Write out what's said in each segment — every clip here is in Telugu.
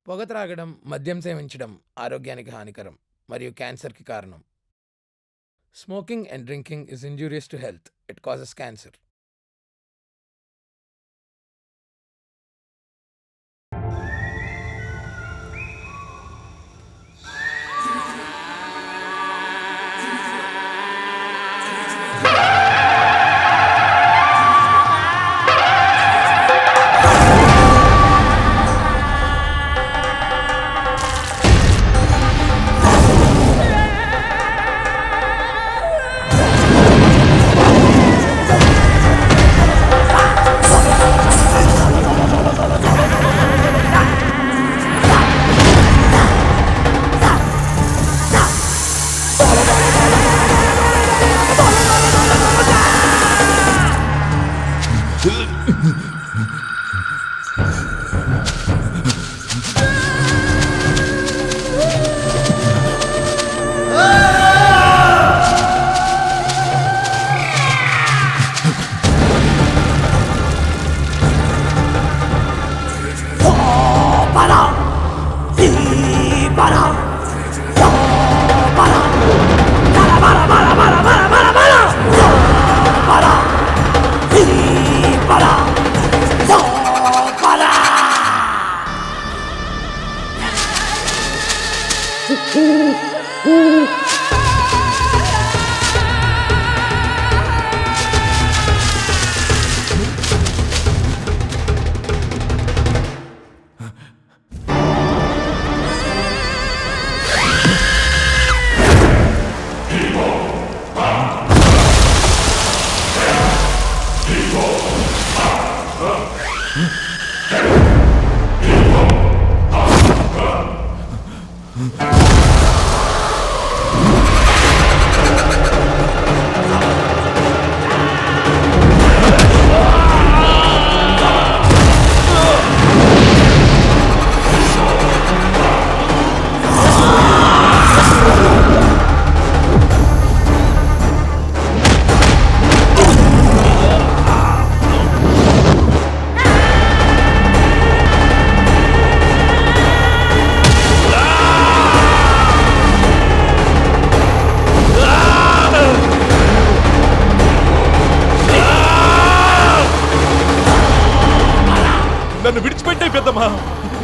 పొగ త్రాగడం, మద్యం సేవించడం ఆరోగ్యానికి హానికరం మరియు క్యాన్సర్కి కారణం. Smoking and drinking is injurious to health. It causes cancer. నన్ను విడిచిపెట్టే పెద్దమ్మా,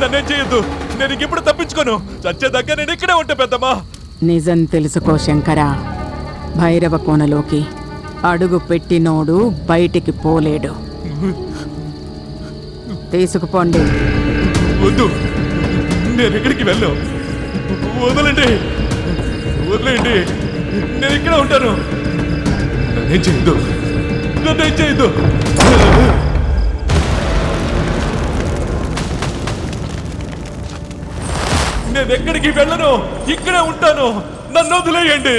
నన్నేం చేయొద్దు. నేను ఇంకెప్పుడు తప్పించుకోను. చచ్చేదాకా నేను ఇక్కడే ఉంటా పెద్దమ్మా. నిజం తెలుసుకో శంకర, భైరవ కోనలోకి అడుగు పెట్టినోడు బయటికి పోలేడు. తీసుకుపోండి. వద్దు, నేను ఎక్కడికి వెళ్ళను. వదలండి, వదిలేయండి, నేను ఇక్కడే ఉంటాను. నన్నేం చేయొద్దు, నన్నేం చేయొద్దు. నేను ఎక్కడికి వెళ్ళను, ఇక్కడే ఉంటాను. నన్ను వదిలేయండి.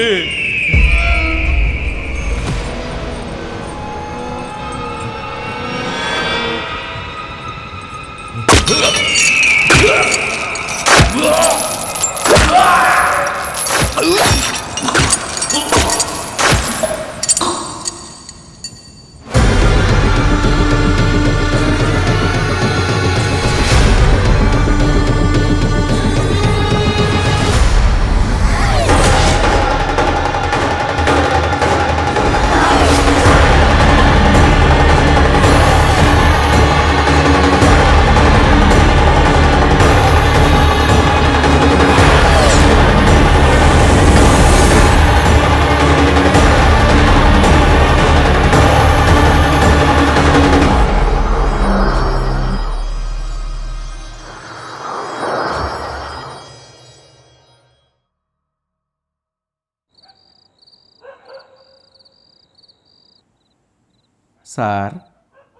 సార్,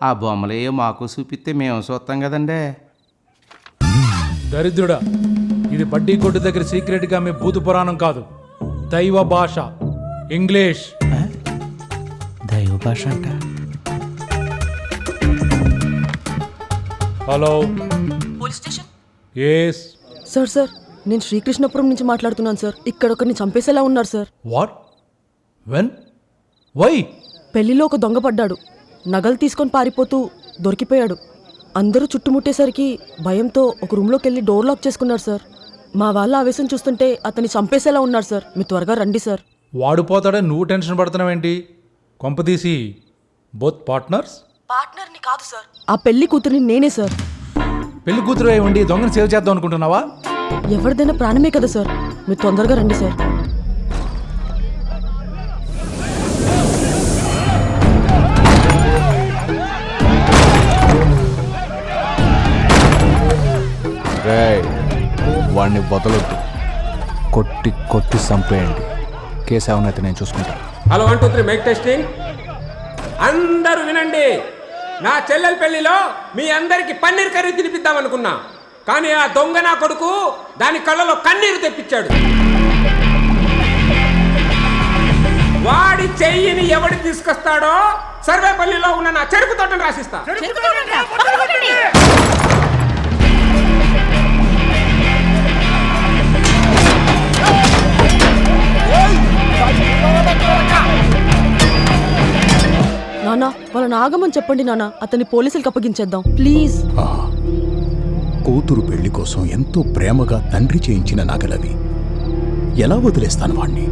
ఆ బొమ్మలేయో మాకు చూపిస్తే మేము చూస్తాం కదండే. దరిద్రుడా, ఇది బడ్డీ కొట్టు దగ్గర సీక్రెట్గా మీ భూత పురాణం కాదు, దైవ భాష, ఇంగ్లీష్. దైవ భాష అంట. Hello, police station. Yes sir నేను శ్రీకృష్ణపురం నుంచి మాట్లాడుతున్నాను సార్. ఇక్కడ ఒకరిని చంపేసేలా ఉన్నారు సార్. What, when, why? పెళ్లిలో ఒక దొంగ పడ్డాడు. నగలు తీసుకొని పారిపోతూ దొరికిపోయాడు. అందరూ చుట్టుముట్టేసరికి భయంతో ఒక రూమ్లోకి వెళ్ళి డోర్ లాక్ చేసుకున్నారు సార్. మా వాళ్ళ ఆవేశం చూస్తుంటే అతన్ని చంపేసేలా ఉన్నారు సార్. మీరు త్వరగా రండి సార్. వాడు పోతాడని నువ్వు టెన్షన్ పడుతున్నావేంటి? కొంపదీసి బోత్ పార్ట్నర్స్? పార్ట్నర్ని కాదు సార్, ఆ పెళ్లి కూతురిని నేనే సార్. పెళ్లి కూతురు అయి ఉండి దొంగని సేవ్ చేద్దాం అనుకుంటున్నావా? ఎవరిదైనా ప్రాణమే కదా సార్. మీరు తొందరగా రండి సార్. వాడిని వదలొద్దు, కొట్టి కొట్టి చంపేయండి. కేసు ఏమన్నైతే నేను చూసుకుంటాను. Hello 1 2 3 mike testing. అందరూ వినండి. నా చెల్లెల పెళ్లిలో మీ అందరికి పన్నీర్ కర్రీ తినిపిద్దాం అనుకున్నా, కానీ ఆ దొంగ నా కొడుకు దాని కళ్ళలో కన్నీరు తెప్పించాడు. వాడి చెయ్యిని ఎవడు తీసుకొస్తాడో సర్వేపల్లిలో ఉన్న నా చెరుకు తోటను రాసిస్తా. నానా వాళ్ళని ఆగమని చెప్పండి నానా, అతన్ని పోలీసులకు అప్పగించేద్దాం ప్లీజ్. కూతురు పెళ్లి కోసం ఎంతో ప్రేమగా తండ్రి చేయించిన నగలవి ఎలా వదిలేస్తాను వాణ్ణి?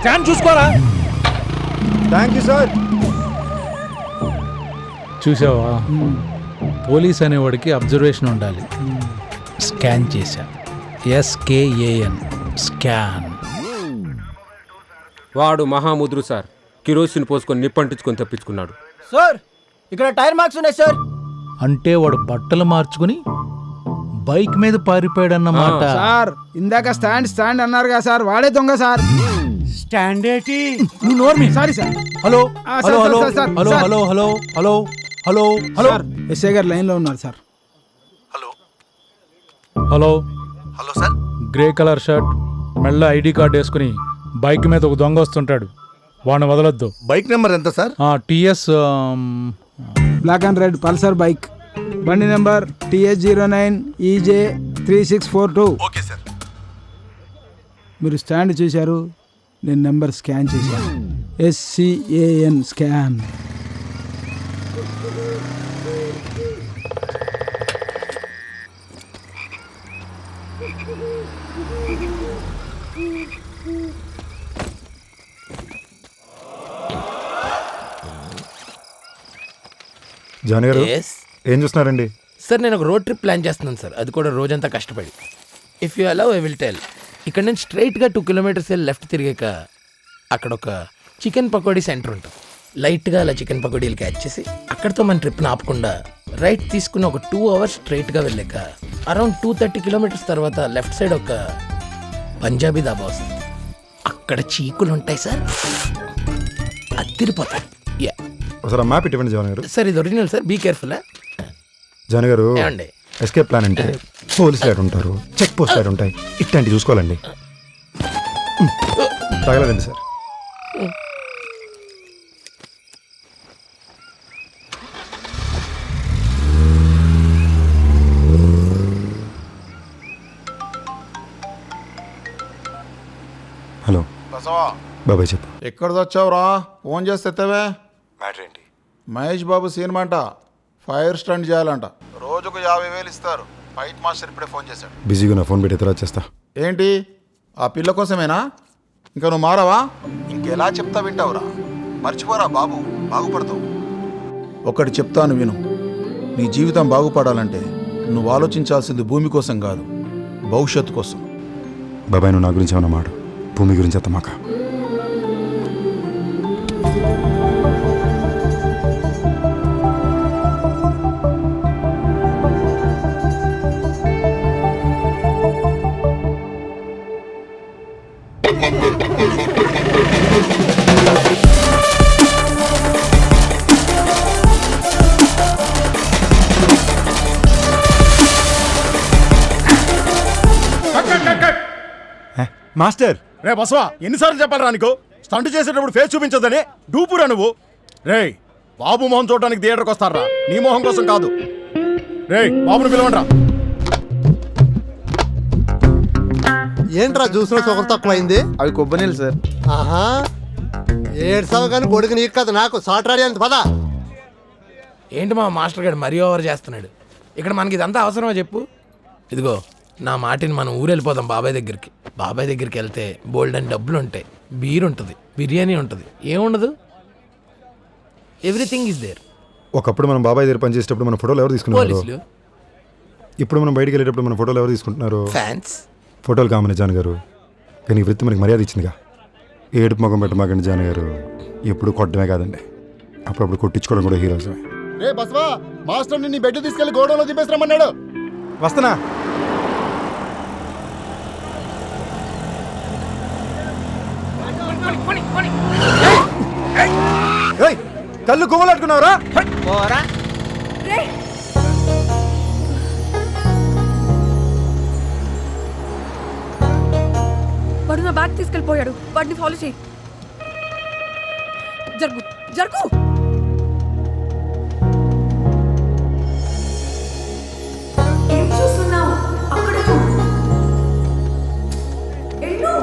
స్టాండ్ చూసుకోరా. Thank you sir. చూసావా, పోలీస్ అనేవాడికి అబ్జర్వేషన్ ఉండాలి. స్కాన్ చేశా. SKAN scan. వాడు మహాముద్రు సార్. కిరోసిన్ పోసుకొని నిప్పంటించుకొని తప్పించుకున్నాడు సార్. ఇక్కడ టైర్ మార్క్స్ ఉన్నాయి సార్. అంటే వాడు బట్టలు మార్చుకుని బైక్ మీద పారిపోయాడన్నమాట. సార్ ఇందాక స్టాండ్ అన్నారు కదా సార్, వాడే దొంగ సార్. స్టాండ్ ఏంటి? నువ్వు నోర్మి. Sorry sir. Hello sir, hello hello sir, sir, hello sir. Hello hello hello hello hello. SI గారు లైన్ లో ఉన్నారు sir. Hello hello sir. Grey colour shirt, మెల్ల ID కార్డ్ వేసుకుని బైక్ మీద ఒక దొంగ వస్తుంటాడు. వాడిని వదలొద్దు. బైక్ నెంబర్ ఎంత sir? TS black and red Pulsar bike, బండి number TS09 EJ 3642. Okay sir. మీరు స్టాండ్ చూశారు, నేను నెంబర్ స్కాన్ చేశాను. SCAN scan. జానీ గారు Yes. ఏం చూస్తున్నారండి? సార్ నేను ఒక రోడ్ ట్రిప్ ప్లాన్ చేస్తున్నాను సార్, అది కూడా రోజంతా కష్టపడి. If you allow I will tell. ఇక్కడ నుంచి స్ట్రైట్గా 2 kilometers వెళ్ళి లెఫ్ట్ తిరిగాక అక్కడ ఒక చికెన్ పకోడీ సెంటర్ ఉంటుంది. లైట్గా అలా చికెన్ పకోడీలు క్యాచ్ చేసి అక్కడితో మన ట్రిప్ని ఆపకుండా రైట్ తీసుకుని ఒక 2 hours స్ట్రైట్గా వెళ్ళాక అరౌండ్ 230 kilometers తర్వాత లెఫ్ట్ సైడ్ ఒక పంజాబీ దాబా వస్తుంది. అక్కడ చీకులు ఉంటాయి సార్, అదిరిపోతాయి. యా ఒకసారి మ్యాప్ ఇటువంటి జాన్ గారు. సార్ ఇది original sir, be careful. John గారు ఏమండి ఎస్కేప్ ప్లాన్ అంటే పోలీస్ లైట్ ఉంటారు, చెక్ పోస్ట్ లైట్ ఉంటాయి, ఇట్లాంటివి చూసుకోవాలండి. తగలదండి సార్. హలో బాబాయ్ చెప్పు. ఎక్కడ వచ్చావురా? ఫోన్ చేస్తే ఎత్తవే. మ్యాటర్ ఏంటి? మహేష్ బాబు సినిమా అంట, ఫైర్ స్టంట్ చేయాలంట, రోజుకు 50,000 ఇస్తారు. ఫైట్ మాస్టర్ ఇప్పుడే ఫోన్ చేశాడు. బిజీగా నా ఫోన్ పెట్టి తర్వాత చేస్తా. ఏంటి ఆ పిల్ల కోసమేనా? ఇంకా నువ్వు మారవా? ఇంకెలా చెప్తా వింటావురా? మర్చిపోరా బాబు, బాగుపడతావు. ఒకటి చెప్తాను విను, నీ జీవితం బాగుపడాలంటే నువ్వు ఆలోచించాల్సింది భూమి కోసం కాదు, భవిష్యత్తు కోసం. బాబాయ్ నువ్వు నా గురించి ఏమన్నా మాట, భూమి గురించి అత్తమాక. మాస్టర్ రే బసవా, ఎన్నిసార్లు చెప్పాలరా నీకు స్టంట్ చేసేటప్పుడు ఫేస్ చూపించదని? డూపురా నువ్వు. రే బాబు మొహం చూడడానికి థియేటర్కి వస్తారా, నీ మొహం కోసం కాదు. రే బాబుని పిలవండ్రా. ఏంట్రా చూసిన సొగరు తక్కువైంది? అవి కొబ్బరి నీళ్ళు సార్. ఆహా, ఏడ్సావు కానీ కొడుకు నీకు కదా నాకు సాటరాడి అంత పదా. ఏంటి మా మాస్టర్ గారు మరీ ఓవర్ చేస్తున్నాడు. ఇక్కడ మనకి ఇదంతా అవసరమా చెప్పు? ఇదిగో నా మాటిని మనం ఊరు వెళ్ళిపోదాం బాబాయ్ దగ్గరికి. బాబాయ్ దగ్గరికి వెళ్తే బోల్డ్ అని డబ్బులు ఉంటాయి, బీర్ ఉంటుంది, బిర్యానీ ఉంటుంది, ఏముండదు, ఎవ్రీథింగ్ ఈజ్ దేర్. ఒకప్పుడు మనం బాబాయ్ దగ్గర పనిచేసేటప్పుడు మన ఫోటోలు ఎవరు తీసుకున్నారు? పోలీసులు. ఇప్పుడు మనం బయటికి వెళ్ళేటప్పుడు మన ఫోటోలు ఎవరు తీసుకుంటున్నారు? ఫ్యాన్స్. ఫోటోలు కామని జాన్ గారు, కానీ ఈ వృత్తి మనకి మర్యాద ఇచ్చిందిగా. ఏడుపు ముఖం పెట్టమాకండి జాన్ గారు, ఎప్పుడు కొట్టడమే కాదండి, అప్పుడప్పుడు కొట్టించుకోవడం కూడా హీరోజమే. రే బస్వా, మాస్టర్ నీ బెడ్ తీసుకెళ్లి గోడౌన్లో దింపేస్తామన్నాడు. వస్తున్నా. కళ్ళు గువ్వలాట్టుకున్నావురా? వాడు నా బ్యాగ్ తీసుకెళ్ళిపోయాడు, వాడిని ఫాలో చేయి. జరుగు జరుగు. ఏం చూస్తున్నావు? అక్కడ చూడు. ఎల్లు.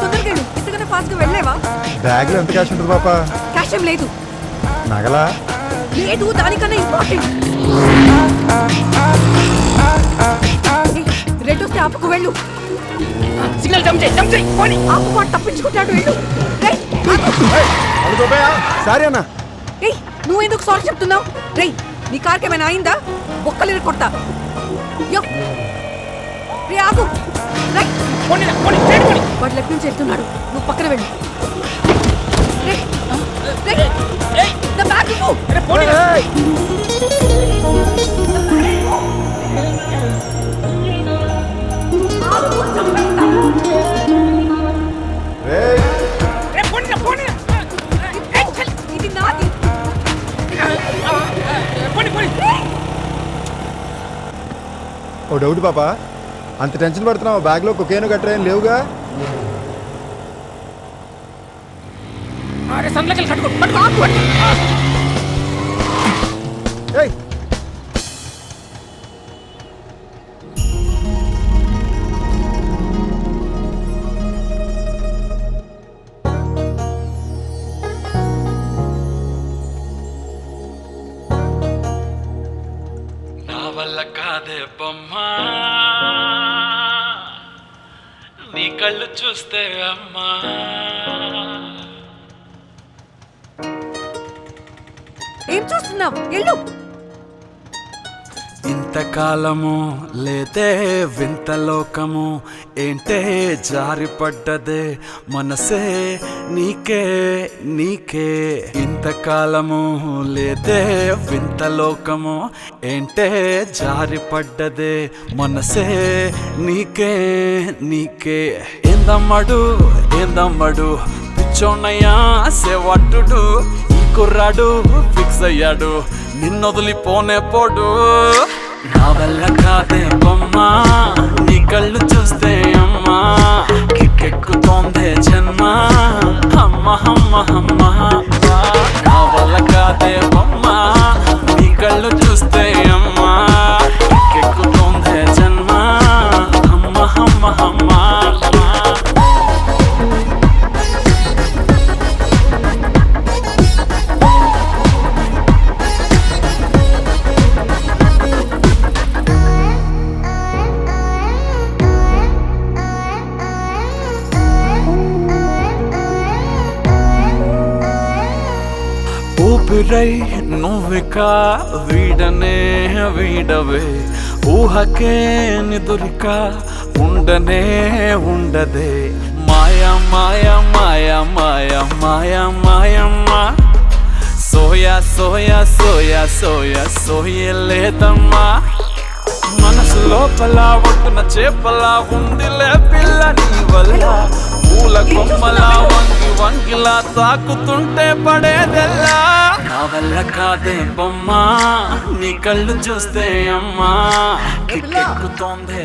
తొందరగా వెళ్ళు, ఇంతకన్నా ఫాస్ట్గా వెళ్ళలేవా? బ్యాగ్లో ఎంత క్యాష్ ఉంటుంది పాప? క్యాష్ ఏం లేదు. నగలా? లేదు, దానికన్నా ఇంపార్టెంట్. రెడ్ వస్తే ఆపుకు వెళ్ళు. సిగ్నల్ జంప్ చేయి. ఆపు, వాడు తప్పించుకుంటాడు. వెళ్ళు. సారీ అన్న. ఏయ్, నువ్వెందుకు సారీ చెప్తున్నావు? రేయ్, నీ కార్కి ఏమైనా అయిందా? బొక్కలు కొడతా. యో రే, ఆగు. వాడు లెఫ్ట్ నుంచి వెళ్తున్నాడు, నువ్వు పక్కన వెళ్ళు. నా బ్యాగ్ ఇవ్వు. ఇది నాది. ఓ డౌట్ పాప, అంత టెన్షన్ పడుతున్నావు, బ్యాగ్లో కొకేను గట్రా ఏం లేవుగా? ఏయ్, నా వల్ల కాదే బొమ్మా, నీ కళ్ళు చూస్తే అమ్మా. ఏం చూస్తున్నావు? ఎల్లు. ఇంతకాలము లేదే వింత లోకము ఏంటే జారిపడ్డదే మనసే నీకే నీకే. ఇంతకాలము లేదే వింత లోకము ఏంటే జారిపడ్డదే మనసే నీకే నీకే. ఏందమ్మడు ఏందమ్మడు పిచ్చోన్నయ్యా సేవట్టుడు ఈ కుర్రాడు ఫిక్స్ అయ్యాడు నిన్నొదిలిపోనే పోడు. నా వల్ల కాదే బొమ్మా నీ కళ్ళు చూస్తే అమ్మా కిక్కెక్కుతోందే జన్మ అమ్మ అమ్మ అమ్మ. నా వల్ల కాదే బొమ్మా నీ కళ్ళు చూస్తే అమ్మా కిక్కెక్కుతోందే జన్మ అమ్మ అమ్మ అమ్మ. ఊపిరై నువ్విక వీడనే వీడవే ఊహకే నిదురిక ఉండనే ఉండదే. మాయా మాయా మాయా మాయా మాయా మాయమ్మ సోయా సోయా సోయా సోయా సోయలేదమ్మా. మనసు లోపల ఒట్టున చేపలా ఉందిలే పిల్ల నీ వల్ల పూల కొమ్మలా వంగి వంగిలా తాకుతుంటే పడేదెల్లా. నా వల్ల కాదే బొమ్మా నీ కళ్ళు చూస్తే అమ్మా కిక్కెక్కుతోందే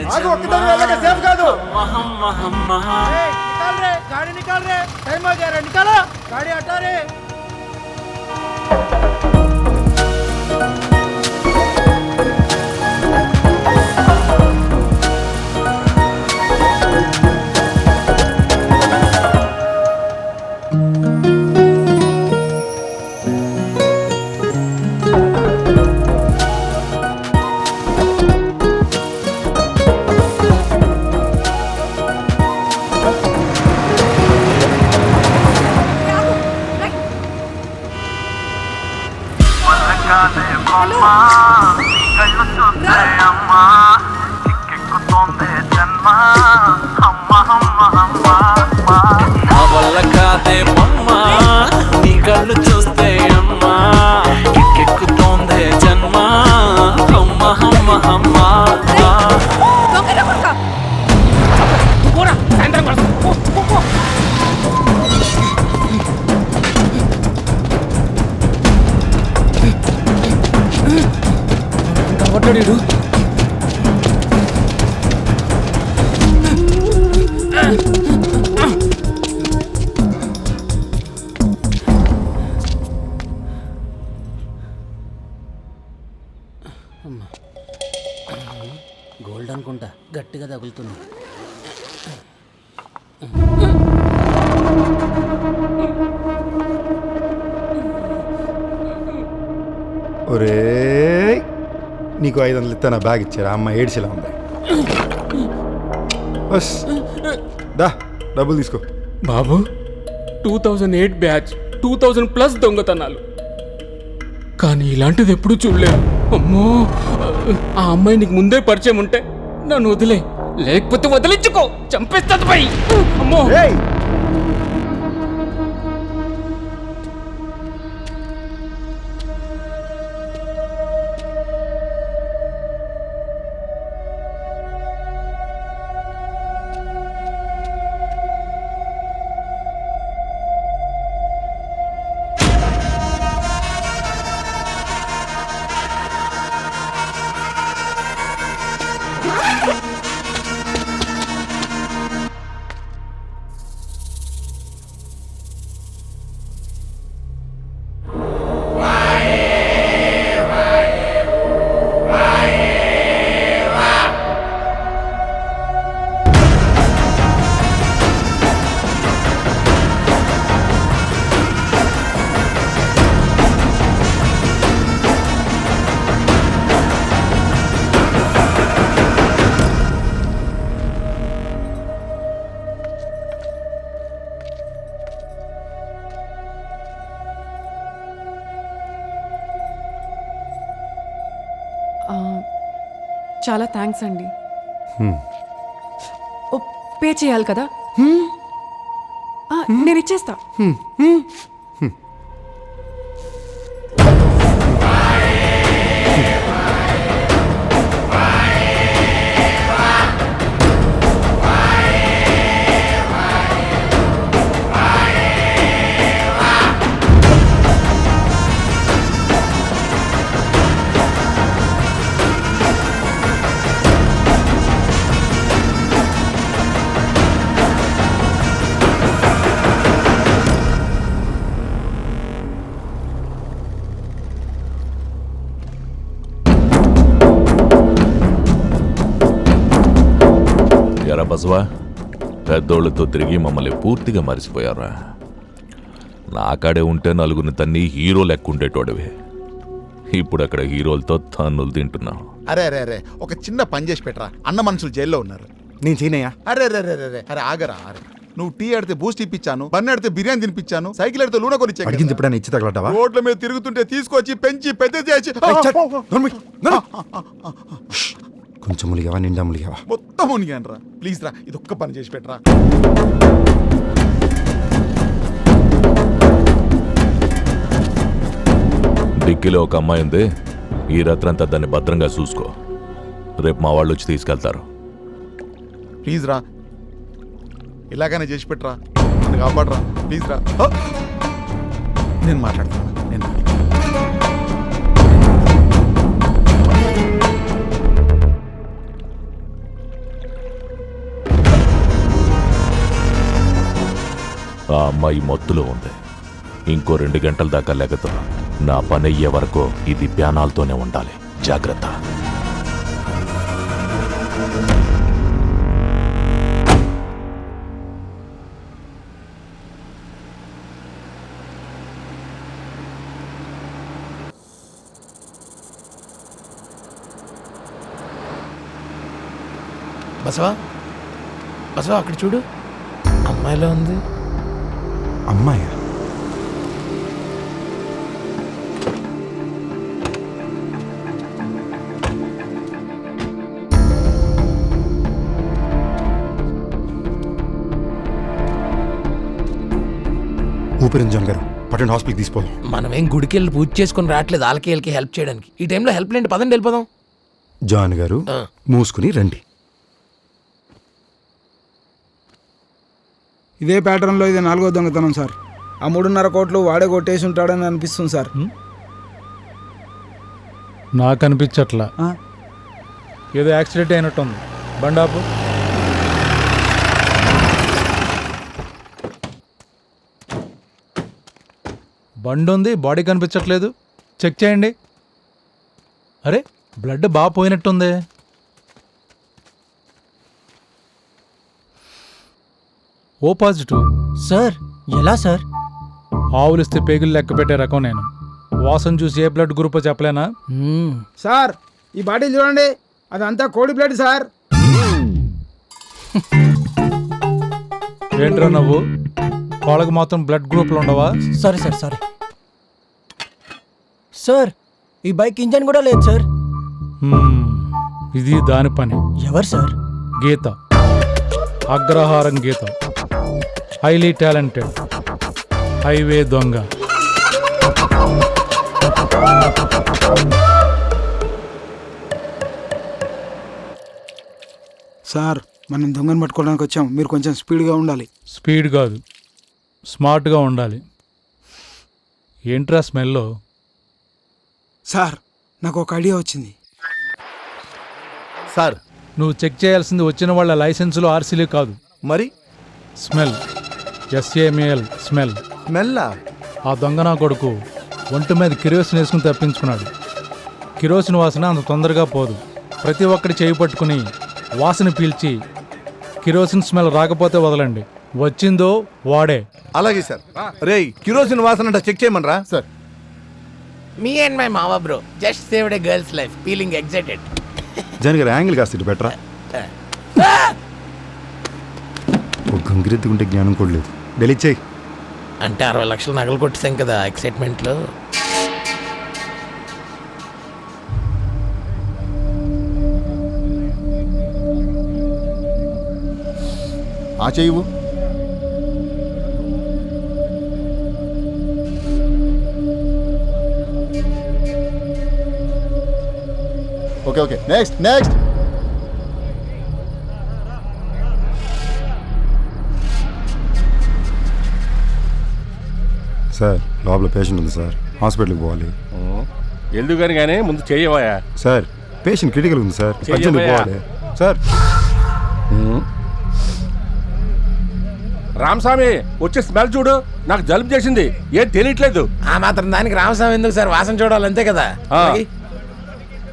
నా వల్ల కాదే బొమ్మా నీ కళ్ళు చూస్తే అమ్మా కిక్కెక్కుతోందే జన్మ అమ్మ అమ్మ అమ్మ. పడ్డాడు. గోల్డ్ అనుకుంటా గట్టిగా తగులుతుంది. ఒరే నీకు 500 ఇస్తాను బ్యాగ్ ఇచ్చారా అమ్మ ఏడ్చిలా ఉంది. బస్ దా డబ్బులు తీసుకో. బాబు 2008 బ్యాచ్ 2000+ దొంగతనాలు, కానీ ఇలాంటిది ఎప్పుడూ చూడలేదు. అమ్మో, ఆ అమ్మాయి నీకు ముందే పరిచయం ఉంటే నన్ను వదిలే, లేకపోతే వదిలించుకో, చంపేస్తుంది పై. అమ్మో చాలా థ్యాంక్స్ అండి. ఓ పే చేయాలి కదా? నేను ఇచ్చేస్తా. ఎరా బసవా, పెద్దోళ్ళతో తిరిగి మమ్మల్ని పూర్తిగా మరిచిపోయారా? నాకాడే ఉంటే నలుగురిని తన్ని హీరో లెక్క ఉండేటోడివి. ఇప్పుడు అక్కడ హీరోలతో తన్నులు తింటున్నావు. అరే అరే అరే, ఒక చిన్న పని చేసి పెట్టరా, అన్న మనుషులు జైల్లో ఉన్నారు. నేను చేయనయ్యా. అరే అరే అరే అరే అరే ఆగరా, అరే నువ్వు టీ ఆడితే బూస్ట్ ఇప్పించాను, బన్ ఆడితే బిర్యానీ తినిపించాను, సైకిల్ ఆడితే లూన కొనిచ్చాను. అడిగింది ఎప్పుడైనా ఇచ్చి తగలటావా? రోడ్ల మీద తిరుగుతుంటే తీసుకొచ్చి పెంచి పెద్ద చేసి కొంచెం ములిగావా, నిండా ములిగావా? మొత్తం మునిగాను రా. ప్లీజ్ రా, ఇది ఒక్క పని చేసి పెట్టరా. డిక్కీలో ఒక అమ్మాయి ఉంది. ఈ రాత్రంతా దాన్ని భద్రంగా చూసుకో. రేపు మా వాళ్ళు వచ్చి తీసుకెళ్తారు. ప్లీజ్ రా, ఇలాగనే చేసి పెట్టరా, నన్ను కాపాడరా ప్లీజ్ రా. నేను మాట్లాడతాను, నేను ఆ అమ్మాయి మత్తులో ఉంది. ఇంకో 2 గంటల దాకా లెగతో నా పని అయ్యే వరకు ఇది ప్యానాలతోనే ఉండాలి. జాగ్రత్త. బసవా బసవా, అక్కడ చూడు, అమ్మాయిలో ఉంది. అమ్మాయా? ఊపిరి జాన్ గారు, పట్టండి, హాస్పిటల్కి తీసుకోవాలి. మనం ఏం గుడికి వెళ్ళి పూజ చేసుకుని రావట్లేదు వాళ్ళకి వీళ్ళకి హెల్ప్ చేయడానికి. ఈ టైంలో హెల్ప్ లేండి, పదండి వెళ్ళిపోదాం. జాన్ గారు మూసుకుని రండి. ఇదే ప్యాటర్న్లో ఇది 4వ దొంగతనం సార్. ఆ 3.5 కోట్లు వాడే కొట్టేసి ఉంటాడని అనిపిస్తుంది సార్. నాకు అనిపించట్లా, ఏదో యాక్సిడెంట్ అయినట్టుంది. బండాపు. బండి ఉంది, బాడీ కనిపించట్లేదు. చెక్ చేయండి. అరే, బ్లడ్ బాగా పోయినట్టుంది. O positive. సార్ ఎలా సార్? ఆవులిస్తే పేగులు లెక్క పెట్టే రకం నేను. వాసన చూసి ఏ బ్లడ్ గ్రూప్ చెప్పలేనా? సార్ ఈ బాటిల్ చూడండి, అదంతా కోడి బ్లడ్ సార్. ఏంట్రా నువ్వు? వాళ్ళకి మాత్రం బ్లడ్ గ్రూప్లు ఉండవా? Sorry sir, sorry sir. ఈ బైక్ ఇంజన్ కూడా లేదు సార్. ఇది దాని పని. ఎవరు సార్? గీత, అగ్రహారం గీత. హైలీ టాలెంటెడ్ హైవే దొంగ. సార్ మనం దొంగను పట్టుకోవడానికి వచ్చాం, మీరు కొంచెం స్పీడ్గా ఉండాలి. స్పీడ్ కాదు, స్మార్ట్గా ఉండాలి. ఏంట్రా స్మెల్? సార్ నాకు ఒక ఐడియా వచ్చింది. సార్ నువ్వు చెక్ చేయాల్సింది వచ్చిన వాళ్ళ లైసెన్సులు, ఆర్సీలు కాదు. మరి స్మెల్. SML smell. స్మెల్లా? ఆ దొంగ నా కొడుకు ఒంటి మీద కిరోసిన్ వేసుకుని తప్పించుకున్నాడు. కిరోసిన్ వాసన అంత తొందరగా పోదు. ప్రతి ఒక్కటి చేయి పట్టుకుని వాసన పీల్చి కిరోసిన్ స్మెల్ రాకపోతే వదలండి. వచ్చిందో వాడే. అలాగే సార్. రేయ్, కిరోసిన్ వాసన చెక్ చేయమనరా సార్. మీ అండ్ మై మావా bro just saved a girl's life, feeling excited. John గారు యాంగిల్ కాస్త ఇటు బెటరా? ఒక గంగిరెత్తుకుంటే జ్ఞానం కూడా లేదు. డెలీట్ చేయి. అంటే 60 లక్షలు నగలు కొట్టేసాం కదా ఎక్సైట్మెంట్లో. ఆ చెయ్యవు. Okay okay, next next. Sir లోపల పేషెంట్ ఉంది సార్, హాస్పిటల్కి పోవాలి. ఎందుకని కానీ ముందు చెయ్యవా. సార్ పేషెంట్ క్రిటికల్ ఉంది సార్, చెయ్యవయ్యా. అర్జెంట్గా పోవాలి సార్. రామస్వామి వచ్చే స్మెల్ చూడు, నాకు జలుబు చేసింది, ఏం తెలియట్లేదు. ఆ మాత్రం దానికి రామస్వామి ఎందుకు సార్, వాసన చూడాలి అంతే కదా.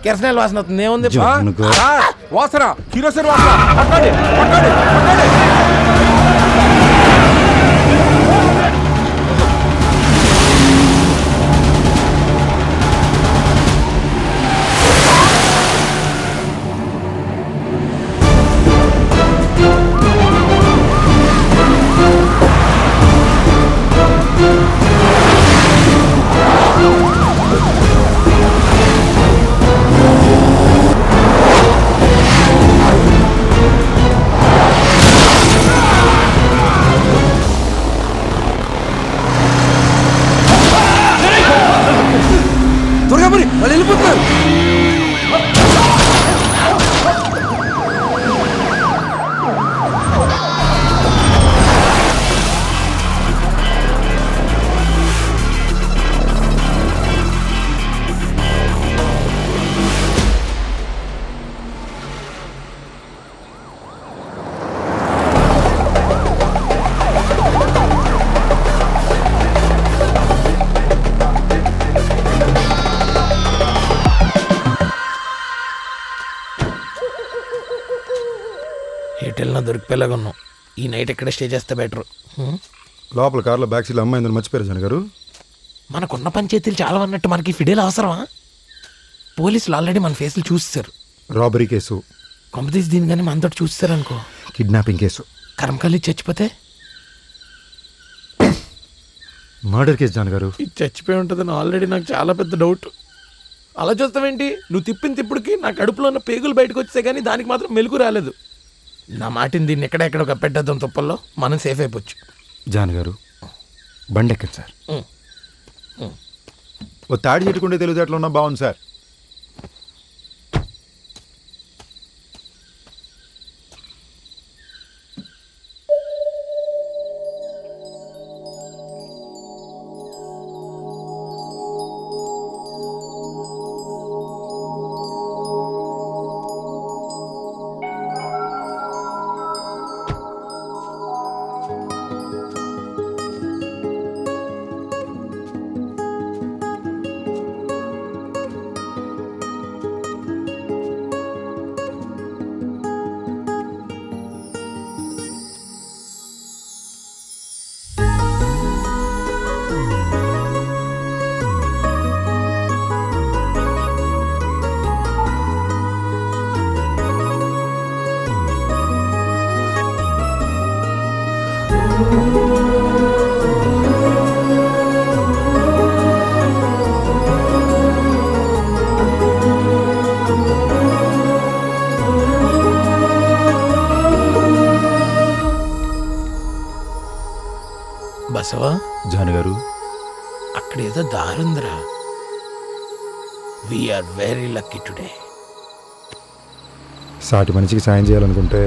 కిరసనాయిల్ వాసన వస్తుంది, ఏముంది? వాసన కిరోసిన్ వాసన. పట్టండి, పట్టండి, పట్టండి. దుర్గాపురి వాళ్ళు వెళ్ళిపోతున్నారు. ఎటెల్నా దొరికిపోయేలాగా ఉన్నాం. ఈ నైట్ ఎక్కడ స్టే చేస్తే బెటర్. లోపల కార్లో బ్యాక్ సీట్లో అమ్మాయి ఉందని మర్చిపోయారు జన గారు. మనకున్న పంచాయతీలు చాలా అన్నట్టు మనకి ఫిడేలు అవసరమా? పోలీసులు ఆల్రెడీ మన ఫేసులు చూస్తారు. రాబరీ కేసు, కొంపతీసి దీని కానీ మనతో చూస్తారు అనుకో. కిడ్నాపింగ్ కేసు, కర్మకాలి చచ్చిపోతే మర్డర్ కేసు జాన్ గారు. ఇది చచ్చిపోయి ఉంటుందని ఆల్రెడీ నాకు చాలా పెద్ద డౌట్. అలా చూస్తావేంటి? నువ్వు తిప్పిన తిప్పుడుకి నా కడుపులో ఉన్న పేగులు బయటకు వచ్చాయి, కానీ దానికి మాత్రం మెలుగు రాలేదు. నా మాటిని దీన్ని ఎక్కడెక్కడ కప్పెట్టేద్దాం తుప్పల్లో, మనం సేఫ్ అయిపోవచ్చు. జాన్ గారు బండి ఎక్కండి సార్. ఓ తాడి చెట్టుకుంటే తెలివితేటలు ఉన్నా బాగుంది సార్. బసవా జాన్ గారు, అక్కడ ఏదో దారుందిరా. We are very lucky today. సాటి మనిషికి సాయం చేయాలనుకుంటే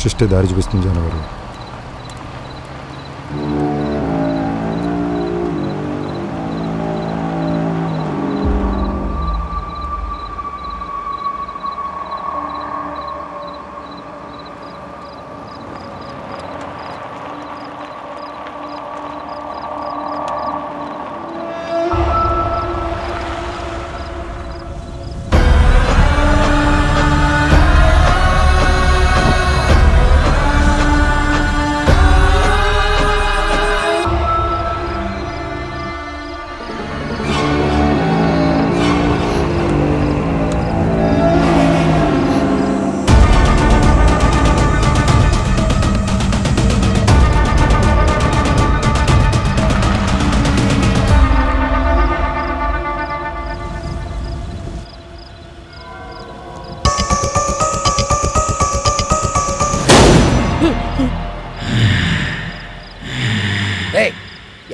సృష్టి దారి చూపిస్తుంది జాన్ గారు.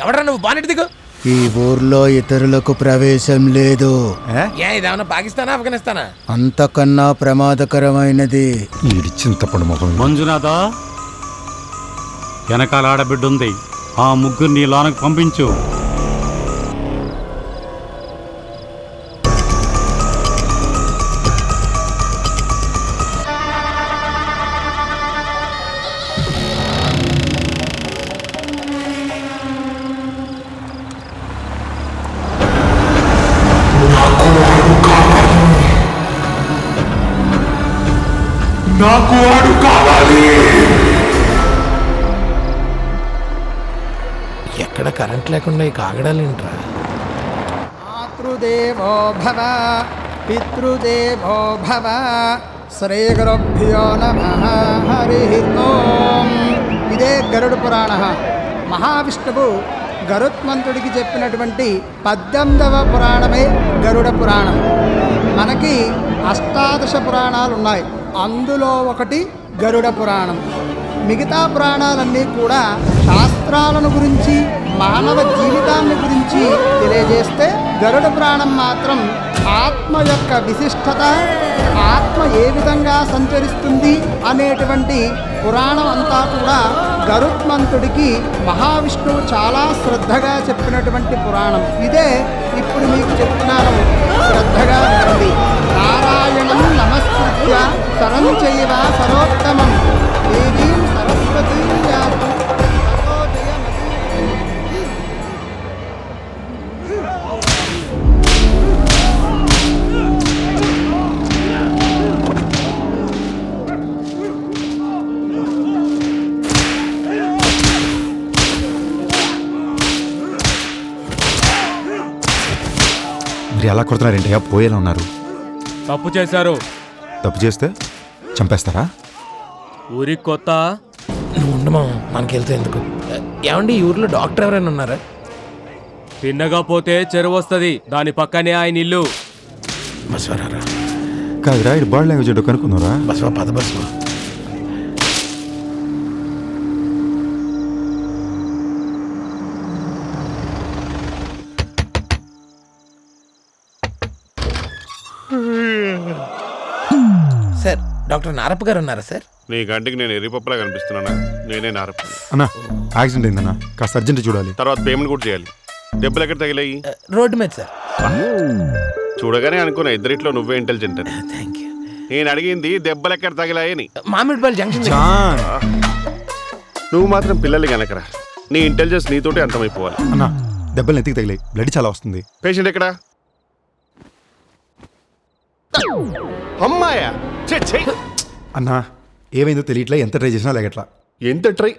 ఎవడరా నువ్వు బానెట్ దిగు. ఈ ఊర్లో ఇతరులకు ప్రవేశం లేదు. ఇదేమన్నా పాకిస్తానా ఆఫ్ఘనిస్తానా? అంతకన్నా ప్రమాదకరమైనది. చింతపండు మొహం. మంజునాథ, వెనకాల ఆడబిడ్డ ఉంది, ఆ ముగ్గురిని లోనకు పంపించు. నాకు వాడు కావాలి. ఎక్కడ కరెంట్ లేకుండా ఈ కాగడాలు ఏంట్రా? మాతృదేవో భవ పితృదేవో భవ శ్రీగురుభ్యో నమః. హరి ఓం. ఇదే గరుడ పురాణ. మహావిష్ణువు గరుత్మంతుడికి చెప్పినటువంటి 18వ పురాణమే గరుడ పురాణం. మనకి 18 పురాణాలు ఉన్నాయి, అందులో ఒకటి గరుడ పురాణం. మిగతా పురాణాలన్నీ కూడా శాస్త్రాలను గురించి, మానవ జీవితాన్ని గురించి తెలియజేస్తే గరుడ పురాణం మాత్రం ఆత్మ యొక్క విశిష్టత, ఆత్మ ఏ విధంగా సంచరిస్తుంది అనేటువంటి పురాణం అంతా కూడా గరుత్మంతుడికి మహావిష్ణువు చాలా శ్రద్ధగా చెప్పినటువంటి పురాణం. ఇదే ఇప్పుడు మీకు చెప్తున్నాను, శ్రద్ధగా వినండి. నారాయణం నమస్కృత్య సరం చైవ సరోత్తమం దేవీం సరస్వతీం వ్యాసం తతో జయమతి. మీరు ఎలా కొడుతున్నారేంటయ్యా? పోయేలా ఉన్నారు. తప్పు చేశారు. తప్పు చేస్తే చంపేస్తారా? ఊరికి కొత్త. నువ్వు ఉండమా, మనకి వెళ్తే ఎందుకు? ఏమండి ఈ ఊర్లో డాక్టర్ ఎవరైనా ఉన్నారా? తిన్నగా పోతే చెరువు వస్తుంది, దాని పక్కనే ఆయన ఇల్లు. బస్వరారా కాదురా, ఇది బాడీ లాంగ్వేజ్ ఏంటో కనుక్కున్నారా? బస్వా పద బస్వా. సార్, డాక్టర్ నారప్ప గారు ఉన్నారా సార్? నీ గంటికి నేను ఎర్రిపప్పులా కనిపిస్తున్నానా? నేనే నారప్ప. అన్నా, యాక్సిడెంట్ అయిందన్నా, కాస్త అర్జెంట్ చూడాలి. తర్వాత పేమెంట్ కూడా చేయాలి. దెబ్బలు ఎక్కడ తగిలాయి? రోడ్డు మీద సార్. చూడగానే అనుకున్నా ఇద్దరిట్లో నువ్వే ఇంటెలిజెంట్ అని. నేను అడిగింది దెబ్బలు ఎక్కడ తగిలాయని. మామిడిపల్లి జంక్షన్. నువ్వు మాత్రం పిల్లలు కనకరా, నీ ఇంటెలిజెన్స్ నీతోటి అంతమైపోవాలి. అన్నా, దెబ్బలు నెత్తికి తగిలాయి, బ్లడ్ చాలా వస్తుంది. పేషెంట్ ఎక్కడా? అమ్మాయా? అన్నా, ఏమైందో తెలియట్లే, ఎంత ట్రై చేసినా లేగట్లా. ఎంత ట్రై?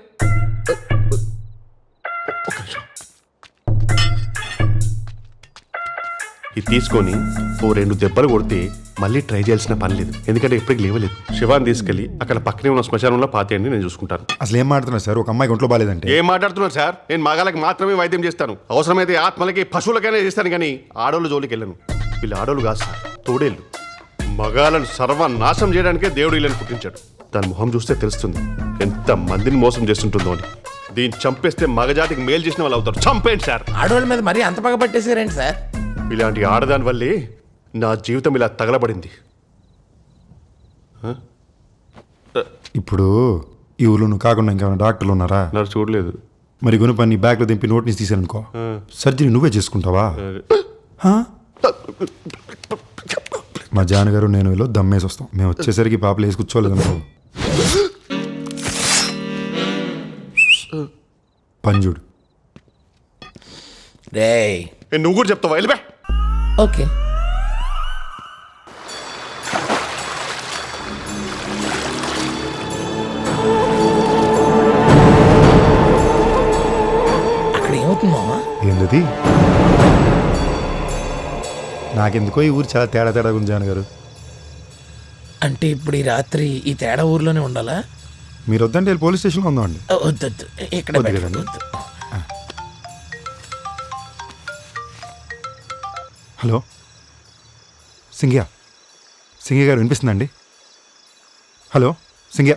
ఇది తీసుకొని ఓ 2 దెబ్బలు కొడితే మళ్ళీ ట్రై చేయాల్సిన పని లేదు, ఎందుకంటే ఎప్పటికి లేవలేదు. శివాన్ని తీసుకెళ్ళి అక్కడ పక్కనే ఉన్న శ్మశానంలో పాతేయండి, నేను చూసుకుంటాను. అసలు ఏం మాట్లాడుతున్నారు సార్? ఒక అమ్మాయి ఒంట్లో బాగాలేదంటే. ఏం మాట్లాడుతున్నారు సార్? నేను మగాళ్ళకి మాత్రమే వైద్యం చేస్తాను, అవసరమైతే ఆత్మలకి పశువులకైనా చేస్తాను, కానీ ఆడోళ్ళు జోలికి వెళ్ళను. వీళ్ళు ఆడోళ్ళు కాదు సార్, తోడేళ్ళు. మగాళ్ళను సర్వనాశనం చేయడానికే దేవుడు వీళ్ళని పుట్టించాడు. దాని మొహం చూస్తే తెలుస్తుంది ఎంత మందిని మోసం చేస్తుంటుందో అని. దీన్ని చంపేస్తే మగజాతికి మేలు చేసిన వాళ్ళు అవుతారు. చంపేయండి సార్. ఆడవాళ్ళ మీద మరీ అంత పగ పట్టేసారేంటి సార్? ఇలాంటి ఆడదాని వల్లే నా జీవితం ఇలా తగలబడింది. ఇప్పుడు ఈ ఊళ్ళో నువ్వు కాకుండా ఇంకేమైనా డాక్టర్లు ఉన్నారా? నాకు చూడలేదు. మరి గుణ పని బ్యాగ్లో దింపి నోట్ నుంచి తీసానుకో, సర్జరీ నువ్వే చేసుకుంటావా? మా జానగారు నేను వీళ్ళు దమ్మేసి వస్తాం. మేము వచ్చేసరికి పాపలు వేసి కూర్చోలేదు అనుకో, పంజుడు. నువ్వు కూడా చెప్తావా? వెళ్ళిపో. ఓకే. అక్కడ ఏమవుతుందా? ఏంటది? నాకెందుకో ఈ ఊరు చాలా తేడా తేడా ఉంది జానగారు. అంటే ఇప్పుడు ఈ రాత్రి ఈ తేడా ఊర్లోనే ఉండాలా? మీరు వద్దంటే వెళ్ళి పోలీస్ స్టేషన్లో ఉందామండి. వద్దు, ఇక్కడ కదండి. హలో సింగియా, సింగియ గారు వినిపిస్తుందండి? హలో సింగియా,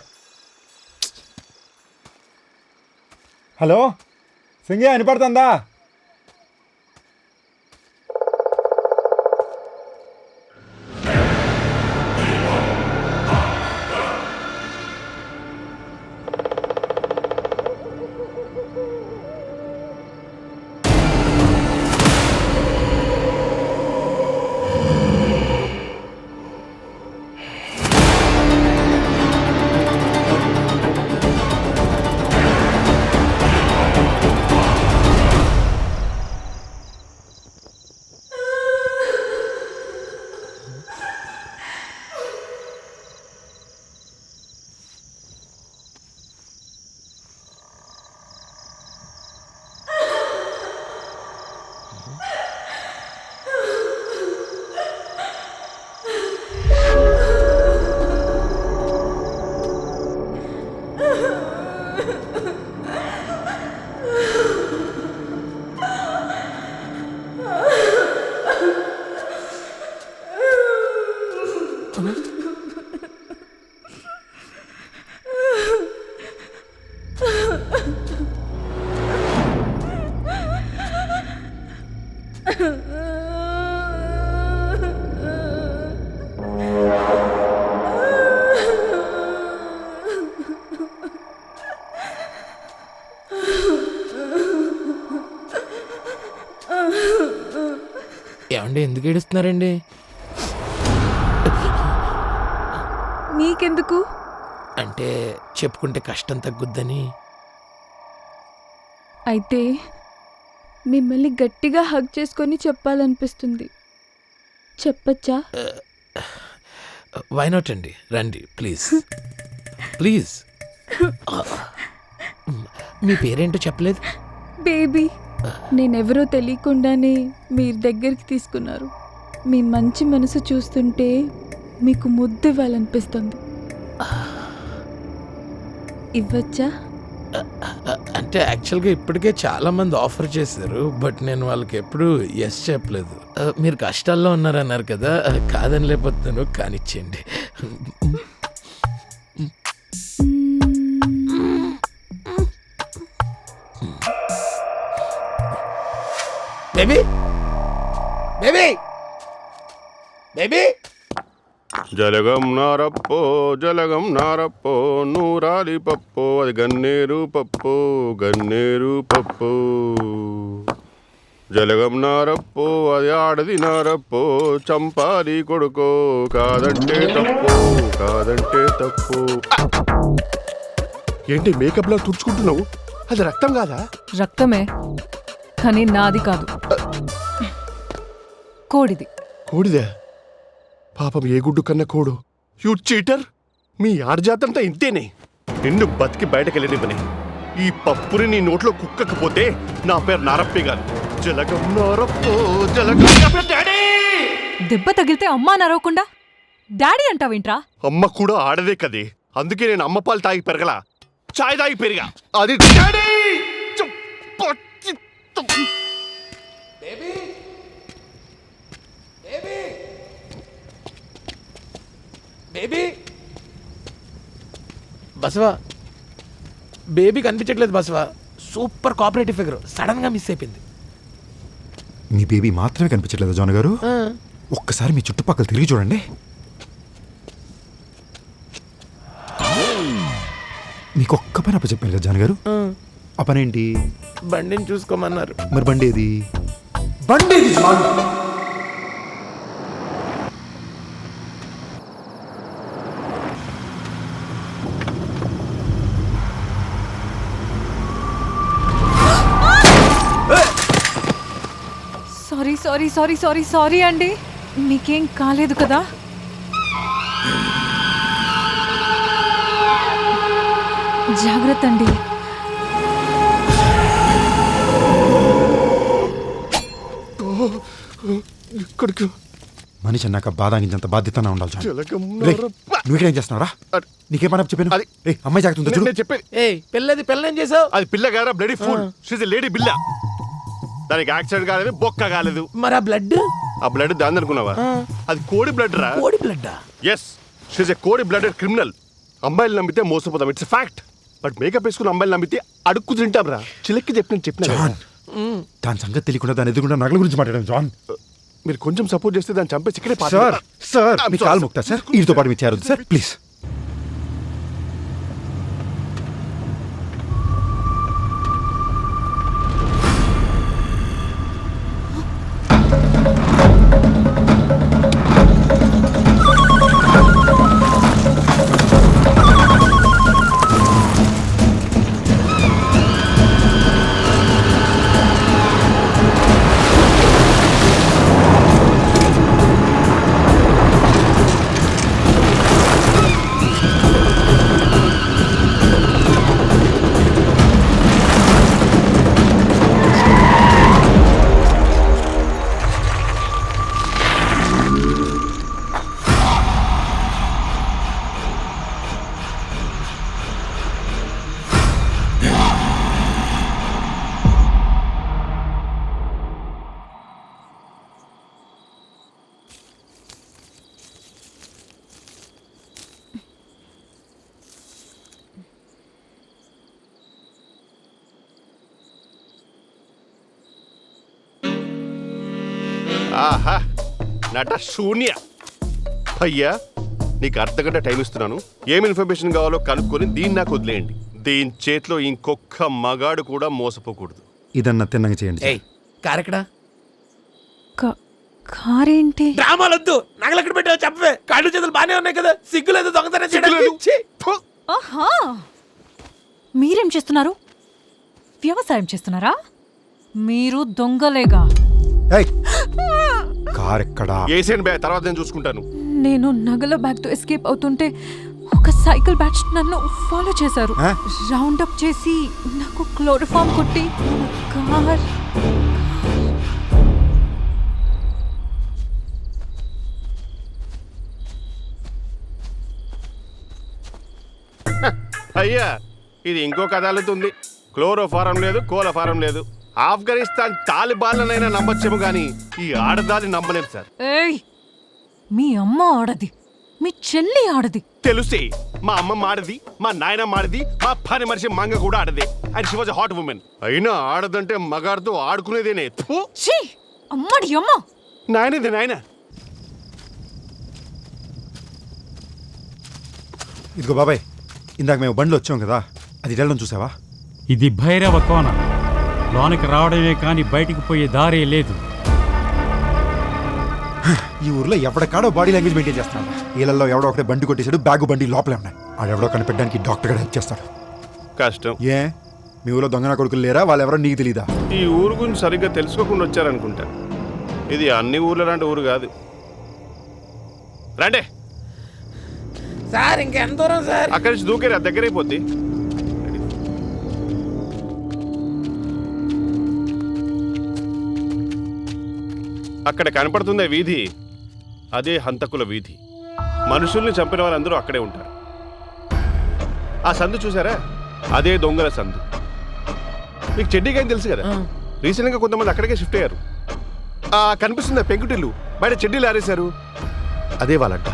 హలో సింగే వినపడుతుందా? ఏమండి ఎందుకు ఏడుస్తున్నారండి? నీకెందుకు? అంటే చెప్పుకుంటే కష్టం తగ్గుద్దని. అయితే మిమ్మల్ని గట్టిగా హగ్ చేసుకొని చెప్పాలనిపిస్తుంది. చెప్పచ్చా? వై నాట్ అండి, రండి ప్లీజ్ ప్లీజ్. మీ పేరేంటో చెప్పలేదు. బేబీ. నేనెవరో తెలియకుండానే మీరు దగ్గరికి తీసుకున్నారు. మీ మంచి మనసు చూస్తుంటే మీకు ముద్దు ఇవ్వాలనిపిస్తుంది. ఇవ్వచ్చా? అంటే యాక్చువల్గా ఇప్పటికే చాలా మంది ఆఫర్ చేశారు, బట్ నేను వాళ్ళకి ఎప్పుడు ఎస్ చెప్పలేదు. మీరు కష్టాల్లో ఉన్నారన్నారు కదా, కాదని లేకపోతున్నాను, కానిచ్చేయండి. Baby baby baby. జలగం నారప్పో జలగం నారప్పో నూరాలి పప్పు అది గన్నేరు పప్పు గన్నేరు పప్పు. జలగం నారప్పో అది ఆడది నారప్పో చంపాలి కొడుకో కాదంటే తప్పు కాదంటే తప్పు. ఏంటి మేకప్లా తుడుచుకుంటున్నావు? అది రక్తం కాదా? రక్తమే, కానీ నాది కాదు, కోడిది. కోడిదే? పాపం ఏ గుడ్డు కన్నా కోడు. You cheater! మీ ఆర్జాతంతా ఇంతేనే. నిన్ను బతికి బయటకెళ్ళనివ్వని. ఈ పప్పుని నీ నోట్లో కుక్కకపోతే నా పేరు నారప్పే గారు. జలగం నారప్పో జలగం. దెబ్బ తగిలితే అమ్మా నరవకుండా డాడీ అంటావేంట్రా? అమ్మ కూడా ఆడదే కదే, అందుకే నేను అమ్మ పాలు తాగి పెరగలా, చాయ్ తాగి పెరిగా. అది డాడీ. బేబీ బసవా, బేబీ కనిపించట్లేదు Basava. Super cooperative figure sudden గా మిస్ అయిపోయింది. మీ బేబీ మాత్రమే కనిపించట్లేదు జాన్ గారు. ఒక్కసారి మీ చుట్టుపక్కల తిరిగి చూడండి. మీకు ఒక్క పని అప్పచెప్పాను కదా జాన్ గారు. ఆ పని ఏంటి? బండిని చూసుకోమన్నారు. మరి బండి ఏది? బండి sorry sorry sorry sorry sorry అండి, మీకేం కాలేదు కదా? జాగ్రత్త అండి. మనిషి అన్నాక బాధాంగించేంత బాధ్యతనే ఉండాలి జాన్. జలగం రేయ్, నారప్ప. నువ్వు ఇక్కడ ఏం చేస్తున్నావురా? నీకేం పని చెప్పాను? రేయ్, అమ్మాయి జాగ్రత్త ఉందో చూడు. నేను చెప్పేది. పిల్లది పిల్లని చేసావు. అది పిల్ల గారా బ్లడీ ఫుల్. షీజ్ లేడీ బిల్ల. దానికి యాక్సిడెంట్ కాలేదు, బొక్క కాలేదు. మరి ఆ బ్లడ్? ఆ బ్లడ్ దాని అనుకున్నావా? అది కోడి బ్లడ్ రా. కోడి బ్లడ్? ఎస్, షీజ్ ఎ కోడి బ్లడెడ్ క్రిమినల్. అమ్మాయిలు నమ్మితే మోసపోతాం, ఇట్స్ ఫ్యాక్ట్. బట్ మేకప్ వేసుకుని అమ్మాయిలు నమ్మితే అడుక్కు తింటాం రా. చిలక్కి చెప్పిన జాన్ దాని సంగతి తెలియకుండా దాని ఎదుగుండా నగల గురించి మాట్లాడాను జాన్. మీరు కొంచెం సపోర్ట్ చేస్తే దాన్ని చంపేసి ఇక్కడే సార్ సార్ మీ కాలు ముక్తా సార్, వీటితో పాటు మీ చేరొద్దు సార్ ప్లీజ్. ఆహా నట శూన్య. అయ్యా నీకు అర్ధగంట టైం ఇస్తున్నాను. ఏం ఇన్ఫర్మేషన్ కావాలో కనుక్కొని దీన్ని నాకు వదిలేయండి. దీని చేతిలో ఇంకొక్క మగాడు కూడా మోసపోకూడదు. ఇదన్నా తిన్నగా చేయండి. కారెక్కడా? కారేంటి? డ్రామాలొద్దు, నగలు ఎక్కడ పెట్టావు చెప్పవే. కాళ్ళు చేతులు బానే ఉన్నాయి కదా, సిగ్గులేదు దొంగతనం చేయడానికి. ఆహా, మీరేం చేస్తున్నారు? వ్యవసాయం చేస్తున్నారా? మీరు దొంగలేగా. కారెక్కడా? ఏసేయండి బే, తర్వాత నేను చూసుకుంటాను. నేను నగల బ్యాగ్తో ఎస్కేప్ అవుతుంటే ఒక సైకిల్ బ్యాచ్ నన్ను ఫాలో చేశారు. రౌండ్ అప్ చేసి నాకు క్లోరోఫామ్ కొట్టి కార్. అయ్యా ఇది ఇంకో కథ అల్లుతుంది. క్లోరోఫారం లేదు, కోలఫారం లేదు. ఆఫ్ఘనిస్తాన్ తాలిబాన్లనైనా నమ్మచ్చేమో కానీ ఈ ఆడదాన్ని నమ్మలేం సార్. ఏయ్, మీ అమ్మ ఆడది, మీ చెల్లి ఆడది. తెలుసే, మా అమ్మ ఆడది, మా నాయన ఆడది, మా పని మనిషి మంగ కూడా ఆడదే. And she was a hot women. అయినా ఆడదంటే మగాడితో ఆడుకునేదేనే. అమ్మడి అమ్మ నాయనది నాయన. ఇదిగో బాబాయ్, ఇందాక మేము బండ్లో వచ్చాం కదా, అది వెళ్ళడం చూసావా? ఇది భైరవ కోన. లోనికి రావడమే కానీ బయటికి పోయే దారే లేదు. ఈ ఊర్లో ఎవడకాడో బాడీ లాంగ్వేజ్ మెయింటైన్ చేస్తున్నాడు. వీళ్ళల్లో ఎవడో ఒకటే బండి కొట్టేశాడు, బ్యాగు బండి లోపలే ఉన్నాయి. ఆడెవడో కనిపెట్టడానికి డాక్టర్ కూడా హెల్ప్ చేస్తాడు. కష్టం. ఏ మీ ఊళ్ళో దొంగన కొడుకులు లేరా? వాళ్ళు ఎవరో నీకు తెలీదా? ఈ ఊరు గురించి సరిగ్గా తెలుసుకోకుండా వచ్చారనుకుంటా. ఇది అన్ని ఊర్ల లాంటి ఊరు కాదు. రండే సార్. ఇంకెంత దూరం సార్? అక్కడి నుంచి దూకేరా, దగ్గర అయిపోద్ది. అక్కడ కనపడుతుందే వీధి, అదే హంతకుల వీధి. మనుషుల్ని చంపిన వాళ్ళందరూ అక్కడే ఉంటారు. ఆ సందు చూసారా? అదే దొంగల సందు. మీకు చెడ్డీగా తెలుసు కదా, రీసెంట్గా కొంతమంది అక్కడికే షిఫ్ట్ అయ్యారు. కనిపిస్తుందా పెంకుటిల్లు? బయట చెడ్డీలు ఆరేశారు, అదే వాళ్ళంట.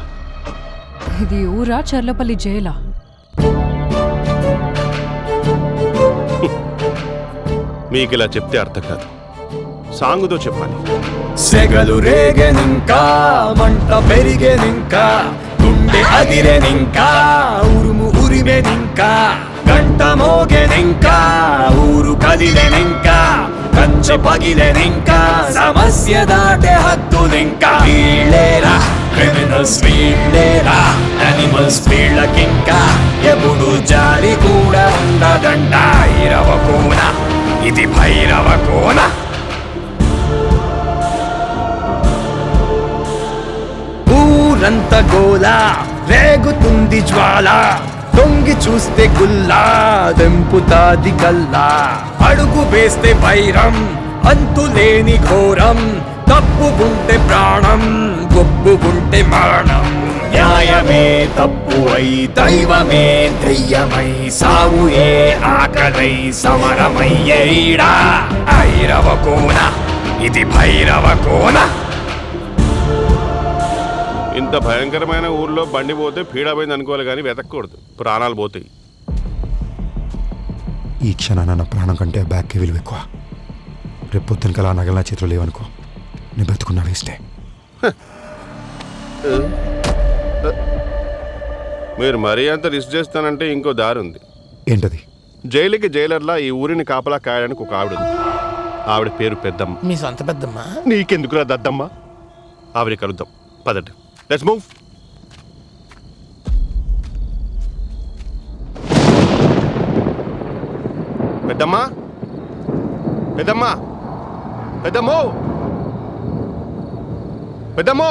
ఇది ఊరా చర్లపల్లి జైలా? మీకు ఇలా చెప్తే అర్థం కాదు, సాంగుతో చెప్పాలి. సెగలు రేగెనింకా, మంట పెరిగెనింకా, గుండె అదిరెనింకా, ఉరుము ఉరిమెనింకా, గంట మోగెనింకా, ఊరు కదిలెనింకా, కంచె పగిలెనింకా, సమస్య దాటే హద్దులింకా. వీళ్ళేరా క్రిమినల్స్, వీళ్ళేరా యానిమల్స్, వీళ్ళకింకా ఎప్పుడు జారి కూడా ఉండదంట. భైరవ కోన, ఇది భైరవ కోన. ఊరంత గోలా, రేగుతుంది జ్వాల, తొంగి చూస్తే గుల్లా, దెంపుతాది కల్లా. అడుగు వేస్తే వైరం, అంతులేని ఘోరం, తప్పుకుంటే ప్రాణం, గొప్పుకుంటే మరణం. న్యాయమే తప్పు అయి, దైవమే దెయ్యమై, సావుయే ఆకలై, సమరమయ్యే ఈడా. భైరవ కోన, ఇది భైరవ కోన. ఇంత భయంకరమైన ఊర్లో బండి పోతే పీడ పోయింది అనుకోవాలి కానీ వెతకూడదు, ప్రాణాలు పోతాయి. ఈ క్షణాన నా ప్రాణం కంటే ఆ బ్యాగ్కి విలువ ఎక్కువ. రేపు పొద్దునకలా నగలు నా చేతిలో లేవనుకో, నేను బ్రతుకున్నా వేస్టే. మీరు మరీ అంత రిస్క్ చేస్తానంటే ఇంకో దారి ఉంది. ఏంటది? జైలుకి జైలర్లా ఈ ఊరిని కాపలా కాయడానికి ఒక ఆవిడ ఉంది. ఆవిడ పేరు పెద్దమ్మ. మీ సొంత పెద్దమ్మ? నీకెందుకురా దద్దమ్మ? ఆవిడ కలుద్దాం, పదండి. Let's move. పెద్దమ్మా, పెద్దమ్మా, పెద్దమ్మో, పెద్దమ్మో.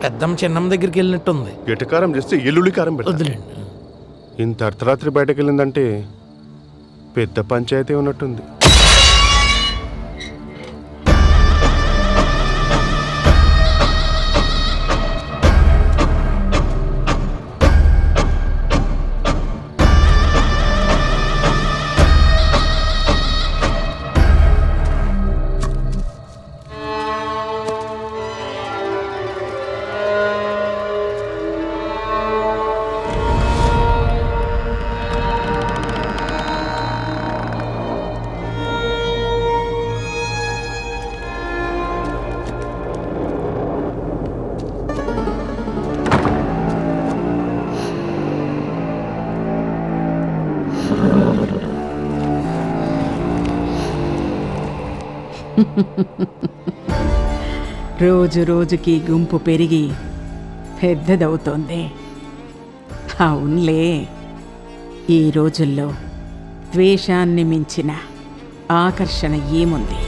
పెద్దమ్మ చిన్నమ్మ దగ్గరికి వెళ్ళినట్టుంది. ఎటకారం చేస్తే ఎల్లుల్లి కారం వదిలేండి. ఇంత అర్ధరాత్రి బయటకు వెళ్ళిందంటే పెద్ద పంచాయతీ ఉన్నట్టుంది. రోజు రోజుకి గుంపు పెరిగి పెద్దదవుతోంది. అవునులే, ఈ రోజుల్లో ద్వేషాన్ని మించిన ఆకర్షణ ఏముంది?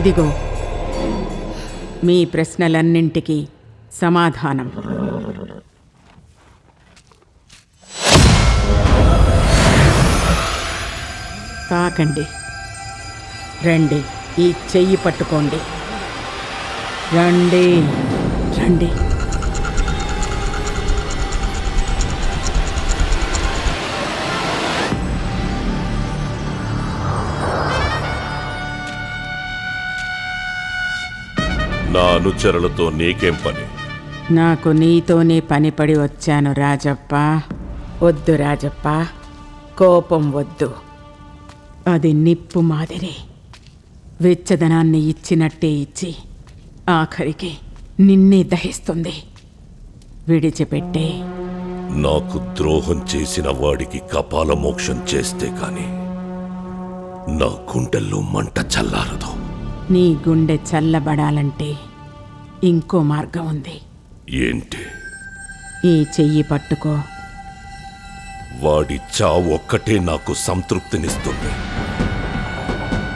ఇదిగో మీ ప్రశ్నలన్నింటికీ సమాధానం. తాకండి, రండి, ఈ చెయ్యి పట్టుకోండి, రండి రండి. నా అనుచరులతో నీకేం పని? నాకు నీతోనే పనిపడి వచ్చాను రాజప్ప. వద్దు రాజప్ప, కోపం వద్దు. అది నిప్పు మాదిరి, వెచ్చదనాన్ని ఇచ్చినట్టే ఇచ్చి ఆఖరికి నిన్నే దహిస్తుంది. విడిచిపెట్టే. నాకు ద్రోహం చేసిన వాడికి కపాల మోక్షం చేస్తే కాని నా గుండెల్లో మంట చల్లారదు. నీ గుండె చల్లబడాలంటే ఇంకో మార్గం ఉంది. ఏంటి? ఈ చెయ్యి పట్టుకో. వాడి చావు ఒక్కటే నాకు సంతృప్తినిస్తుంది.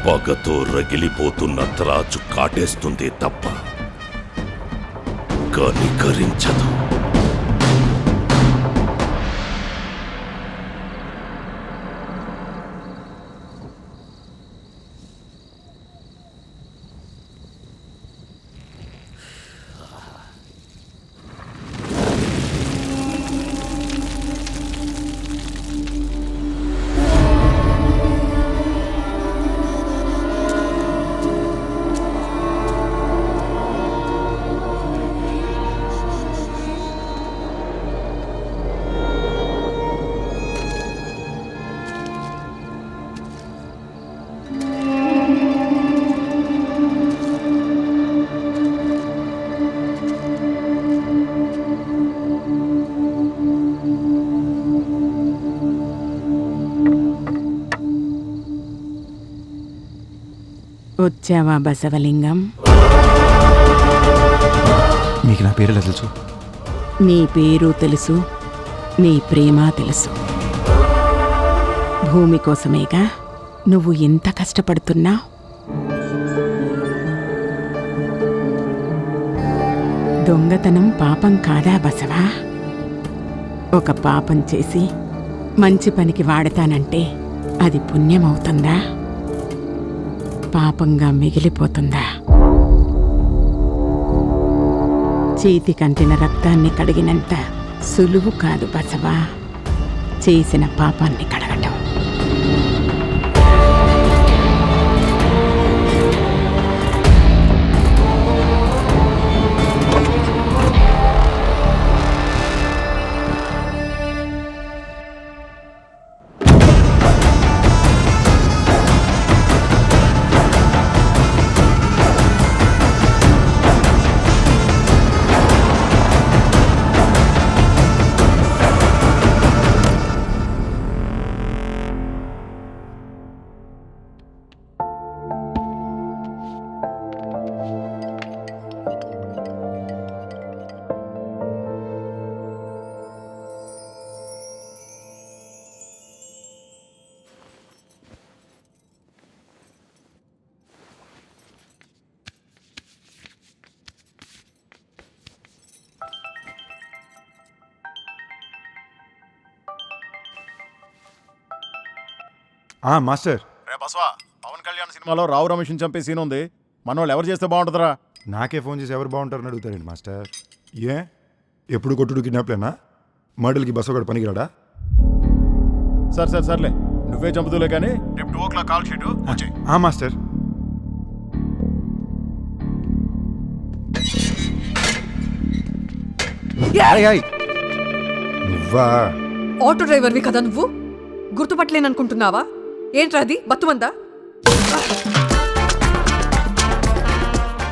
పగతో రగిలిపోతున్న త్రాచు కాటేస్తుంది తప్ప కనికరించదు. వచ్చావా బసవలింగం? మీకు నా పేరు ఎలా తెలుసు? నీ పేరు తెలుసు, నీ ప్రేమ తెలుసు. భూమి కోసమేగా నువ్వు ఎంత కష్టపడుతున్నా. దొంగతనం పాపం కాదా బసవా? ఒక పాపం చేసి మంచి పనికి వాడతానంటే అది పుణ్యమవుతుందా, పాపంగా మిగిలిపోతుందా? చేతి కంటిన రక్తాన్ని కడిగినంత సులువు కాదు బసవా చేసిన పాపాన్ని కడగటం. మాస్టర్. రే బసవా, పవన్ కళ్యాణ్ సినిమాలో రావు రమేష్ని చంపే సీన్ ఉంది. మన వాళ్ళు ఎవరు చేస్తే బాగుంటుందిరా? నాకే ఫోన్ చేసి ఎవరు బాగుంటారని అడుగుతారండి మాస్టర్. ఏ ఎప్పుడు కొట్టుడు కిడ్నాప్లేనా? మర్డర్కి బస్సు ఒకటి పనికిరాడా? సర్లే, నువ్వే చంపుతూలే కానీ రేపు 2 o'clock కాల్ షీట్ వచ్చి. మాస్టర్. నువ్వా? ఆటో డ్రైవర్వి కదా నువ్వు? గుర్తుపట్టలేననుకుంటున్నావా? ఏంట్రా అది బతుమందా?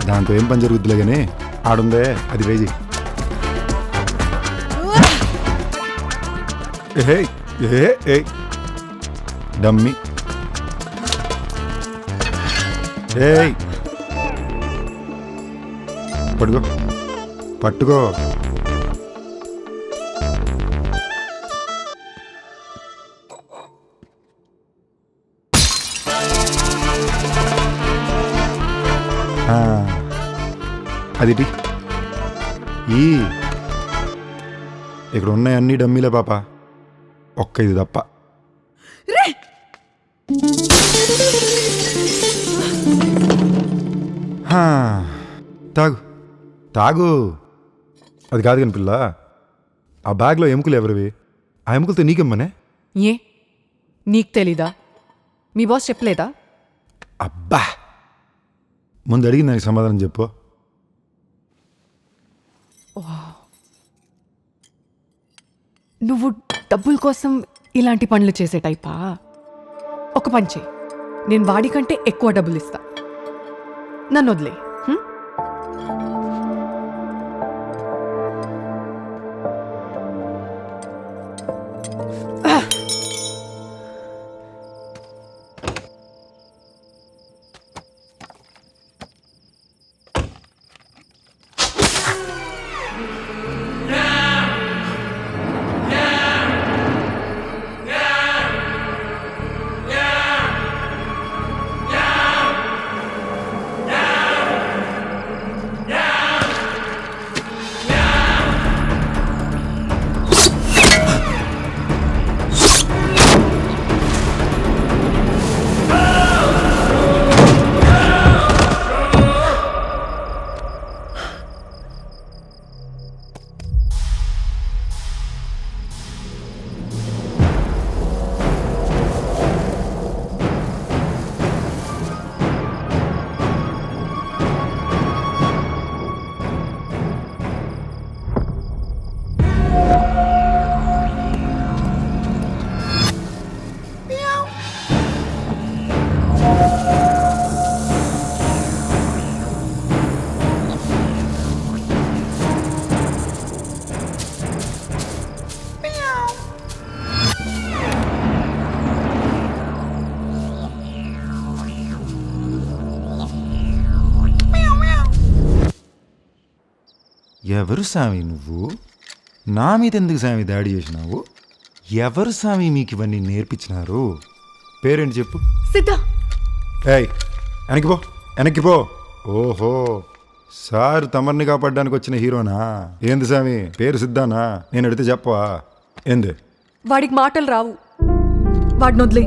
దాంతో ఏం పని జరుగుద్దులే కానీ ఆడుందే అది వేజీ. డమ్మి. పట్టుకో. అది ఇక్కడ ఉన్నాయి అన్ని డమ్మీలే పాప, ఒక్క ఇది తప్ప. తాగు. అది కాదు కానీ పిల్ల, ఆ బ్యాగ్లో ఎముకలు ఎవరివి? ఆ ఎముకలతో నీకెమ్మనే? ఏ నీకు తెలీదా? మీ బాస్ చెప్పలేదా? అబ్బా, ముందు అడిగిన దానికి సమాధానం చెప్పు. నువ్వు డబ్బుల కోసం ఇలాంటి పనులు చేసే టైపా? ఒక పని చేయి, నేను వాడికంటే ఎక్కువ డబ్బులు ఇస్తా, నన్ను వదిలే. ఎవరు స్వామి నువ్వు? నా మీద ఎందుకు స్వామి దాడి చేసినావు? ఎవరు స్వామి మీకు ఇవన్నీ నేర్పించినారు? పేరేంటి చెప్పు. సిద్ధా. వెనక్కిపో. ఓహో, సార్ తమర్ని కాపాడడానికి వచ్చిన హీరోనా? ఏంది స్వామి పేరు సిద్ధానా? నేను అడిగితే చెప్పవా? ఏంది? వాడికి మాటలు రావు, వాడిని వదిలే.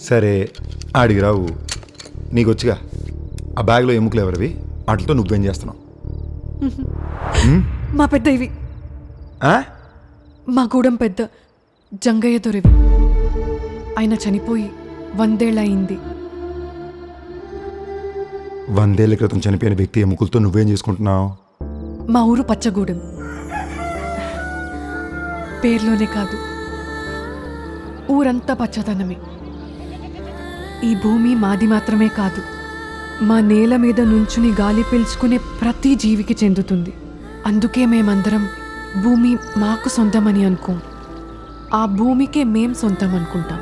సరే, ఆడికి రావు, నీకొచ్చిగా. ఆ బ్యాగ్లో ఎముకలు ఎవరివి? వాటితో నువ్వేం చేస్తున్నావు? మా పెద్ద ఇవి, మా గూడెం పెద్ద జంగయ్య దొరివి. ఆయన చనిపోయి 100 ఏళ్ళు అయింది. 100 ఏళ్ల క్రితం చనిపోయిన వ్యక్తి ఎముకలతో నువ్వేం చేసుకుంటున్నావు? మా ఊరు పచ్చగూడెం. పేర్లోనే కాదు, ఊరంతా పచ్చదనమే. ఈ భూమి మాది మాత్రమే కాదు, మా నేల మీద నుంచుని గాలి పీల్చుకునే ప్రతి జీవికి చెందుతుంది. అందుకే మేమందరం భూమి మాకు సొంతమని అనుకోం, ఆ భూమికే మేం సొంతం అనుకుంటాం.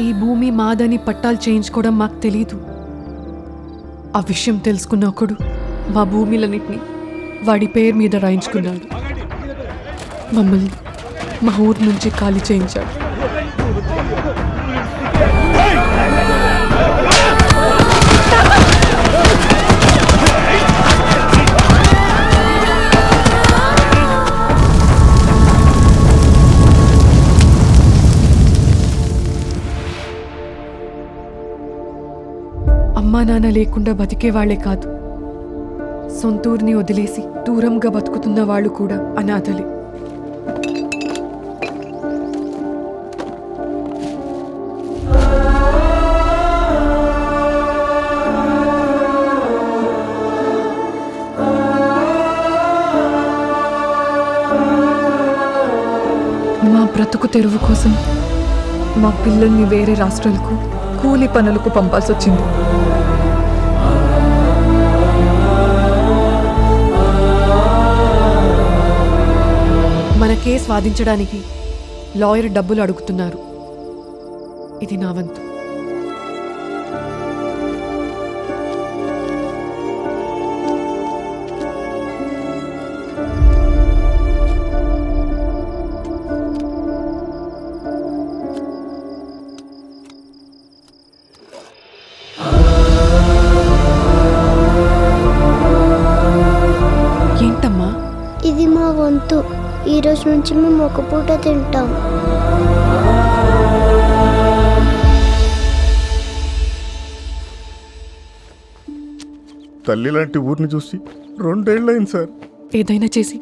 ఈ భూమి మాదని పట్టాలు చేయించుకోవడం మాకు తెలీదు. ఆ విషయం తెలుసుకున్న ఒకడు మా భూమిలన్నిటినీ వాడి పేరు మీద రాయించుకున్నాడు. మమ్మల్ని మా ఊరు నుంచి ఖాళీ చేయించాడు. అమ్మా నాన్న లేకుండా బతికేవాళ్లే కాదు, సొంతూరిని వదిలేసి దూరంగా బతుకుతున్న వాళ్ళు కూడా అనాథలే. మా బ్రతుకు తెరువు కోసం మా పిల్లల్ని వేరే రాష్ట్రాలకు కూలి పనులకు పంపాల్సి వచ్చింది. మన కేసు వాదించడానికి లాయర్ డబ్బులు అడుగుతున్నారు. ఇది నా వంతు. ఏంటమ్మా? ఇది మా వంతు. ఈ రోజు నుంచి మేము ఒక పూట తింటాం. తల్లి లాంటి ఊరిని చూసి 2 ఏళ్ళైంది సార్. ఏదైనా చేసి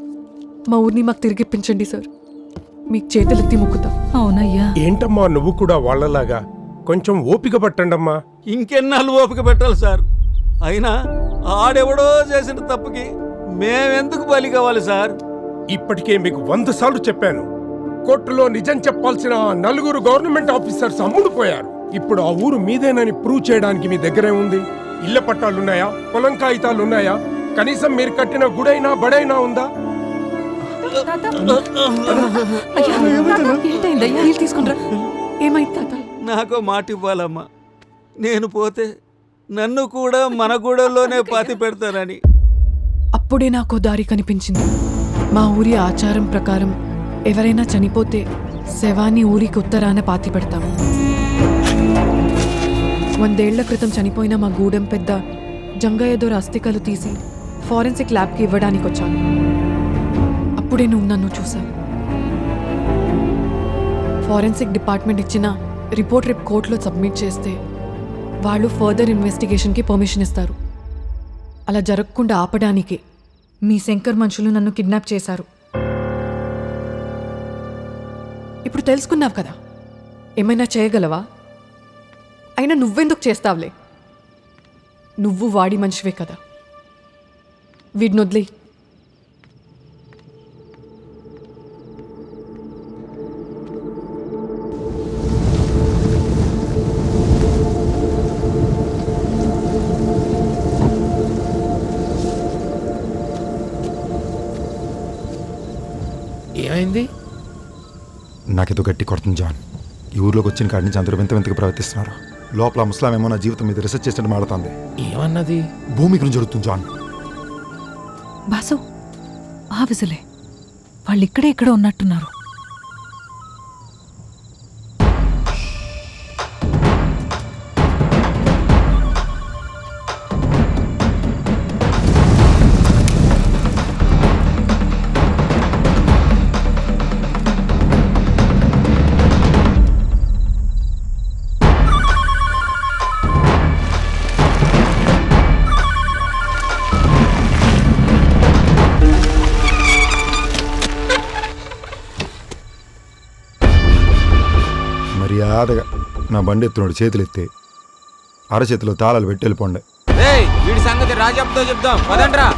మా ఊరిని మాకు తిరిగిప్పించండి సార్. మీకు చేతులెత్తి మొక్కుతాం. అవునయ్యా. ఏంటమ్మా నువ్వు కూడా వాళ్ళలాగా కొంచెం ఓపిక పట్టండమ్మా. ఇంకెన్నాళ్ళు ఓపిక పెట్టాలి సార్? అయినా ఆడెవడో చేసిన తప్పుకి మేమెందుకు బలి కావాలి సార్? ఇప్పటికే మీకు 100 సార్లు చెప్పాను. కోర్టులో నిజం చెప్పాల్సిన 4 గవర్నమెంట్ ఆఫీసర్స్ అమ్ముడుపోయారు. ఇప్పుడు ఆ ఊరు మీదేనని ప్రూవ్ చేయడానికి మీ దగ్గరే ఉంది. ఇళ్ల పట్టాలున్నాయా? పొలం కాగితాలున్నాయా? కనీసం మీరు కట్టిన గుడైనా బడైనా ఉందా? నాకో మాట ఇవ్వాలమ్మా. నేను పోతే నన్ను కూడా మన గూడెల్లోనే పాతి పెడతానని. అప్పుడే నాకు దారి కనిపించింది. మా ఊరి ఆచారం ప్రకారం ఎవరైనా చనిపోతే శవాన్ని ఊరికి ఉత్తరాన పాతి పెడతాము. 100 ఏళ్ల క్రితం చనిపోయిన మా గూడెం పెద్ద జంగయ్య దొర అస్థికలు తీసి ఫారెన్సిక్ ల్యాబ్కి ఇవ్వడానికి వచ్చాను. అప్పుడే నువ్వు నన్ను చూశావు. ఫారెన్సిక్ డిపార్ట్మెంట్ ఇచ్చిన రిపోర్ట్ రేపు కోర్టులో సబ్మిట్ చేస్తే వాళ్ళు ఫర్దర్ ఇన్వెస్టిగేషన్కి పర్మిషన్ ఇస్తారు. అలా జరగకుండా ఆపడానికే మీ శంకర్ మనుషులు నన్ను కిడ్నాప్ చేశారు. ఇప్పుడు తెలుసుకున్నావు కదా, ఏమైనా చేయగలవా? అయినా నువ్వెందుకు చేస్తావులే? నువ్వు వాడి మనిషివే కదా. వీడిని వదిలేయ్. ఏమైంది? నాకేదో గట్టి కొడుతుంది జాన్. ఈ ఊర్లోకి వచ్చిన కాడి నుంచి అందరూ వింత వింతగా ప్రవర్తిస్తున్నారు. లోపల ముస్లాం ఏమో నా జీవితం మీద రీసెర్చ్ చేసినట్టు మాడుతుంది. ఏమన్నది? భూమి గురించి జరుగుతుంది జాన్. బాసు, ఆఫీసులే వాళ్ళు ఇక్కడే ఇక్కడ ఉన్నట్టున్నారు. మర్యాదగా నా బండి ఎత్తున్నాడు చేతులు ఎత్తే అరచేతిలో తాళాలు పెట్టి వెళ్ళిపోండి. వీడి సంగతి రాజాతో చెప్దాం పదండ్రా.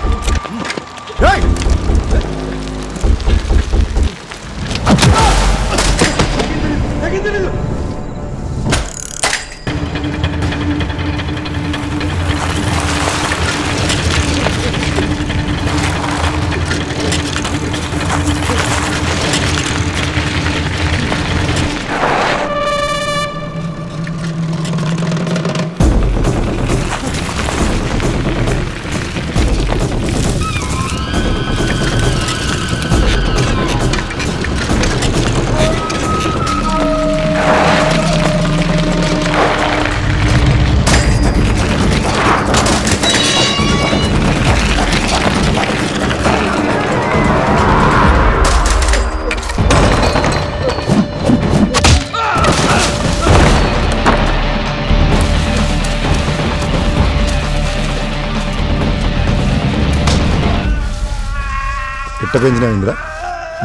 పెంచినవిందిరా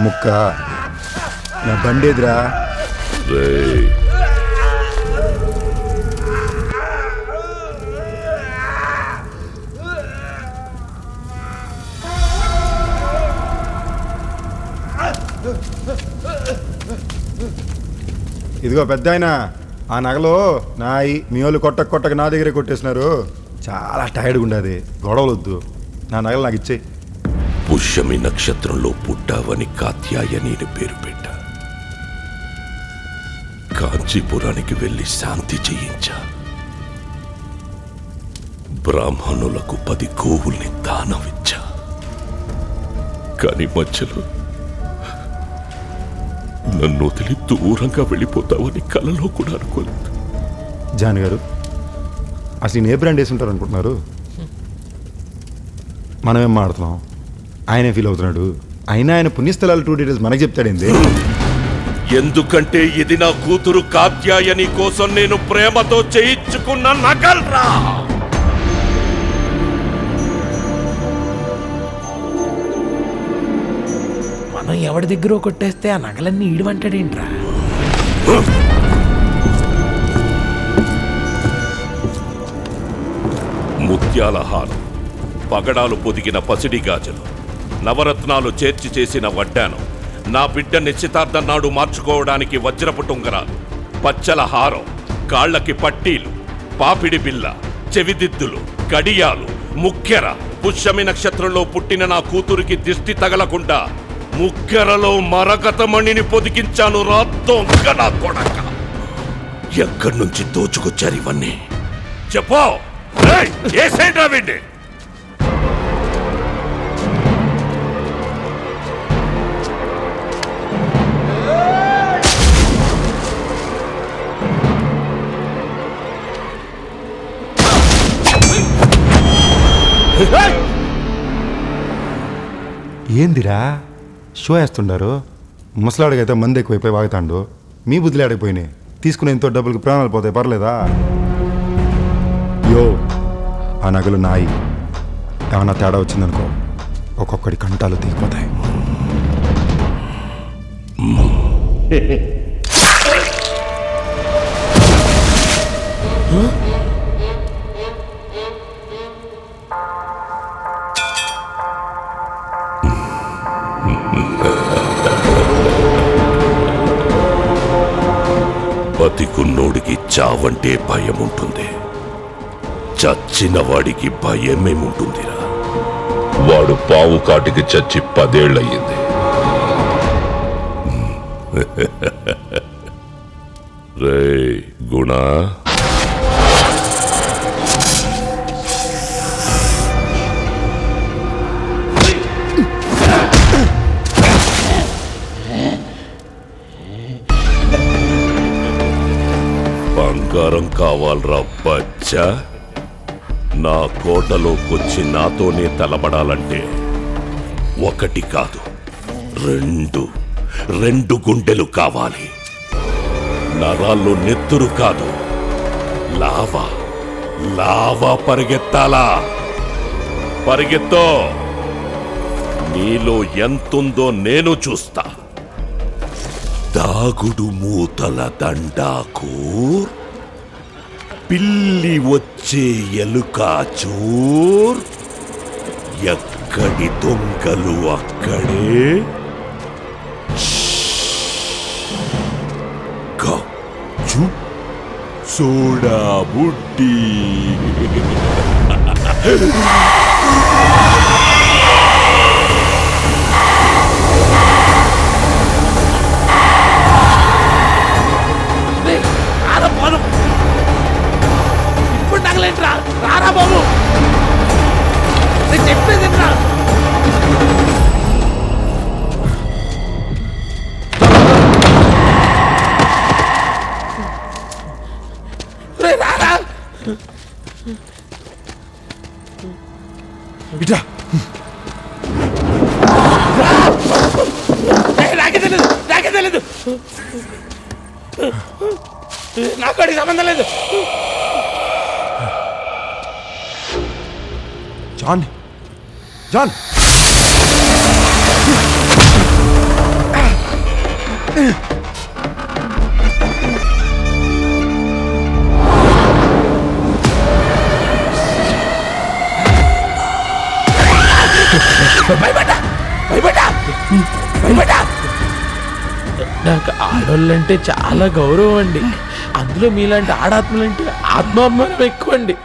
ముక్క నా బండేదిరా. ఇదిగో పెద్ద ఆయన, ఆ నగలో నాయి మీ వాళ్ళు కొట్టక నా దగ్గరే కొట్టేసినారు. చాలా టైర్డ్గా ఉండదు, గొడవలు వద్దు, నా నగలు నాకు ఇచ్చేయి. పుష్యమి నక్షత్రంలో పుట్టావని కాత్యాయని పేరు పెట్టా. కాంచీపురానికి వెళ్ళి శాంతి చేయించా. బ్రాహ్మణులకు 10 గోవుల్ని దానమిచ్చా. కానీ మధ్యలో నన్ను వదిలి దూరంగా వెళ్ళిపోతావని కలలో కూడా అనుకోలేదు. జాన్ గారు, అసలు ఏ బ్రాండ్ వేసి ఉంటారు అనుకుంటున్నారు? మనమేం మాడుతున్నాం, ఆయనే ఫీల్ అవుతున్నాడు. అయినా ఆయన పుణ్యస్థలాలు 2 డీటెయిల్స్ మనకు చెప్తాడేంది? ఎందుకంటే ఇది నా కూతురు కాత్యాయని కోసం నేను ప్రేమతో చేయించుకున్న నగల్రా. మనం ఎవరి దగ్గర కొట్టేస్తే ఆ నగలన్నీ ఈడవంటాడేంట్రా? ముత్యాల హారం, పగడాలు పొదిగిన పసిడి గాజులు, నవరత్నాలు చేర్చి చేసిన వడ్డానం, నా బిడ్డ నిశ్చితార్థం నాడు మార్చుకోవడానికి వజ్రపు టుంగరాలు, పచ్చల హారం, కాళ్లకి పట్టీలు, పాపిడి బిల్ల, చెవిదిద్దులు, కడియాలు, ముక్కెర. పుష్యమి నక్షత్రంలో పుట్టిన నా కూతురికి దిష్టి తగలకుండా ముక్కెరలో మరకతమణిని పొదిగించాను. రాత్తంక నా కొడక, ఎక్కడి నుంచి దోచుకొచ్చారు ఇవన్నీ? చెప్పో. ఏ సైడ్ రావండి? ఏందిరా షో వేస్తుండారు? ముసలాడికైతే మంది ఎక్కువైపోయి వాగుతాండు, మీ బుద్ధులు ఆడిపోయినాయి. తీసుకునే ఎంతో డబ్బులకు ప్రాణాలు పోతాయి, పర్లేదా? యో, ఆ నగలు నాయి. ఏమన్నా తేడా వచ్చిందనుకో ఒక్కొక్కడి కంటాలు తీగిపోతాయి. బతికున్నోడికి చావంటే భయం ఉంటుంది, చచ్చిన వాడికి భయమేముంటుందిరా? వాడు పావు కాటికి చచ్చి 10 ఏళ్ళయ్యింది. రే గుణ, బంగారం కావాలరా బచ్చా? నా కోటలోకొచ్చి నాతోనే తలబడాలంటే 1 కాదు 2 గుండెలు కావాలి. నరాల్లో నెత్తురు కాదు, లావా పరిగెత్తాలా? పరిగెత్తో. నీలో ఎంతుందో నేను చూస్తా. దాగుడు మూతల దండాకూర్, పిల్లి వచ్చే ఎలుకాచూర్, ఎక్కడి దొంగలు అక్కడే. కచ్చు సోడా బుడ్డి. ఇప్పుడు నగలేంట్రా? రారా బాబు, నేను చెప్పేది రా. రారా ఇట్లా నాకే తెలీదు నాకు వాడికి సంబంధం లేదు. జాన్ నాకు ఆడోళ్ళంటే చాలా గౌరవం అండి. అందులో మీలాంటి ఆడాత్మలంటే ఆత్మాభిమానం ఎక్కువ అండి.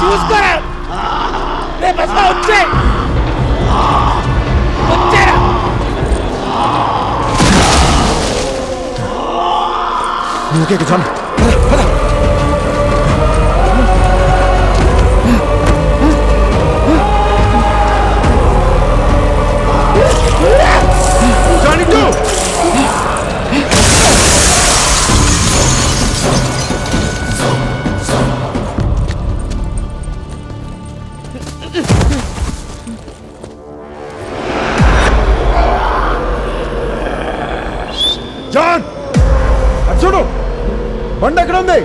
చూసుకోరా వచ్చే వచ్చారా ఓకే జాన్ జాన్ అటు చూడు, బండి ఎక్కడ ఉంది?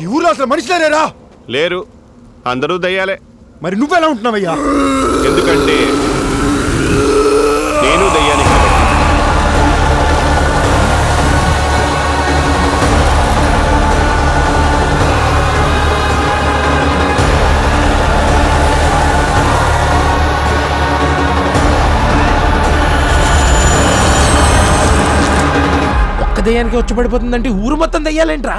ఈ ఊర్లో అసలు మనుషులేరా? లేరు, అందరూ దయ్యాలే. మరి నువ్వెలా ఉంటున్నావయ్యా? ఎందుకంటే నేను దయ్యాన్ని కాబట్టి. ఒక్క దయ్యానికి వచ్చి పడిపోతుందంటే ఊరు మొత్తం దయ్యాలేంట్రా?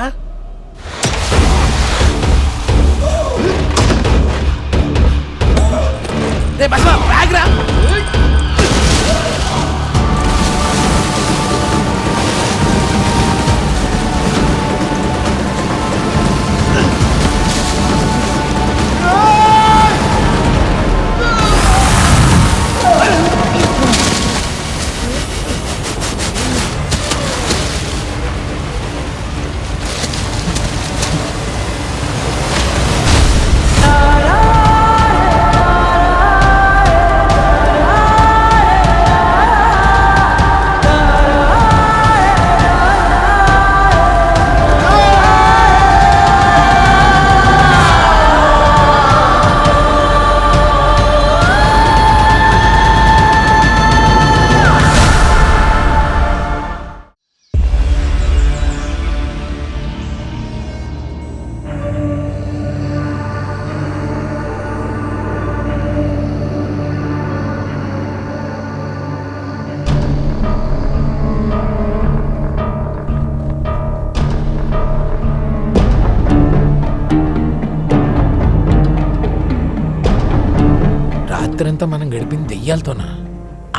రాత్రంతా మనం గడిపింది దెయ్యాలతోనా?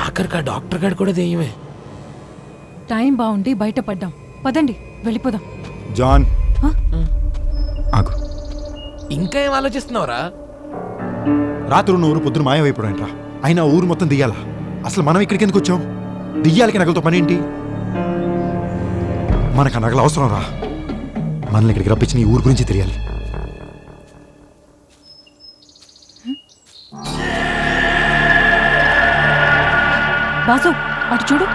ఆఖరికి ఆ డాక్టర్ గారు కూడా దెయ్యమే. టైం బాగుండి బయటపడ్డాం. పదండి వెళ్ళిపోదాం. జాన్ ఆగు. ఇంకా ఏం ఆలోచిస్తున్నావురా? రాత్రి ఉన్న ఊరు పొద్దున మాయమైపోవడం రా. అయినా ఊరు మొత్తం దియ్యాలా? అసలు మనం ఇక్కడికి ఎందుకు వచ్చాం? దియ్యాలకి నగలతో పని ఏంటి? మనకు ఆ నగలు అవసరం రా. మనల్ని ఇక్కడికి రప్పించిన ఈ ఊరు గురించి తెలియాలి. బాసు అటు చూడు.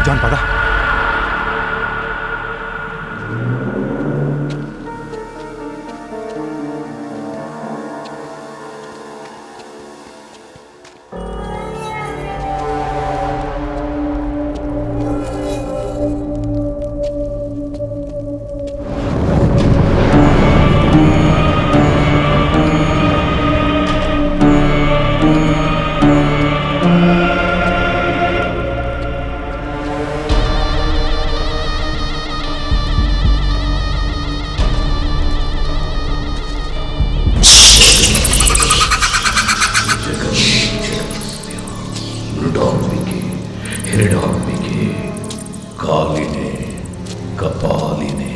జాన్ పద. కాలినే కపాలినే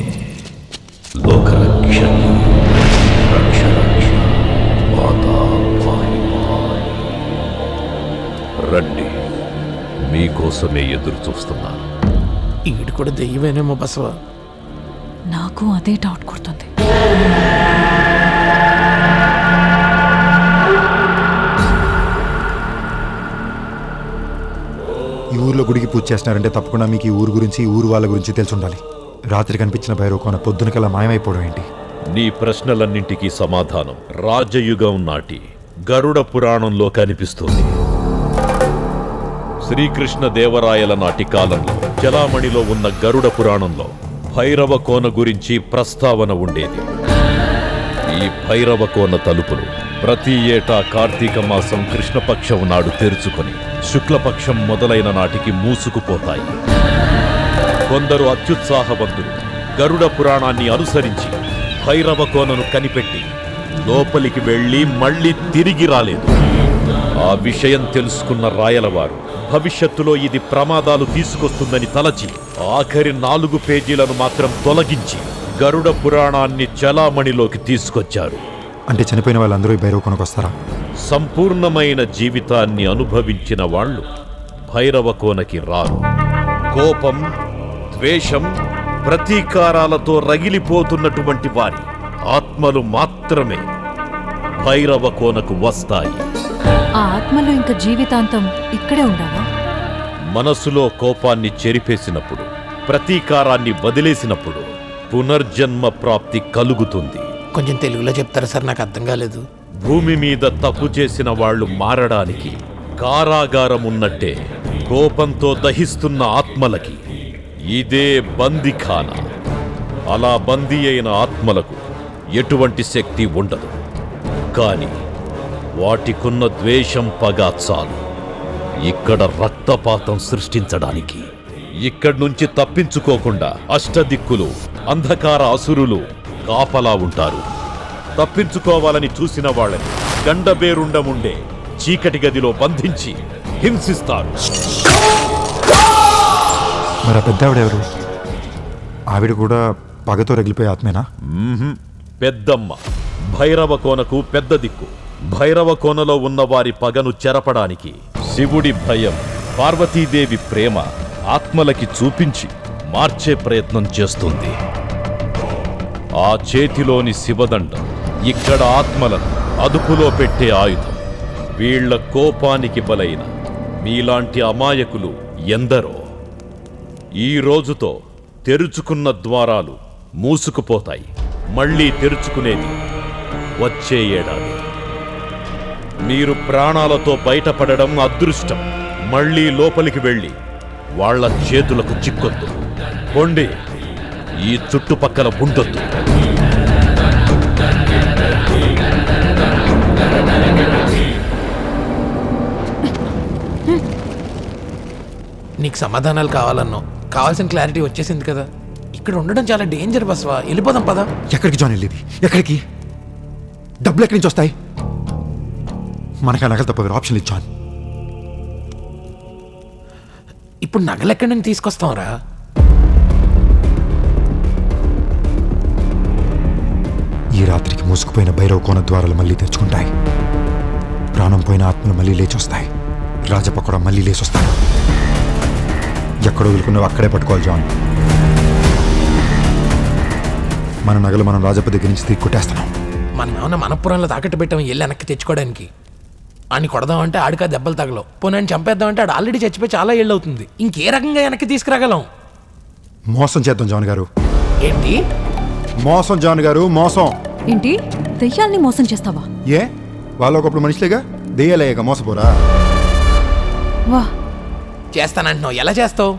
లోకరక్షణి రక్ష రక్ష మాతా పాహి పాహి. రండి, మీకోసమే ఎదురు చూస్తున్నాను. ఈడు కూడా దెయ్యమేనేమో బసవ. నాకు అదే డౌట్ కొడుతుంది. ఈ ఊర్లో గుడికి పూజ చేస్తున్నారంటే తప్పకుండా మీకు ఈ ఊరు గురించి ఈ ఊరు వాళ్ళ గురించి తెలిసి ఉండాలి. రాత్రి కనిపించిన భైరవకోన పొద్దునకల్లా మాయమైపోవడం ఏంటి? నీ ప్రశ్నలన్నింటికీ సమాధానం రాజయుగం నాటి గరుడ పురాణంలో కనిపిస్తుంది. శ్రీకృష్ణ దేవరాయల నాటి కాలంలో జలామణిలో ఉన్న గరుడ పురాణంలో భైరవ కోన గురించి ప్రస్తావన ఉండేది. ఈ భైరవ కోన తలుపులు ప్రతి ఏటా కార్తీక మాసం కృష్ణపక్షం నాడు తెరుచుకొని శుక్లపక్షం మొదలైన నాటికి మూసుకుపోతాయి. కొందరు అత్యుత్సాహవంతులు గరుడ పురాణాన్ని అనుసరించి భైరవ కోనను కనిపెట్టి లోపలికి వెళ్ళి మళ్ళీ తిరిగి రాలేదు. ఆ విషయం తెలుసుకున్న రాయలవారు భవిష్యత్తులో ఇది ప్రమాదాలు తీసుకొస్తుందని తలచి ఆఖరి 4 పేజీలను మాత్రం తొలగించి గరుడ పురాణాన్ని చలామణిలోకి తీసుకొచ్చారు. అంటే చనిపోయిన వాళ్ళందరూ ఈ భైరవకోనకు వస్తారా? సంపూర్ణమైన జీవితాన్ని అనుభవించిన వాళ్ళు భైరవ కోనకి రారు. కోపం, ద్వేషం, ప్రతీకారాలతో రగిలిపోతున్నటువంటి వారి ఆత్మలు మాత్రమే భైరవ కోనకు వస్తాయి. ఆ ఆత్మలు ఇంకా జీవితాంతం ఇక్కడే ఉండాలా? మనసులో కోపాన్ని చెరిపేసినప్పుడు, ప్రతీకారాన్ని వదిలేసినప్పుడు పునర్జన్మ ప్రాప్తి కలుగుతుంది. కొంచెం తెలుగులో చెప్తారా సార్? నాకు అర్థం కాలేదు. భూమి మీద తప్పు చేసిన వాళ్ళు మారడానికి కారాగారం ఉన్నట్టే కోపంతో దహిస్తున్న ఆత్మలకి ఇదే బందిఖానా. అలా బందీ అయిన ఆత్మలకు ఎటువంటి శక్తి ఉండదు. కానీ వాటికున్న ద్వేషం, పగ చాలు ఇక్కడ రక్తపాతం సృష్టించడానికి. ఇక్కడి నుంచి తప్పించుకోకుండా అష్టదిక్కులు, అంధకార అసురులు కాపలా ఉంటారు. తప్పించుకోవాలని చూసిన వాళ్ళని గండబేరుండముండే చీకటి గదిలో బంధించి హింసిస్తారు. మరి ఆ పెద్దావిడెవరు? ఆవిడ కూడా పగతో రగిలిపోయే ఆత్మేనా? పెద్దమ్మ భైరవ కోనకు పెద్ద దిక్కు. భైరవ కోనలో ఉన్న వారి పగను చెరపడానికి శివుడి భయం, పార్వతీదేవి ప్రేమ ఆత్మలకి చూపించి మార్చే ప్రయత్నం చేస్తుంది. ఆ చేతిలోని శివదండం ఇక్కడ ఆత్మలను అదుపులో పెట్టే ఆయుధం. వీళ్ల కోపానికి బలైన మీలాంటి అమాయకులు ఎందరో. ఈ రోజుతో తెరుచుకున్న ద్వారాలు మూసుకుపోతాయి. మళ్ళీ తెరుచుకునేది వచ్చే ఏడాది. మీరు ప్రాణాలతో బయటపడడం అదృష్టం. మళ్ళీ లోపలికి వెళ్ళి వాళ్ల చేతులకు చిక్కొద్దు. పొండి, ఈ చుట్టుపక్కల ఉండొద్దు. నీకు సమాధానాలు కావాలన్నావు, కావాల్సిన క్లారిటీ వచ్చేసింది కదా. ఇక్కడ ఉండడం చాలా డేంజర్ బస్వా, వెళ్ళిపోదాం పదా. ఎక్కడికి జాన్ వెళ్ళేది? ఎక్కడికి? డబ్బులు ఎక్కడి నుంచి వస్తాయి? మనకు ఆ నగలు తప్ప వేరే ఆప్షన్ లేదు జాన్. ఇప్పుడు నగలు ఎక్కడి నుంచి తీసుకొస్తాంరా? ఈ రాత్రికి మూసుకుపోయిన భైరవ కోన ద్వారాలు మళ్ళీ తెచ్చుకుంటాయి. ప్రాణం పోయిన ఆత్మలు మళ్ళీ లేచొస్తాయి. రాజప్ప కూడా మళ్ళీ లేచొస్తాడు. ఎక్కడ వదులుకున్నావు అక్కడే పట్టుకోవాలి జాన్. మన నగలు మనం రాజప్ప దగ్గర నుంచి తిరిగి కొట్టేస్తున్నాం. మనం ఏమన్నా మనపురంలో తాకట్టు పెట్టాం వెళ్ళి వెనక్కి తెచ్చుకోవడానికి. ఆడిని కొడదామంటే ఆడికా దెబ్బలు తగలవు. పోనీ చంపేద్దామంటే ఆడు ఆల్రెడీ చచ్చిపోయి చాలా ఏళ్ళు అవుతుంది. ఇంకే రకంగా వెనక్కి తీసుకురాగలం? మోసం చేద్దాం జాన్ గారు. ఏంటి మోసం జాన్ గారు? మోసం ఏంటి? దెయ్యాల్ని మోసం చేస్తావా? ఏ వాళ్ళు ఒకప్పుడు మనుషులేగా, దెయ్యాలేగా మోసపోరా? వా, చేస్తానంటున్నావు, ఎలా చేస్తావు?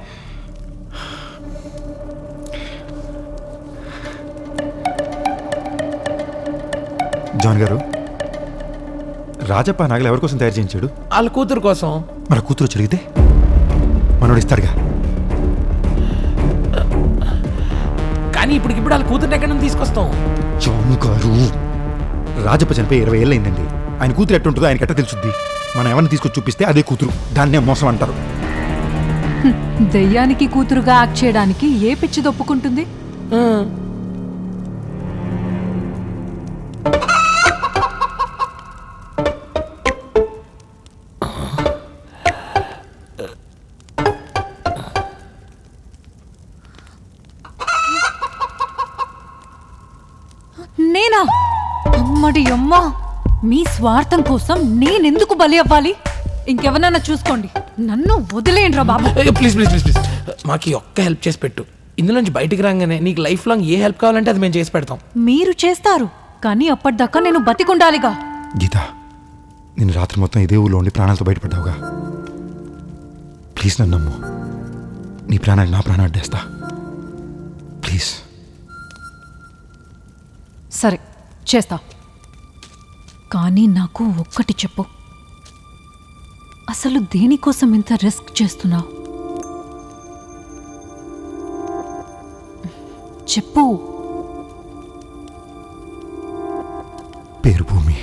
జాన్ గారు, రాజప్ప నగలు ఎవరి కోసం తయారు చేయించాడు? వాళ్ళ కూతురు కోసం. మన కూతురు చెరిగితే మనోడు ఇస్తాడుగా. కానీ ఇప్పటికిప్పుడు వాళ్ళ కూతురు ఎక్కడి నుంచి తీసుకొస్తాం? జాన్ గారు, రాజప్ప చనిపోయి 20 ఏళ్ళు అయిందండి. ఆయన కూతురు ఎట్టుంటుందో ఆయనకి ఎట్ట తెలుసుద్ది? మనం ఎవరిని తీసుకొచ్చి చూపిస్తే అదే కూతురు, దాన్నే మోసం అంటారు. దెయ్యానికి కూతురుగా యాక్ట్ చేయడానికి ఏ పిచ్చి దొప్పుకుంటుంది? నేనా? అమ్మడి అమ్మా, మీ స్వార్థం కోసం నేనెందుకు బలి అవ్వాలి? ఇంకెవరన్నా చూసుకోండి, నన్ను వదిలేయండి రా బాబు. ప్లీజ్ ప్లీజ్ ప్లీజ్ ప్లీజ్, మాకు ఈ ఒక్క హెల్ప్ చేసి పెట్టు. ఇందులోంచి బయటికి రాగానే నీకు లైఫ్ లాంగ్ ఏ హెల్ప్ కావాలంటే అది మేము చేసి పెడతాం. మీరు చేస్తారు, కానీ అప్పటిదాకా నేను బతికుండాలిగా. గీత, నేను రాత్రి మొత్తం ఇదే ఊళ్ళో ఉండి ప్రాణాలతో బయటపడ్డావుగా. ప్లీజ్ నన్ను నమ్ము. నీ ప్రాణానికి నా ప్రాణం అడ్డేస్తా. ప్లీజ్. సరే చేస్తా, కానీ నాకు ఒక్కటి చెప్పు. అసలు దేనికోసం ఇంత రిస్క్ చేస్తున్నావు? చెప్పు. పేరు భూమి.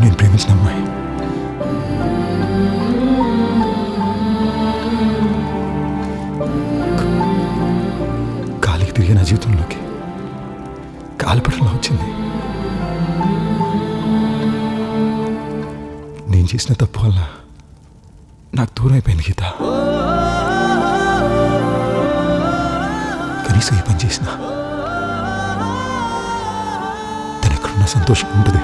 నేను ప్రేమించిన అమ్మాయి. గాలికి తిరిగి నా జీవితంలోకి కాలిపడంలో వచ్చింది. నేను చేసిన తప్పు వల్ల నాకు దూరం అయిపోయింది గీత. కనీసం ఈ పని చేసిన తను ఎక్కడున్నా సంతోషం ఉంటుంది.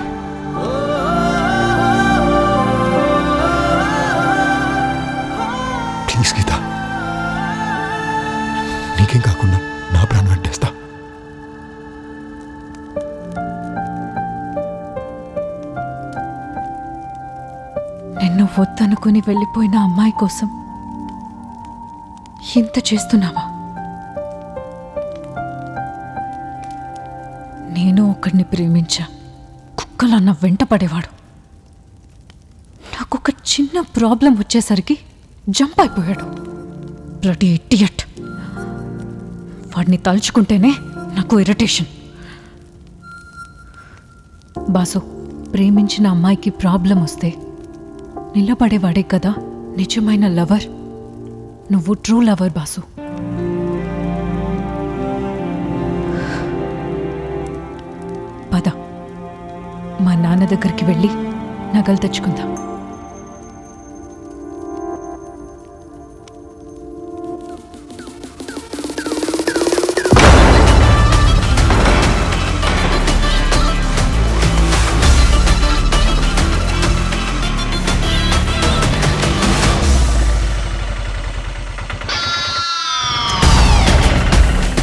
ప్లీజ్ గీత, నీకేం కాకుండా నా ప్రాణం అడ్డేస్తా. నిన్ను వద్దనుకుని వెళ్ళిపోయిన అమ్మాయి కోసం ఇంత చేస్తున్నావా? నేను ఒకడిని ప్రేమించా, కుక్కలన్న వెంట పడేవాడు. నాకొక చిన్న ప్రాబ్లం వచ్చేసరికి జంప్ అయిపోయాడు. Bloody idiot. వాడిని తలుచుకుంటేనే నాకు ఇరిటేషన్. బాసు, ప్రేమించిన అమ్మాయికి ప్రాబ్లం వస్తే నిలబడేవాడే కదా నిజమైన లవర్. నువ్వు ట్రూ లవర్ బాసు. పద, మా నాన్న దగ్గరికి వెళ్ళి నగలు తెచ్చుకుందాం.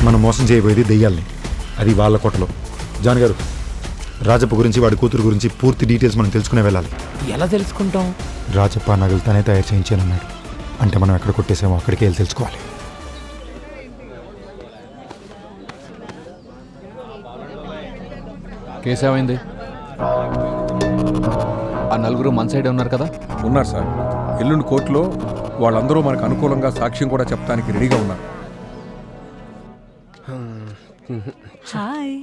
మనం మోసం చేయబోయేది దెయ్యాల్ని, అది వాళ్ళ కొట్టలో. జాన్ గారు, రాజప్ప గురించి వాడి కూతురు గురించి పూర్తి డీటెయిల్స్ మనం తెలుసుకునే వెళ్ళాలి. ఎలా తెలుసుకుంటాం? రాజప్ప నగలు తనే తయారు చేయించానన్నాడు. అంటే మనం ఎక్కడ కొట్టేసామో అక్కడికి వెళ్ళి తెలుసుకోవాలి. కేసు ఏమైంది? ఆ నలుగురు మన సైడే ఉన్నారు కదా? ఉన్నారు సార్. ఎల్లుండి కోర్టులో వాళ్ళందరూ మనకు అనుకూలంగా సాక్ష్యం కూడా చెప్పడానికి రెడీగా ఉన్నారు. హాయ్.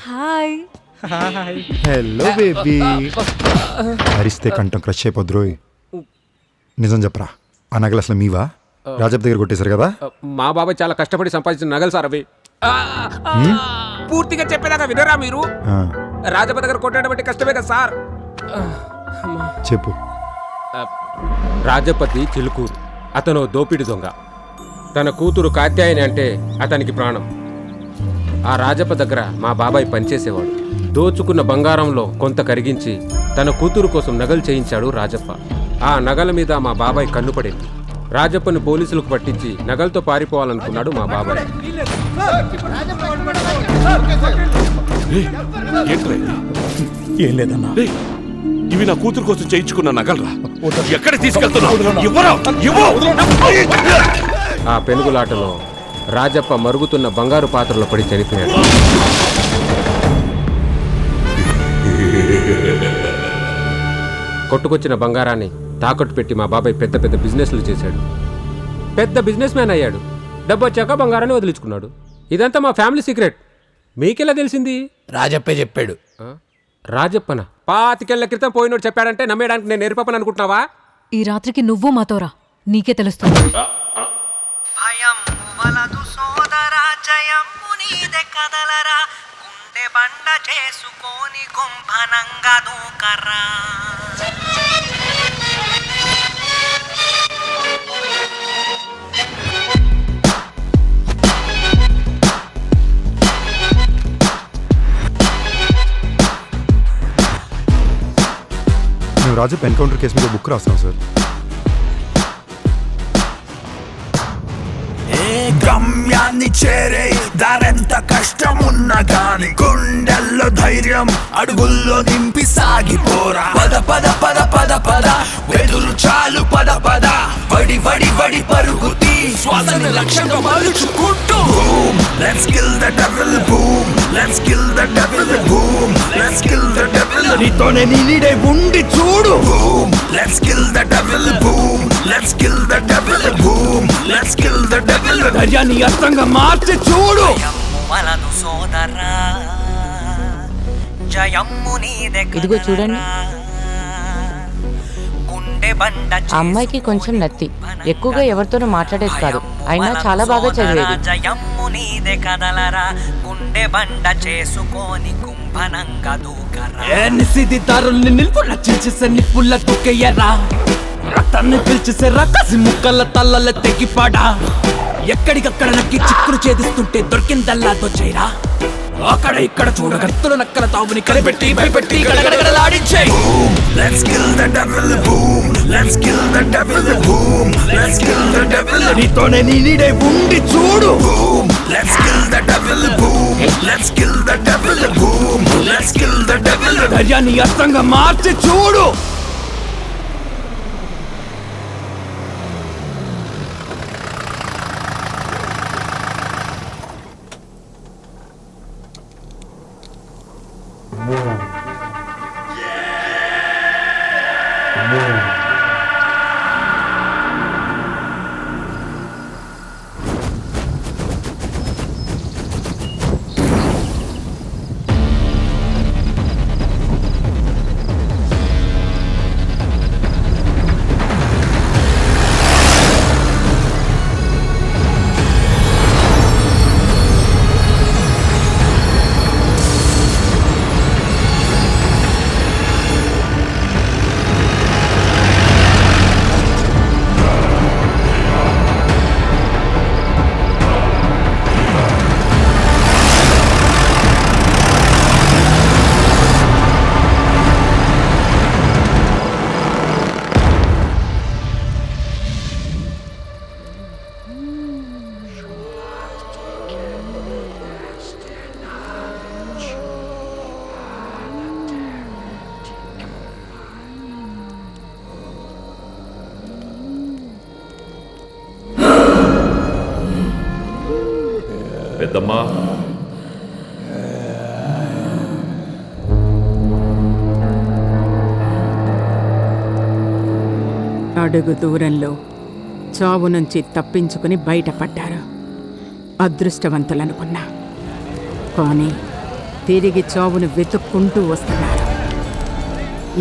హాయ్. Hello baby. అరిస్తే కంఠం క్రష్ అయిపోద్దు రోయ్. నిజం చెప్పరా, ఆ నగలు అసలు మీవా? రాజప్ దగ్గర కొట్టేశారు కదా? మా బాబాయ్ చాలా కష్టపడి సంపాదించిన నగలు సార్ అవి. పూర్తిగా చెప్పేదాకా వినరా మీరు? రాజప్ప దగ్గర కొట్టడం బట్టి కష్టమే కదా సార్. చెప్పు. రాజప్పతి చిలుకూరు. అతను దోపిడి దొంగ. తన కూతురు కాత్యాయని అంటే అతనికి ప్రాణం. ఆ రాజప్ప దగ్గర మా బాబాయ్ పనిచేసేవాడు. దోచుకున్న బంగారంలో కొంత కరిగించి తన కూతురు కోసం నగలు చేయించాడు రాజప్ప. ఆ నగల మీద మా బాబాయ్ కన్ను పడింది. రాజప్పని పోలీసులకు పట్టించి నగలతో పారిపోవాలనుకున్నాడు మా బాబాయ్. ఏం లేదన్నా, ఇవి నా కూతురు కోసం చేయించుకున్న నగలరా. ఎక్కడ ఆ పెనుగులాటలో రాజప్ప మరుగుతున్న బంగారు పాత్రలో పడి చనిపోయాడు. కొట్టుకొచ్చిన బంగారాన్ని తాకట్టు పెట్టి మా బాబాయ్ పెద్ద పెద్ద బిజినెస్లు చేశాడు. పెద్ద బిజినెస్ మ్యాన్ అయ్యాడు. డబ్బు వచ్చాక బంగారాన్ని వదిలించుకున్నాడు. ఇదంతా మా ఫ్యామిలీ సీక్రెట్. మీకెలా తెలిసింది? రాజప్పే చెప్పాడు. రాజప్పన 25 ఏళ్ల క్రితం పోయినోడు చెప్పాడంటే నమ్మేయడానికి నేను నేర్పని అనుకుంటున్నావా? ఈ రాత్రికి నువ్వు మాతోరా, నీకే తెలుస్తుంది. బండ చేసుకొని గుంభనంగా దూకరా. మేము రాజప్ ఎన్కౌంటర్ కేసు మీద బుక్ రాస్తాం సార్. గమ్యాన్ని చేరే దారెంత కష్టమున్నా గాని గుండెల్లో ధైర్యం అడుగుల్లో నింపి సాగిపోరా. పద పద పద పద పద వెదురు చాలు పద పద వడి వడి వడి పరుగుతీ శ్వాసను లక్ష్యంగా మలుచుకుంటూ. Boom, let's kill the devil. Boom, let's kill the devil. Boom, let's kill the devil. నీతోనే నీడే ఉండి చూడు. Boom, let's kill the devil. Boom, let's kill the devil. Boom, let's kill the devil. ధైర్యాన్ని అస్త్రంగా మార్చి చూడు. ఇదిగో చూడండి, అమ్మాయికి కొంచెం నత్తి, ఎక్కువగా ఎవరితోనూ మాట్లాడేది కాదు, అయినా చాలా బాగా చదివేది. గుండె బండ చేసుకొని కుంభనంగా దూకరా. దారుల్ని నిలుపు రచించేసే నిప్పుల దుఃఖయ్యరా. రక్తాన్ని పిలిచేసే రకసి ముక్కల తల్లల తెగిపాడా. ఎక్కడికక్కడ నక్కి చిక్కులు ఛేదిస్తుంటే దొరికిందల్లా దొచ్చేరా. అక్కడ ఇక్కడ చూడగత్తులు నక్కల తావుని కలిపెట్టి భయపెట్టి గడగడగడలాడించే. Let's kill the devil. Boom, let's kill the devil. Boom, let's kill the devil. నీతోనే నీడే ఉండి చూడు. Boom, let's kill the devil. Boom, let's kill the devil. Boom, let's kill the devil. ధైర్యాన్ని అస్త్రంగా మార్చి చూడు. పెద్దమ్మా, అడుగు దూరంలో చావు నుంచి తప్పించుకుని బయటపడ్డారు. అదృష్టవంతులనుకున్నా, కానీ తిరిగి చావును వెతుక్కుంటూ వస్తున్నారు.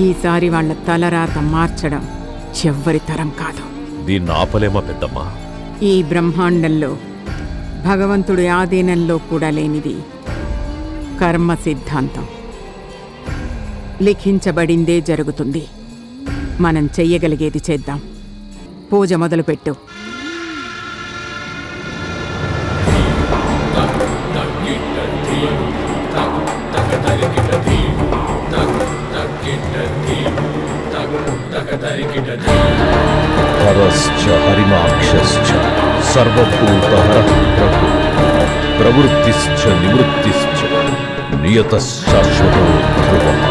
ఈసారి వాళ్ళ తలరాత మార్చడం ఎవ్వరి తరం కాదు. దీన్ని ఆపలేమా పెద్దమ్మా? ఈ బ్రహ్మాండంలో భగవంతుడి ఆధీనంలో కూడా లేనిది కర్మ సిద్ధాంతం. లిఖించబడిందే జరుగుతుంది. మనం చెయ్యగలిగేది చేద్దాం. పూజ మొదలుపెట్టు. హరశ్చ హరిమాక్షశ్చ సర్వభూతహరః ప్రభు ప్రవృత్తిశ్చ నివృత్తిశ్చ నియతః శాశ్వతో ధ్రువః.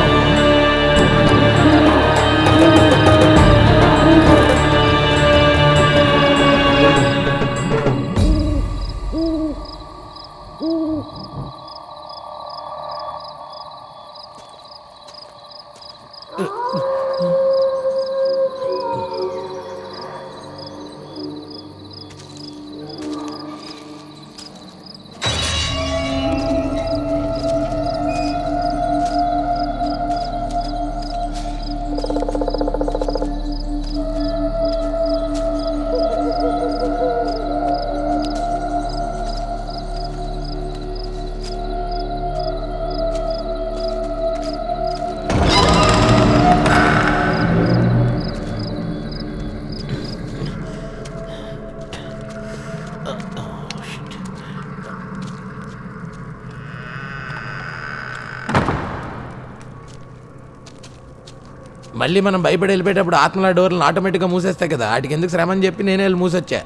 మళ్ళీ మనం భయపడి వెళ్ళిపోయేటప్పుడు ఆత్మల డోర్లను ఆటోమేటిక్గా మూసేస్తాయి కదా, వాటికి ఎందుకు శ్రమ అని చెప్పి నేనే వెళ్ళి మూసొచ్చా.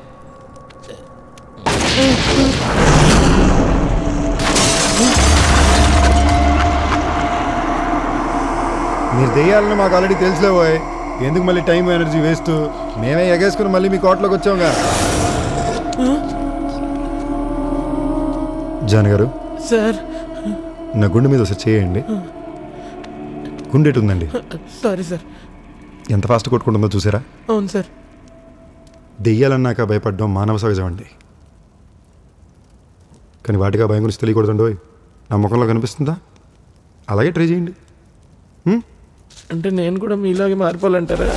మీరు దెయ్యాలని మాకు ఆల్రెడీ తెలిసిలేవోయ్, ఎందుకు మళ్ళీ టైం ఎనర్జీ వేస్ట్? మేమే ఎగేసుకుని మళ్ళీ మీ కోటలోకి వచ్చాంగా. జాన్ గారు సార్, నా గుండె మీద ఒకసారి చేయండి. గుండెటు ఉందండి. Sorry sir. ఎంత ఫాస్ట్ కొట్టుకుంటుందో చూసారా? అవును సార్. దెయ్యాలన్నాక భయపడడం మానవ సహజం అండి, కానీ వాటికి ఆ భయం గురించి తెలియకూడదండి. నా ముఖంలో కనిపిస్తుందా? అలాగే ట్రై చేయండి. అంటే నేను కూడా మీలాగే మారిపోవాలంటారా?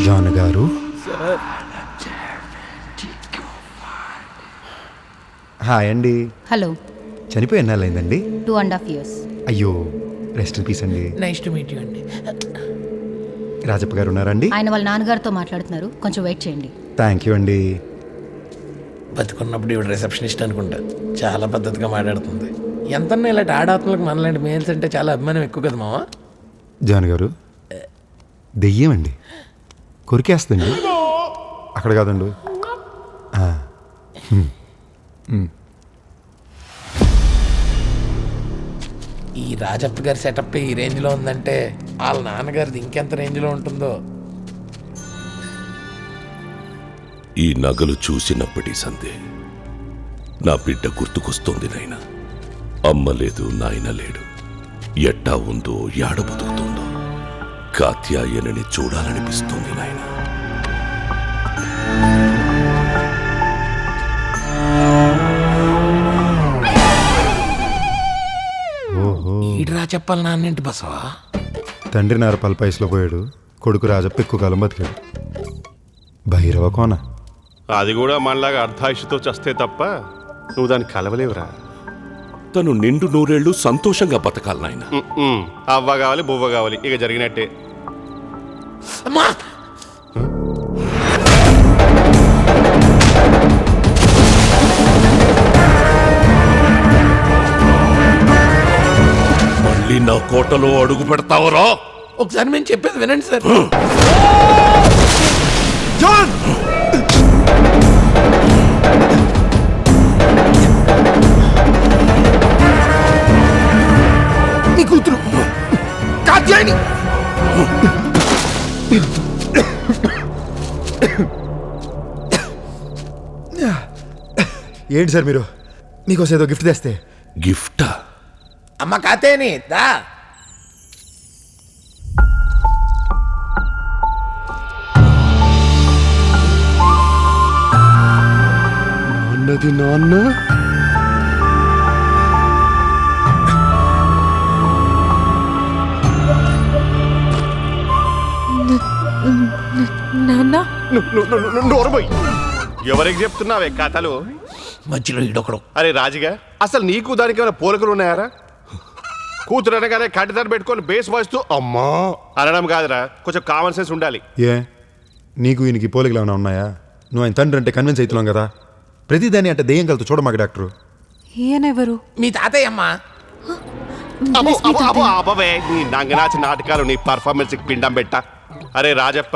జాన్ గారు, హాయ్ అండి. హలో. చనిపోయి ఎన్నాళ్ళైందండి? 2.5 years. అయ్యో, రెస్ట్ ఇన్ పీస్ అండి. నైస్ టు మీట్ యు అండి. రాజప్ప గారు ఉన్నారండి? ఆయన వాళ్ళ నాన్నగారితో మాట్లాడుతున్నారు, కొంచెం వెయిట్ చేయండి. థ్యాంక్ యూ అండి. బతుకున్నప్పుడు ఇవి రిసెప్షనిస్ట్ అనుకుంటా, చాలా పద్ధతిగా మాట్లాడుతుంది. ఎంతన్నా ఇలాంటి ఆడాత్మలకు మనలాంటి మేల్స్ అంటే చాలా అభిమానం ఎక్కువ కదా మావా. జాన్ గారు, దెయ్యం అండి, కొరికేస్తుంది. అక్కడ కాదండి. ఈ రాజప్ప గారి సెటప్ ఈ రేంజ్లో ఉందంటే వాళ్ళ నాన్నగారిది ఇంకెంత రేంజ్లో ఉంటుందో. ఈ నగలు చూసినప్పటి సందే నా బిడ్డ గుర్తుకొస్తోంది నాయన. అమ్మ లేదు, నాయన లేడు, ఎట్టా ఉందో, యాడ బతుకుతుందో కాత్యాయనని చూడాలనిపిస్తోంది నాయన. ఈడ్రా చెప్పాలి నాన్నేంటి బసవా? తండ్రి నారపాల పైసలో పోయాడు, కొడుకు రాజప్ప ఎక్కువ కాలం బతికాడు. భైరవ కోన అది కూడా మనలాగా అర్ధాయుషుతో చస్తే తప్ప నువ్వు దాన్ని కలవలేవురా. తను నిండు నూరేళ్లు సంతోషంగా బతకాలి నాయన. అవ్వ కావాలి, బువ్వ కావాలి, ఇక జరిగినట్టే. మళ్ళీ నా కోటలో అడుగు పెడతావరా? ఒకసారి మేము చెప్పేది వినండి సార్. జాన్! నీ కూతురు కాత్యాయని ఏంటి సార్ మీరు మీకోసం ఏదో గిఫ్ట్ తెస్తే? గిఫ్టా? అమ్మ కాతేని దా. నాన్నది నాన్న. నాన్న నోరుబోయ్. ఎవరికి చెప్తున్నావే కథలు? మధ్యలో ఈడొకడు. అరే రాజుగా, అసలు నీకు దానికి ఏమైనా పోలికలు ఉన్నాయారా? కూతురు అనగానే కట్టిదారు పెట్టుకొని బేస్ వాయిస్తూ అమ్మా అనడం కాదురా, కొంచెం కామన్ సెన్స్ ఉండాలి. ఏ నీకు ఈయనకి పోలికలు ఏమైనా ఉన్నాయా? నువ్వు ఆయన తండ్రి అంటే కన్విన్స్ అవుతున్నాం కదా. ప్రతిదాన్ని అంటే దెయ్యం కలుతూ చూడమాక డాక్టరు. ఈయనెవరు? మీ తాతయ్య అమ్మా. అబ్బవే, నీ నంగనాచి నాటకాలు, నీ పర్ఫార్మెన్స్ పిండం పెట్ట. అరే రాజప్ప,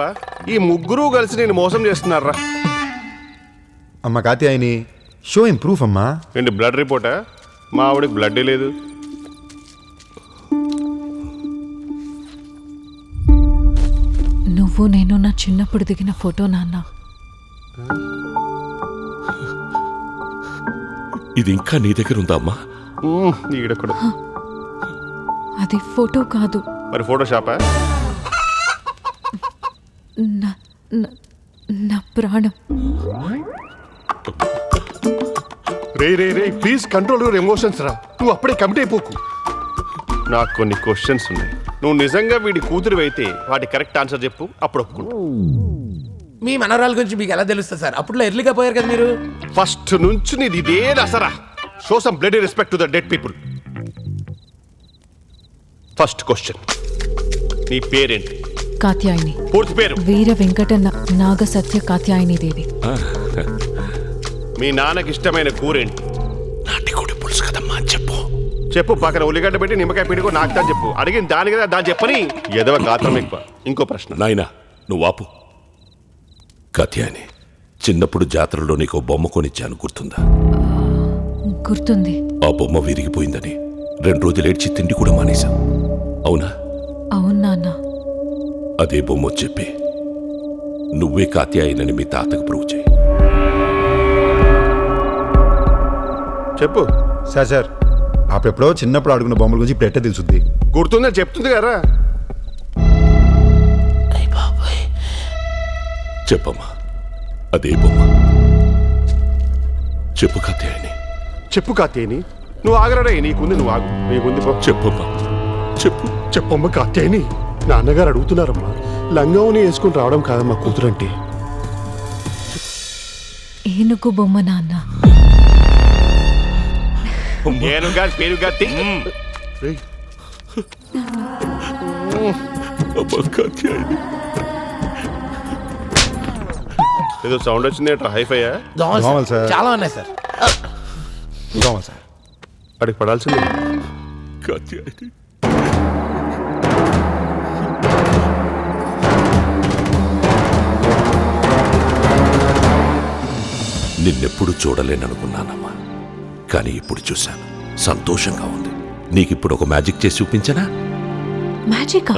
ఈ ముగ్గురు కలిసి నేను మోసం చేస్తున్నారా? అమ్మ కాతి ఆయని షో ఇన్ ప్రూఫ్ అమ్మా. ఏంటి బ్లడ్ రిపోర్టా? మా ఆవిడకి బ్లడ్ లేదు. నువ్వు నేను నా చిన్నప్పుడు దిగిన ఫోటో నాన్న. ఇది ఇంకా నీ దగ్గర ఉందా అమ్మా? ఈడక్కడ. అది ఫోటో కాదు. మరి ఫోటోషాపా? నా ప్రాణం. రే రే రే, ప్లీజ్ కంట్రోల్ యువర్ ఎమోషన్స్ రా. నువ్వు అప్పుడే కమిట్ అయిపోకు. నాకు కొన్ని క్వశ్చన్స్ ఉన్నాయి. నువ్వు నిజంగా వీడి కూతురు అయితే వాటి కరెక్ట్ ఆన్సర్ చెప్పు, అప్పుడు ఒప్పుకుంటా. మీ మనవరాల గురించి మీకు ఎలా తెలుస్తుంది సార్? అప్పుడులో ఎర్లీగా పోయారు కదా మీరు. ఫస్ట్ నుంచి నీది ఇదే Dasara. Show some bloody respect to the dead people. First question, నీ పేరేంటి? కాత్యాయని. పూర్తి పేరు? వీర వెంకట నాగ సత్య కాత్యాయని దేవి. మీ నాన్నకి ఇష్టమైన కూరేంటి? నాటికోడి పులుసు కదమ్మా అని చెప్పు. చెప్పు. పక్కన ఉల్లిగడ్డ పెట్టి నిమ్మకాయ పిండికో నాకుతాను చెప్పు. అడిగిన దాని కదా దాన్ని చెప్పని ఎదవ గాత్రం ఎక్కువ. ఇంకో ప్రశ్న. నాయనా నువ్వు ఆపు. కాత్యాయని, చిన్నప్పుడు జాతరలో నీకు బొమ్మ కొనిచ్చాను, గుర్తుందా? గుర్తుంది. ఆ బొమ్మ విరిగిపోయిందని 2 రోజులు ఏడ్చి తిండి కూడా మానేశాం, అవునా? అవును నాన్న. అదే బొమ్మ చెప్పి నువ్వే కాత్యాయనని మీ తాతకు ప్రూవ్ చేయి. చెప్పు. సార్ అప్పుడెప్పుడో చిన్నప్పుడు ఆడుకున్న బొమ్మల గురించి ఇప్పుడు ఎట్ట తెలుసుద్ది? గుర్తుందని చెప్తుంది కదా. చెప్పమ్మా, అదే బొమ్మ చెప్పు కాత్యాయని. చెప్పు కాత్యాయని. నువ్వు ఆగరా, నీకుంది, నువ్వు ఆగు. నీకుంది. చెప్పమ్మా, చెప్పు. చెప్పమ్మ కాత్యాయని. నాన్నగారు అడుగుతున్నారమ్మా. లంగావుని వేసుకుని రావడం కాదమ్మా కూతురంటే. ఏనుగు బొమ్మ నాన్న. ఏనుగా పేరుగా ఏదో సౌండ్ వచ్చింది. హైఫైయా? దోమలు సార్. చాలా ఉన్నాయి సార్. దోమలు సార్. అడిగి పడాల్సిందే. కాత్యాయని, నిన్నెప్పుడు చూడలేననుకున్నానమ్మా, కానీ ఇప్పుడు చూశాను. సంతోషంగా ఉంది. నీకిప్పుడు ఒక మ్యాజిక్ చేసి చూపించనా? మ్యాజిక్?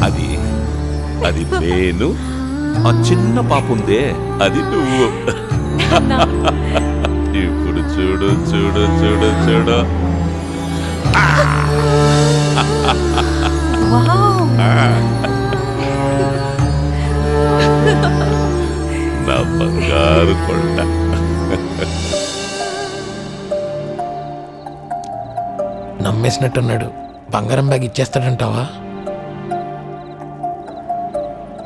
అది అది నేను, ఆ చిన్న పాప ఉందే అది నువ్వు. ఇప్పుడు చూడు చూడు చూడు చూడు. నా బంగారు కొండ. నమ్మేసినట్టున్నాడు. బంగారం బ్యాగ్ ఇచ్చేస్తాడంటావా?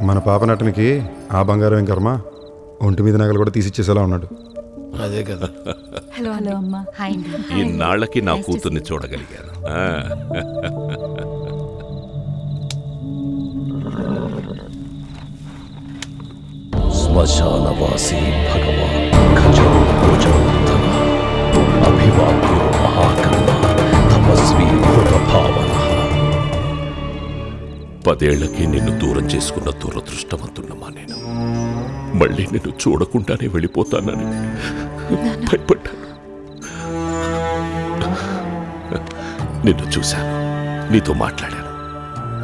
మన పాప నటనకి ఆ బంగారం ఏం కర్మ, ఒంటి మీద నగలు కూడా తీసిచ్చేసేలా ఉన్నాడు. అదే కదా. హలో హలో అమ్మా. హాయ్ అండి. ఇన్నాళ్ళకి నా కూతుర్ని చూడగలిగాను. శ్మశానవాసి భగవాన్ ఖజో భోజనోత్తమ అభివాద్యో మహాకర్మ తపస్వి భూత భావన. 10 ఏళ్లకి నిన్ను దూరం చేసుకున్న దురదృష్టవంతున్నమా నేను. మళ్ళీ నిన్ను చూడకుండానే వెళ్ళిపోతానని భయపడ్డాను. నిన్ను చూశాను, నీతో మాట్లాడాను.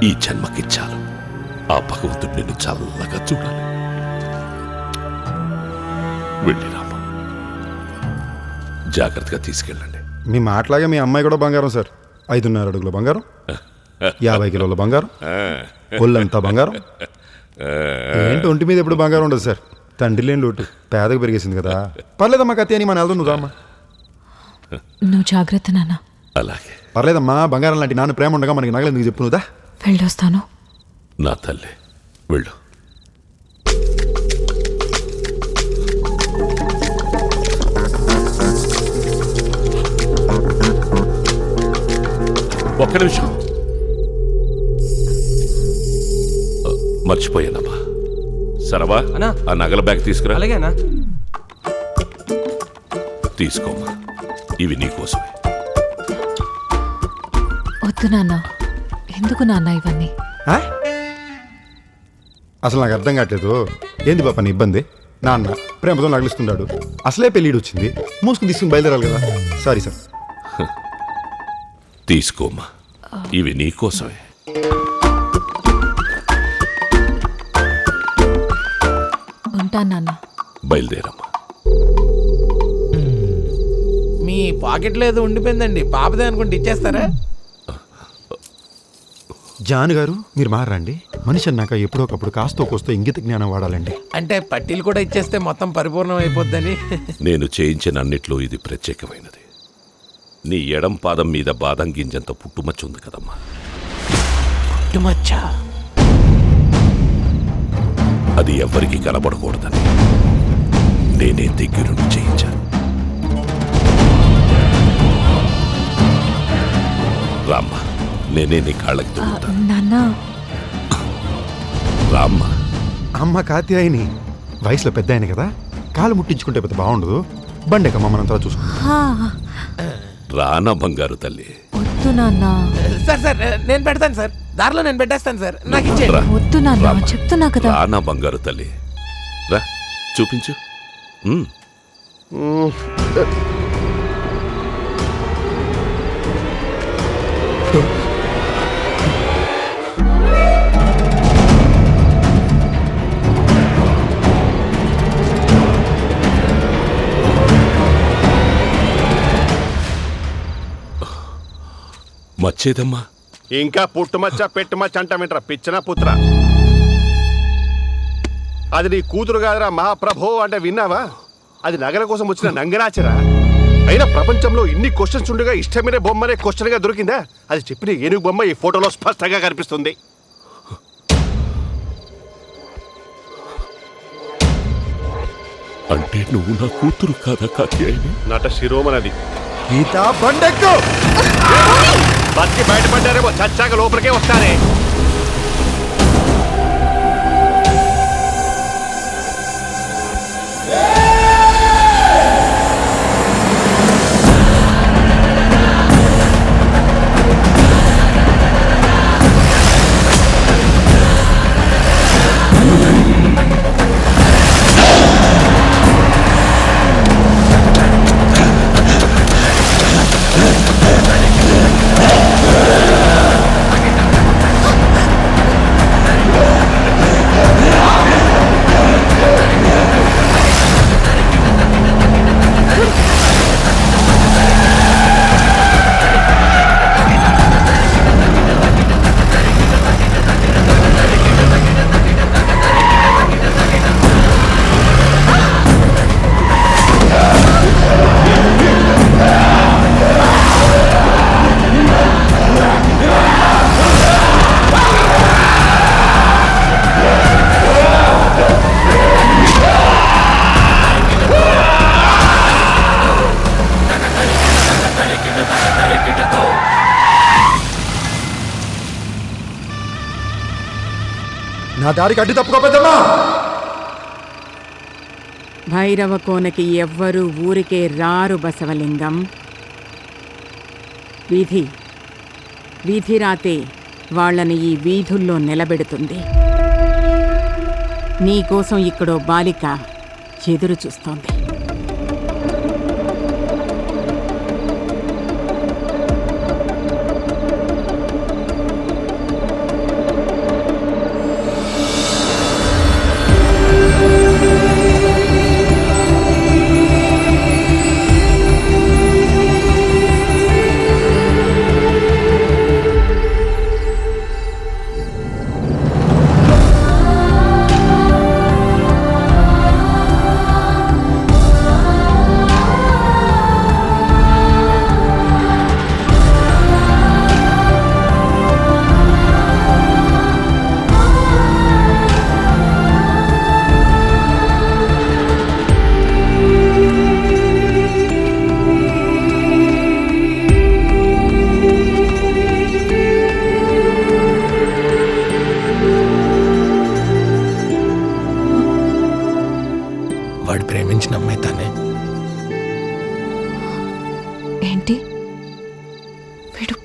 ఈ జన్మకి చాలు. ఆ భగవంతుడు నిన్ను చల్లగా చూడాలి. వెళ్ళిరామా, జాగ్రత్తగా తీసుకెళ్ళండి. మీ మాటలాగే మీ అమ్మాయి కూడా బంగారం సార్. 5.5 అడుగుల బంగారం, 50 కిలోల బంగారం, ఒళ్ళంతా బంగారం. ఏంటి ఒంటి మీద ఎప్పుడు బంగారం ఉండదు సార్. తండ్రి లేని లోటు పేదకు పెరిగేసింది కదా. పర్లేదమ్మా కత్తి అని మన వెళ్దాం. నువ్వు రామ్మా. నువ్వు జాగ్రత్త నాన్న. అలాగే. పర్లేదమ్మా, బంగారం లాంటి నాన్న ప్రేమ ఉండగా మనకి నగలెందుకు చెప్పు. నువ్వుదా వెళ్ళొస్తాను. నా తల్లి వెళ్ళు. ఒక్క నిమిషం, మర్చిపోయానమ్మా. సరవా, ఆ నగల బ్యాగ్ తీసుకురా. అలాగేనా? తీసుకోమ్మా, ఇవి నీకోసమే. వద్దు నాన్న. ఎందుకు నాన్న ఇవన్నీ? అసలు నాకు అర్థం కావట్లేదు. ఏంది పాప నీ ఇబ్బంది? నాన్న ప్రేమతో నగలిస్తున్నాడు. అసలే పెళ్ళిడు వచ్చింది, మూసుకుని తీసుకుని బయలుదేరాలి కదా. Sorry sir. తీసుకోమ్మా, ఇవి నీకోసమే. ఉంటాను నాన్న. బయలుదేరమ్మా. మీ పాకెట్లో ఏదో ఉండిపోయిందండి, పాపదే అనుకుంటే ఇచ్చేస్తారా? జాన్ గారు మీరు మారండి. మనిషి అన్నాక ఎప్పుడో ఒకప్పుడు కాస్తో కోస్తో ఇంగిత జ్ఞానం వాడాలండి. అంటే పట్టీలు కూడా ఇచ్చేస్తే మొత్తం పరిపూర్ణం అయిపోద్దని. నేను చేయించిన అన్నిట్లో ఇది ప్రత్యేకమైనది. నీ ఎడం పాదం మీద బాదం గింజంత పుట్టుమచ్చ ఉంది కదమ్మా. పుట్టుమచ్చ? అది ఎవరికి కనబడకూడదని నేనే దగ్గరుండి చేయించాను. రామ్మా, నేనే నీ కాళ్ళకి తొలుగుతాను. నాన్న. రామ్మా. అమ్మ కాత్యాయని వయసులో పెద్ద ఆయన కదా, కాలు ముట్టించుకుంటే పెద్ద బాగుండదు. బండేకమ్మ మనంతా చూసుకుంటా. రానా బంగారు తల్లి. వద్దు నాన్న. సార్ నేను పెడతాను సార్, దారిలో నేను పెట్టేస్తాను సార్, నాకు ఇచ్చేయండి. వద్దు నాన్న, చెప్తున్నా కదా. రానా బంగారు తల్లి, రా చూపించు. మచ్చేదమ్మా. ఇంకా పుట్టుమచ్చ పెట్టుమచ్చ అంటామేంట్రా పిచ్చనా పుత్ర? అది నీ కూతురు కాదురా మహాప్రభో అంటే విన్నావా? అది నగర కోసం వచ్చిన నంగరాచరా. అయినా ప్రపంచంలో ఇన్ని క్వశ్చన్స్ ఉండగా ఇష్టమైన బొమ్మనే క్వశ్చన్గా దొరికిందా? అది చెప్పిన ఏనుగు బొమ్మ ఈ ఫోటోలో స్పష్టంగా కనిపిస్తుంది. అంటే నువ్వు నా కూతురు కాదా కాత్యాయని? నట శిరోమణది. గీతా బండెక్కు. బతికి బయటపడ్డారేమో, చచ్చాక లోపలికే వస్తారే. నా దారికి అడ్డు తప్పుకో పెద్దమ్మా. భైరవ కోనకి ఎవ్వరూ ఊరికే రారు బసవలింగం. వీధి రాతే వాళ్ళని ఈ వీధుల్లో నిలబెడుతుంది. నీకోసం ఇక్కడో బాలిక ఎదురు చూస్తోంది.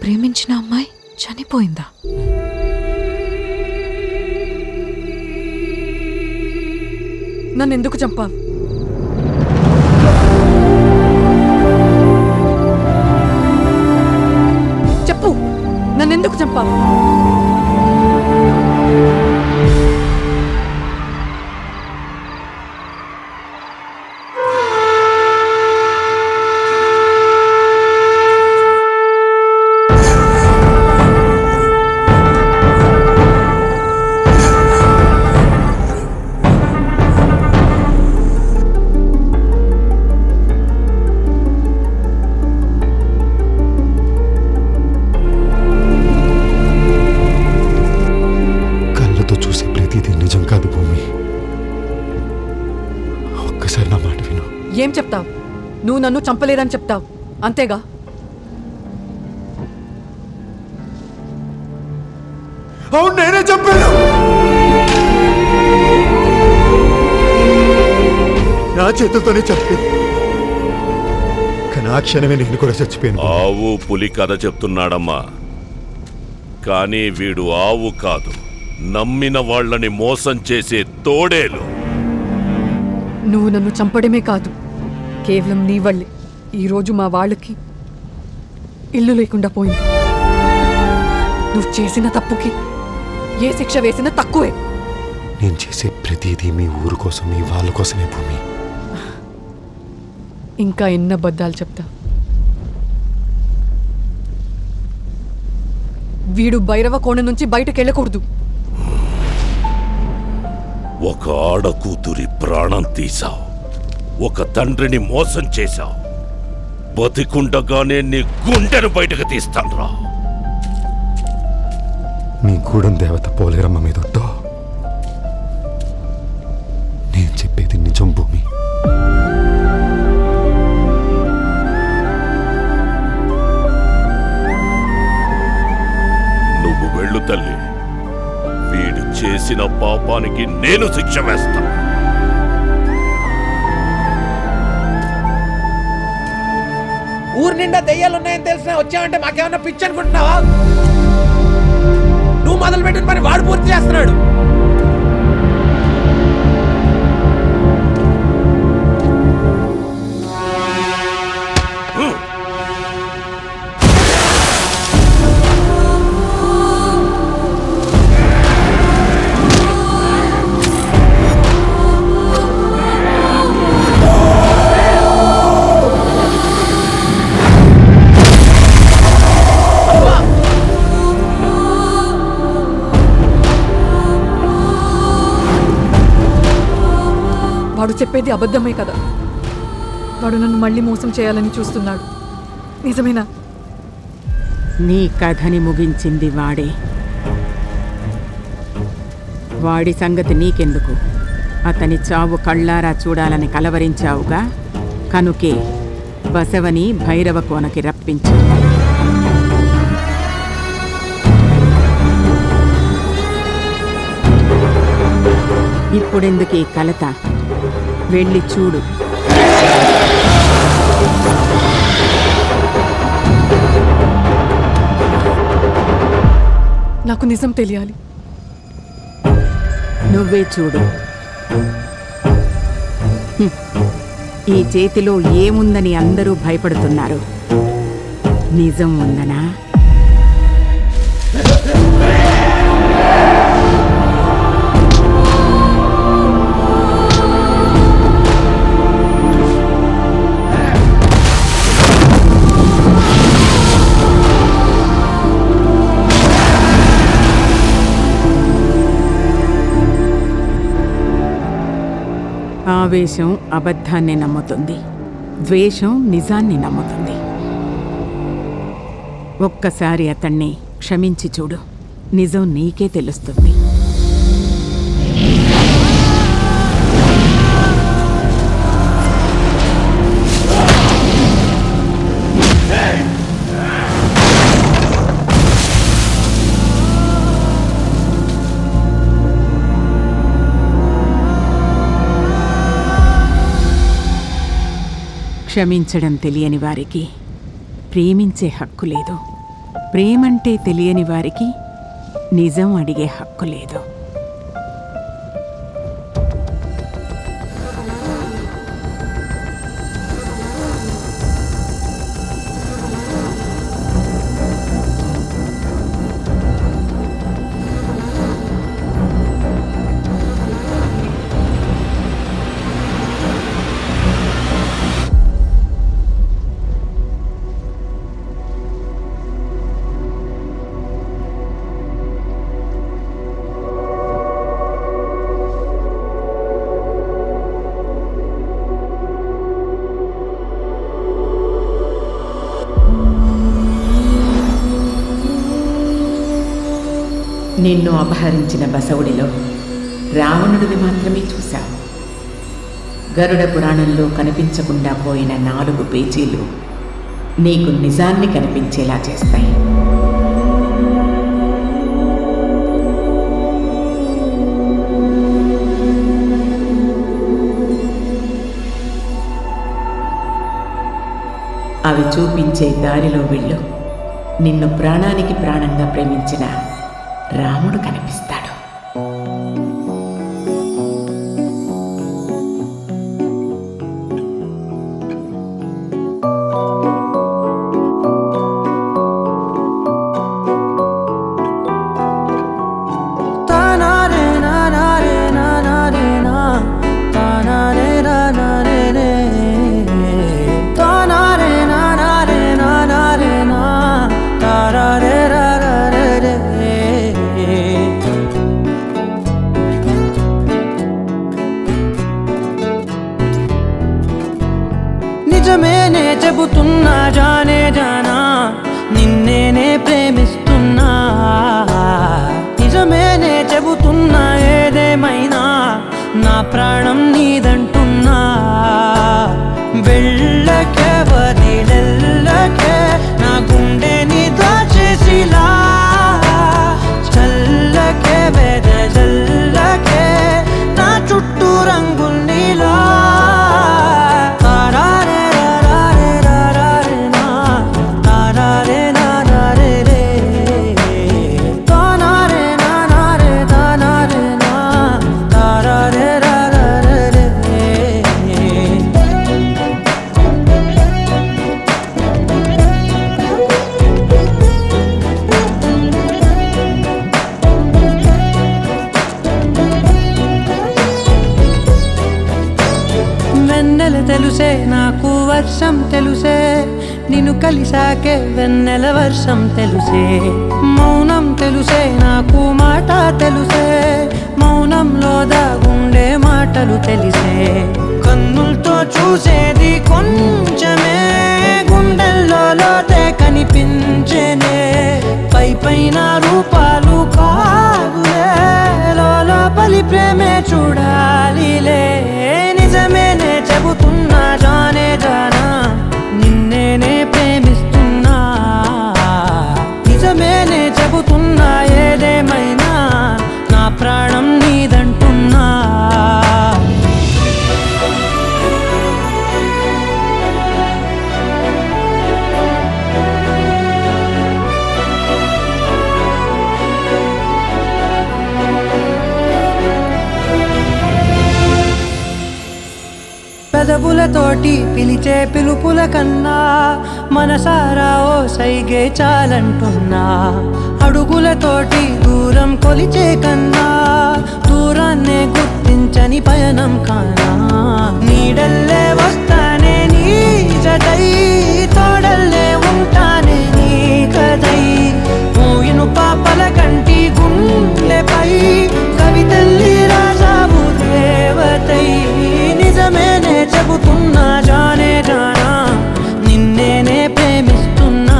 ప్రేమించిన అమ్మాయి చనిపోయిందా? నన్ను ఎందుకు చంపావు? చెప్పు, నన్ను ఎందుకు చంపావు? ఏం చెప్తావు? నువ్వు నన్ను చంపలేదని చెప్తావు, అంతేగా? అవును, నేనే చంపాను. నా చేతులతోనే చంపాను. కానీ ఆ క్షణమే నేను కూడా చచ్చిపోయాను. ఆవు పులి కథ చెప్తున్నాడమ్మా, కానీ వీడు ఆవు కాదు, నమ్మిన వాళ్ళని మోసం చేసే తోడేలు. నువ్వు నన్ను చంపడమే కాదు, కేవలం నీ వల్లే ఈరోజు మా వాళ్ళకి ఇల్లు లేకుండా పోయింది. నువ్వు చేసిన తప్పుకి ఏ శిక్ష వేసినా తక్కువే. నేను చేసే ప్రతిదీ మీ ఊరు కోసం, మీ వాళ్ళ కోసమే భూమి. ఇంకా ఎన్న అబద్ధాలు చెప్తా? వీడు భైరవ కోణ నుంచి బయటకు వెళ్ళకూడదు. ఒక ఆడకూతురి ప్రాణం తీశావు, ఒక తండ్రిని మోసం చేశావు. బతికుండగానే నీ గుండెను బయటకు తీస్తాన్రా. మీ గూడెం దేవత పోలేరమ్మ మీదొట్టో. నేను చెప్పేది నిజం భూమి. నువ్వు వెళ్ళు తల్లి, వీడు చేసిన పాపానికి నేను శిక్ష వేస్తా. ఊరు నిండా దెయ్యాలున్నాయని తెలిసినా వచ్చావంటే మాకేమన్నా పిచ్చి అనుకుంటున్నావా? నువ్వు మొదలు పెట్టిన పని వాడు పూర్తి చేస్తున్నాడు. వాడు చెప్పేది అబద్ధమే కదా? వాడు నన్ను మళ్ళీ మోసం చేయాలని చూస్తున్నాడు, నిజమేనా? నీ కథని ముగించింది వాడే. వాడి సంగతి నీకెందుకు? అతని చావు కళ్ళారా చూడాలని కలవరించావుగా, కనుకే బసవని భైరవ కోనకి రప్పించు. ఇప్పుడెందుకు ఈ కలత? వెళ్ళి చూడు. నాకు నిజం తెలియాలి. నువ్వే చూడు. ఈ చేతిలో ఏముందని అందరూ భయపడుతున్నారు, నిజం ఉందనా? ఆవేశం అబద్ధాన్ని నమ్ముతుంది, ద్వేషం నిజాన్ని నమ్ముతుంది. ఒక్కసారి అతన్ని క్షమించి చూడు, నిజం నీకే తెలుస్తుంది. క్షమించడం తెలియని వారికి ప్రేమించే హక్కు లేదు. ప్రేమంటే తెలియని వారికి నిజం అడిగే హక్కు లేదు. నిన్ను అపహరించిన బసవుడిలో రావణుడిని మాత్రమే చూశావు. గరుడ పురాణంలో కనిపించకుండా పోయిన 4 పేజీలు నీకు నిజాన్ని కనిపించేలా చేస్తాయి. అవి చూపించే దారిలో వెళ్ళు. నిన్ను ప్రాణానికి ప్రాణంగా ప్రేమించిన రాముడు కనిపిస్తాడు. నిజమేనే చెబుతున్నా జానే జానా నిన్నేనే ప్రేమిస్తున్నా. నిజమేనే చెబుతున్నా ఏదేమైనా నా ప్రాణం నీదంటున్నా. వెళ్ళకే వదిలెల్లకే నా గుండెని దాచేసిలా చల్లకే వెదజల్లకే నా చుట్టూ రంగుల్నిలా. తెలుసే నాకు వర్షం తెలుసే నిన్ను కలిసాకే వెన్నెల వర్షం తెలుసే. మౌనం తెలుసే నాకు మాట తెలుసే మౌనంలో దాగుండే మాటలు తెలిసే. కన్నులతో చూసేది కొంచెమే గుండెల్లో లోతే కనిపించేనే. పై పైన రూపాలు కాదులే లోపలి ప్రేమే చూడాలిలే. నిజమేనే చెబుతున్నా జానే జానా నిన్నేనే ప్రేమిస్తున్నా. నిజమేనే చెబుతున్నా ఏదేమైనా నా ప్రాణం నీదంటున్నా. పెదవులతోటి పిలిచే పిలుపుల కన్నా మనసారా ఓ సైగే చాలంటున్నా. అడుగులతోటి దూరం కొలిచే కన్నా దూరాన్నే గుర్తించని పయనం కానా. నీడల్లే వస్తానే నీ జతై తోడల్లే ఉంటానే నీ కదై. మూయిను పాపల కంటి గుండెపై కవితల్లి రాజావు దేవతై. నిజమేనే చెబుతున్నా జానే జానా నిన్నేనే ప్రేమిస్తున్నా.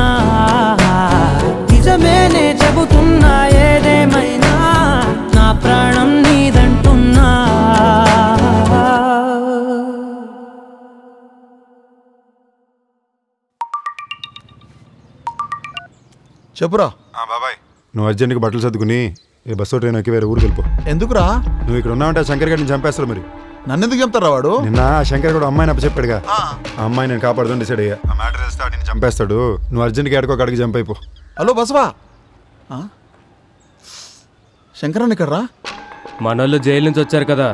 నిజమేనే చెబుతున్నా ఏదేమైనా నా ప్రాణం నీదంటున్నా. చెప్పురా. బాబాయ్ నువ్వు అర్జెంట్గా బట్టలు సర్దుకుని ఏ బస్సు ట్రైన్ ఎక్కి వేరే ఊరికి వెళ్ళిపో. ఎందుకురా? నువ్వు ఇక్కడ ఉన్నావంటే శంకర్ గారిని చంపేస్తారు. మరి నన్నెందుకు చెప్తారా? వాడు నిన్న శంకర్ కూడా అమ్మాయిని అప్పచెప్పాడుగా. ఆ అమ్మాయి నేను కాపాడుదని డిసైడ్ అయ్యా. ఆ మ్యాటర్ తెలిస్తే నిన్ను చంపేస్తాడు. నువ్వు అర్జెంట్గా ఎక్కడికో అడిగి జంప్ అయిపో. హలో బసవా. శంకరన్ ఇక్కడ రా. మనోళ్ళు జైలు నుంచి వచ్చారు కదా,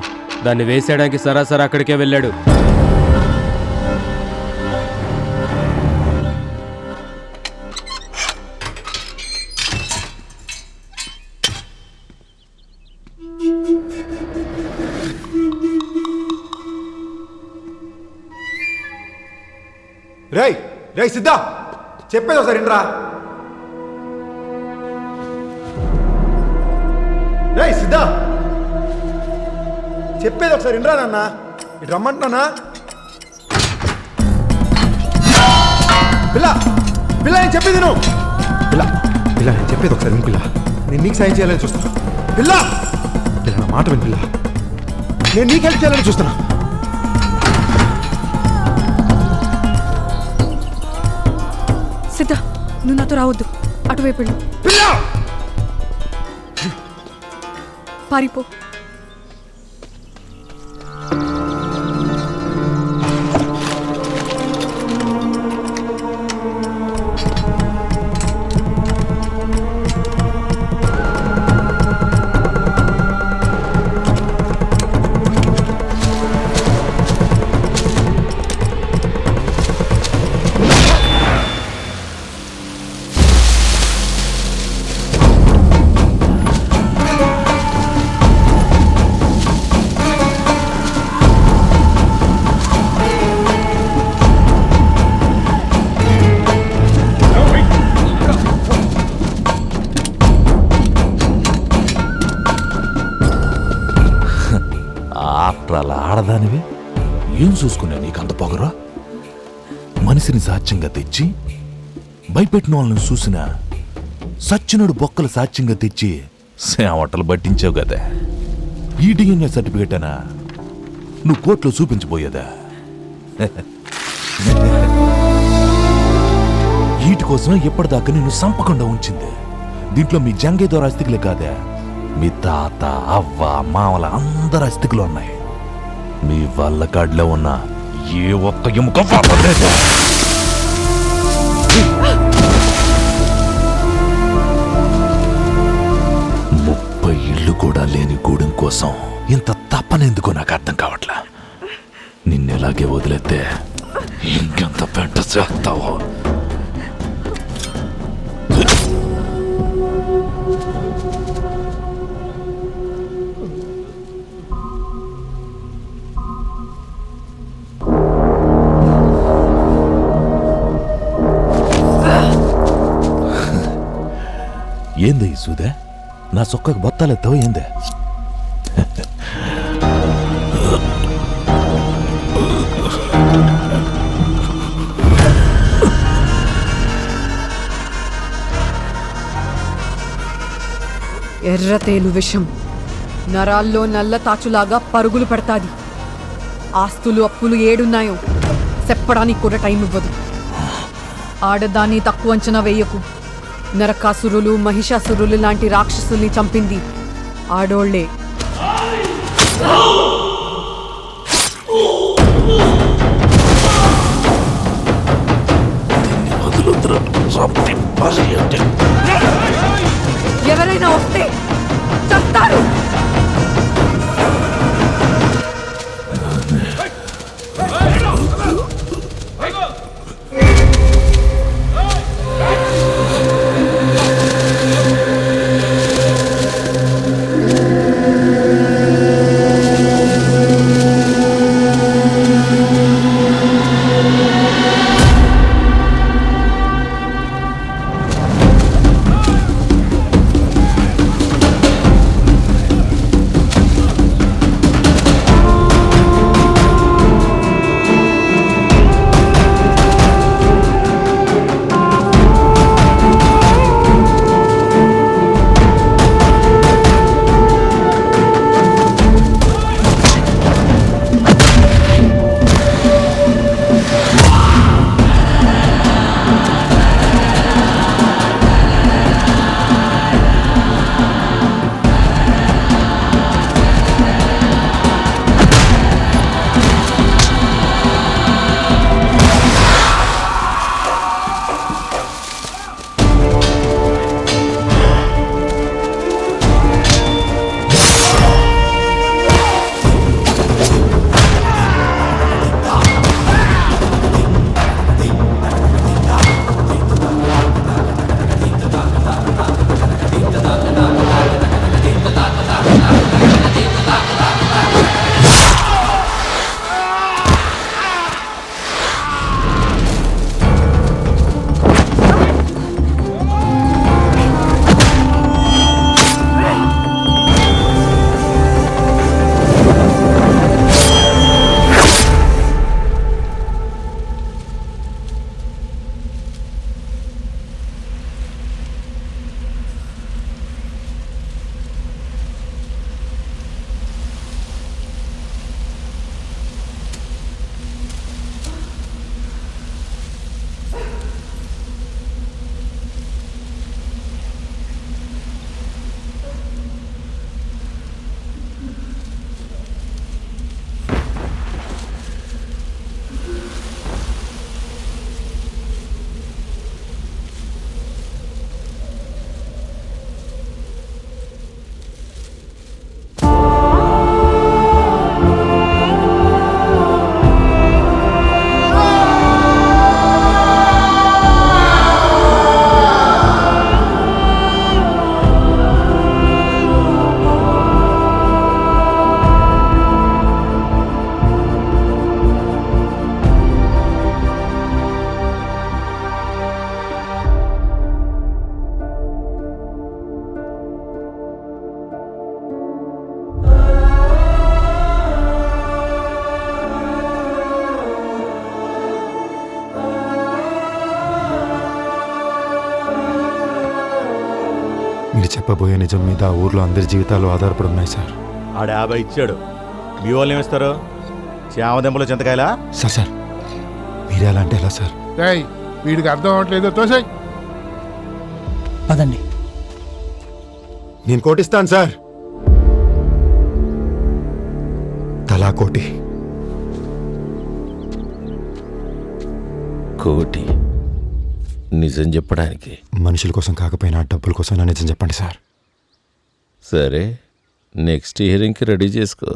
దాన్ని వేసేయడానికి సరాసరి అక్కడికే వెళ్ళాడు. రేయ్ రేయ్ సిద్ధా, చెప్పేది ఒకసారి ఇంట్రా. రేయ్ సిద్ధా, చెప్పేది ఒకసారి ఇంట్రా నాన్న. ఇటు రమ్మంటున్నానా? పిల్ల పిల్ల నేను చెప్పేది నువ్వు. పిల్ల పిల్ల నేను చెప్పేది ఒకసారి విను పిల్ల. నేను నీకు సాయం చేయాలని చూస్తున్నా. పిల్ల పిల్ల నా మాట విను పిల్ల. నేను నీకు హెల్ప్ చేయాలని చూస్తున్నా. సిద్ధ, నువ్వు నాతో రావద్దు. అటువైపు వెళ్ళు. పారిపో. అలా ఆడదానివి ఏం చూసుకున్నా నీకంత పొగరా? మనిషిని సాక్ష్యంగా తెచ్చి భయపెట్టిన వాళ్ళని చూసినా సచ్చినడు బొక్కలు సాక్ష్యంగా తెచ్చి సేవటలు పట్టించావు కదా. ఈ డిఎన్ఏ సర్టిఫికేట్ అనా నువ్వు కోర్టులో చూపించబోయేదా? వీటి కోసం ఎప్పటిదాకా నిన్ను సంపకుండా ఉంచింది. దీంట్లో మీ జంగేదోర అస్థికులే కాదా, మీ తాత అవ్వ మామల అందరు అస్థికులు ఉన్నాయి. మీ వల్ల కాడిలో ఉన్న ఏ ఒక్క ఎముక లేదు. 30 ఇళ్ళు కూడా లేని గూడెం కోసం ఇంత తప్పనెందుకో నాకు అర్థం కావట్లా. నిన్నెలాగే వదిలేస్తే ఇంకెంత పెంట చేస్తావో. ఏంది ఈ సూదే? నా సొక్కకు బొత్తాలెత్తావు ఏందే? ఎర్రతేలు విషం నరాల్లో నల్ల తాచులాగా పరుగులు పెడతాది. ఆస్తులు అప్పులు ఏడున్నాయో చెప్పడానికి కూడా టైం ఇవ్వదు. ఆడదాన్ని తక్కువ అంచనా వేయకు. నరకాసురులు మహిషాసురులు లాంటి రాక్షసుల్ని చంపింది ఆడోళ్లే. ఎవరైనా వస్తే చస్తారు. నేను చెప్పబోయే నిజం మీద ఆ ఊర్లో అందరి జీవితాలు ఆధారపడి ఉన్నాయి సార్. ఆడ 50 ఇచ్చాడు, మీ వాళ్ళు ఏమిస్తారు? చామదెంపలో చింతకాయలా? సార్ మీరే అలా అంటే ఎలా సార్? వీడికి అర్థం అవ్వట్లేదు. తోసాయి పదండి. నేను కోటిస్తాను సార్, తలా కోటి. కోటి నిజం చెప్పడానికి? మనుషుల కోసం కాకపోయినా డబ్బుల కోసం నా నిజం చెప్పండి సార్. సరే, నెక్స్ట్ హియరింగ్కి రెడీ చేసుకో.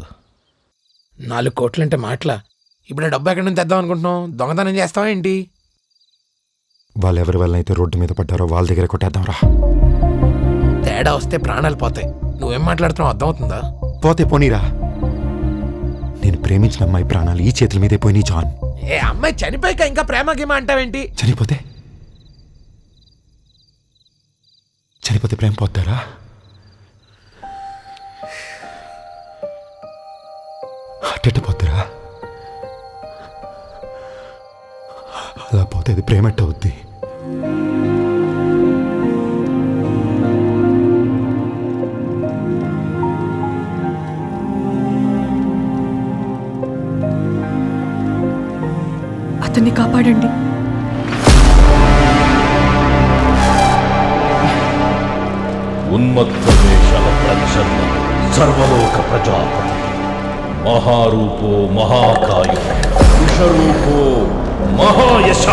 4 కోట్లంటే మాటలా? ఇప్పుడు ఆ డబ్బు ఎక్కడి నుంచి తెద్దాం అనుకుంటున్నాం? దొంగతనం చేస్తావా ఏంటి? వాళ్ళు ఎవరి వల్ల అయితే రోడ్డు మీద పడ్డారో వాళ్ళ దగ్గర కొట్టేద్దాం రా. తేడా వస్తే ప్రాణాలు పోతాయి. నువ్వేం మాట్లాడుతున్నావు అర్థమవుతుందా? పోతే పోనీరా, నేను ప్రేమించిన అమ్మాయి ప్రాణాలు ఈ చేతుల మీదే పోయినాయి జాన్. ఏ అమ్మాయి చనిపోయాక ఇంకా ప్రేమ గేమ అంటావేంటి? చనిపోతే ప్రేమ పోతారా? అట్టెట్ట పోతారా? అలా పోతే అది ప్రేమట్ట అవుద్ది. అతన్ని కాపాడండి. ఉన్మత్త వేషల ప్రచన్న సర్వలోక ప్రజాపతి మహారూపో మహాకాయో విషరూపో మహాయశ.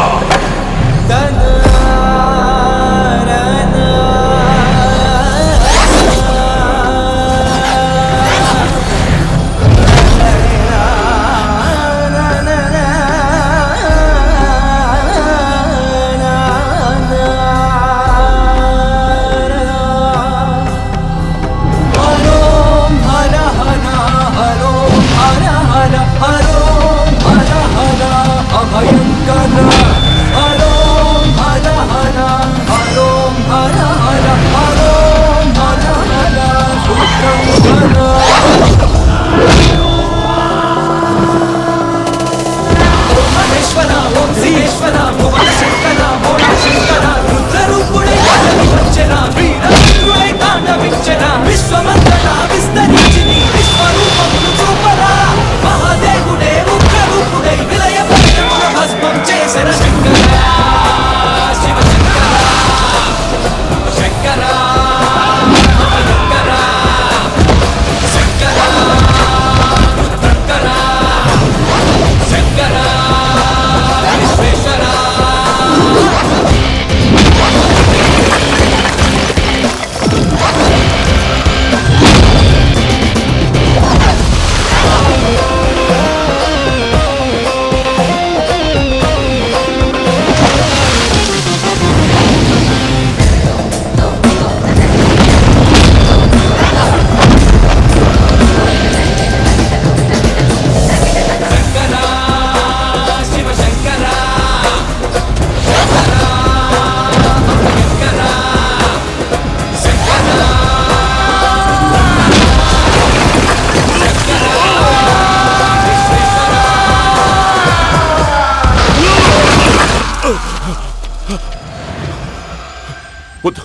వద్దు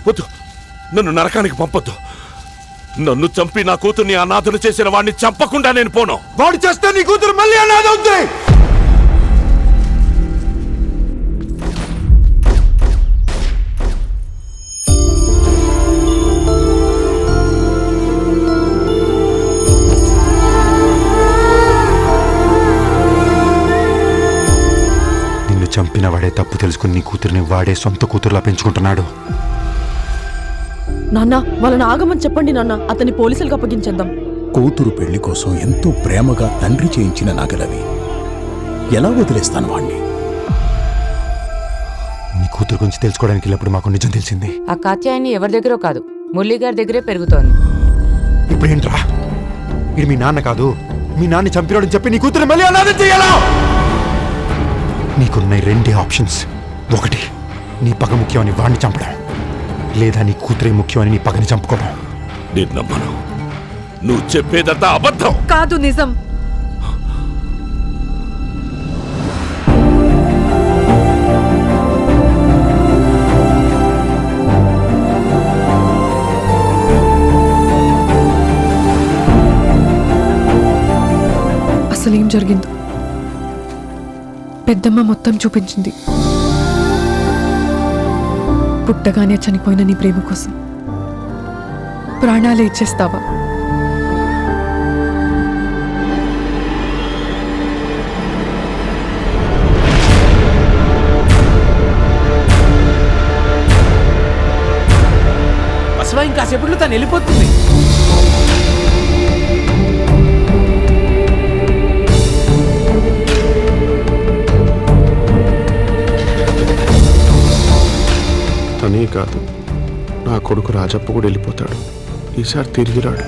వద్దు, నన్ను నరకానికి పంపొద్దు. నన్ను చంపి నా కూతుర్ని అనాథను చేసిన వాడిని చంపకుండా నేను పోను. వాడు చేస్తే నీ కూతురు మళ్ళీ అనాథ అవుతుంది. నిన్ను చంపిన వాడే తప్పు తెలుసుకుని నీ కూతురిని వాడే సొంత కూతురులా పెంచుకుంటున్నాడు. నాన్న వాళ్ళని ఆగమని చెప్పండి నాన్న, అతన్ని పోలీసులకు అప్పగించేద్దాం. కూతురు పెళ్లి కోసం ఎంతో ప్రేమగా తండ్రి చేయించిన నగలవి ఎలా వదిలేస్తాను వాణ్ణి? నీ కూతురు గురించి తెలుసుకోవడానికి వెళ్ళినప్పుడు మాకు నిజం తెలిసింది. ఆ కాత్యాయని ఎవరి దగ్గర కాదు, మురళి గారి దగ్గరే పెరుగుతోంది. ఇప్పుడేంట్రా, ఇది మీ నాన్న కాదు, మీ నాన్న చంపినాడని చెప్పి నీ కూతురు మళ్ళీ అనాథం చేయాలా? నీకున్న 2 ఆప్షన్స్. ఒకటి, నీ పగ ముఖ్యమని వాడిని చంపడం, లేదా నీ కూతురే ముఖ్యమని నీ పగని చంపుకోవడం. నేను నమ్మను. నువ్వు చెప్పేదంతా అబద్ధం. కాదు, నిజం. జరిగిందో పెద్దమ్మ మొత్తం చూపించింది. పుట్టగానే చనిపోయిన నీ ప్రేమ కోసం ప్రాణాలే ఇచ్చేస్తావా? బసవా ఇంకాసేపట్లో తను వెళ్ళిపోతుంది. తనే కాదు, నా కొడుకు రాజప్ప కూడా వెళ్ళిపోతాడు. ఈసారి తిరిగి రాడు.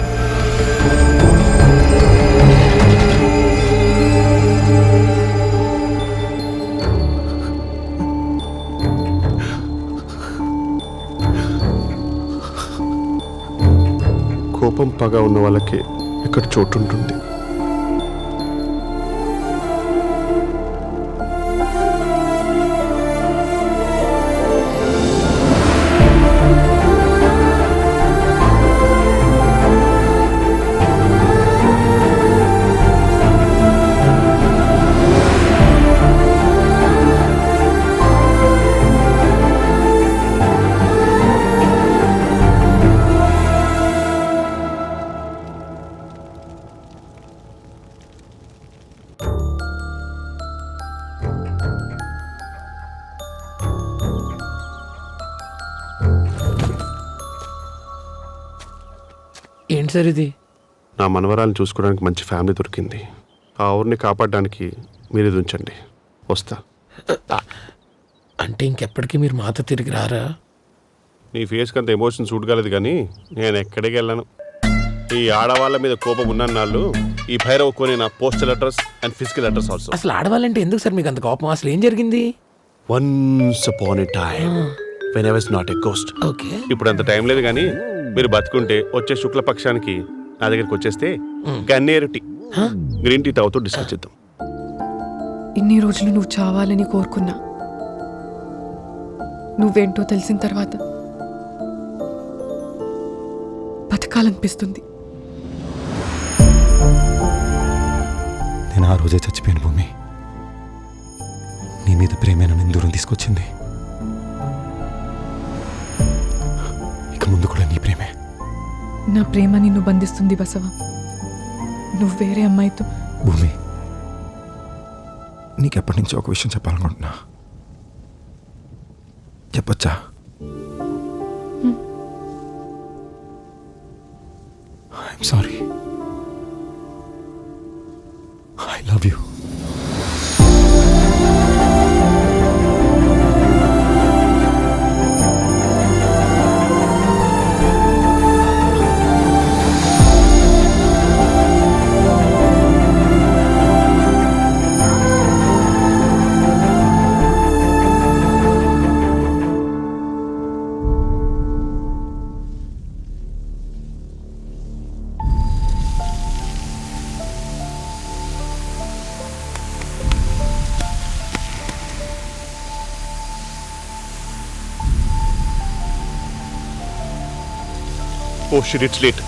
కోపం పగ ఉన్న వాళ్ళకి ఇక్కడ చోటు ఉంటుంది. ఏంటి సార్ ఇది? నా మనవరాలను చూసుకోవడానికి మంచి ఫ్యామిలీ దొరికింది. ఆ ఊరిని కాపాడడానికి మీరు ఇది ఉంచండి. వస్తా. అంటే ఇంకెప్పటికీ మీరు మాతో తిరిగి రారా? నీ ఫేస్కి అంత ఎమోషన్ సూట్ కాలేదు, కానీ నేను ఎక్కడికి వెళ్ళాను. ఈ ఆడవాళ్ళ మీద కోపం ఉన్న నాళ్ళు ఈ భైరవ్ కొని నా postal letters and physical letters also. అసలు ఆడవాళ్ళంటే ఎందుకు సార్ మీకు అంత కోపం? అసలు ఏం జరిగింది? Once upon a time when I was not a ghost. Okay, ఇప్పుడు అంత టైం లేదు, కానీ మీరు బతుకుంటే వచ్చే శుక్లపక్షానికి నా దగ్గరికి వచ్చేస్తే గన్నేరు టీ, గ్రీన్ టీ తాగుతూ డిస్కస్ చేద్దాం. ఇన్ని రోజులు నువ్వు చావాలని కోరుకున్నా. నువ్వేంటో తెలిసిన తర్వాత బతకాలనిపిస్తుంది. నేను ఆ రోజే చచ్చిపోయిన భూమి. నీ మీద ప్రేమే నన్ను దూరం తీసుకొచ్చింది. ఇక ముందు కూడా నీ ప్రేమే. నా ప్రేమ నిన్ను బంధిస్తుంది బసవ. నువ్వు వేరే అమ్మాయితో. భూమి, నీకెప్పటి నుంచి ఒక విషయం చెప్పాలనుకుంటున్నా. చెప్పొచ్చా? I'm sorry. I love you. Oh shit, it's late.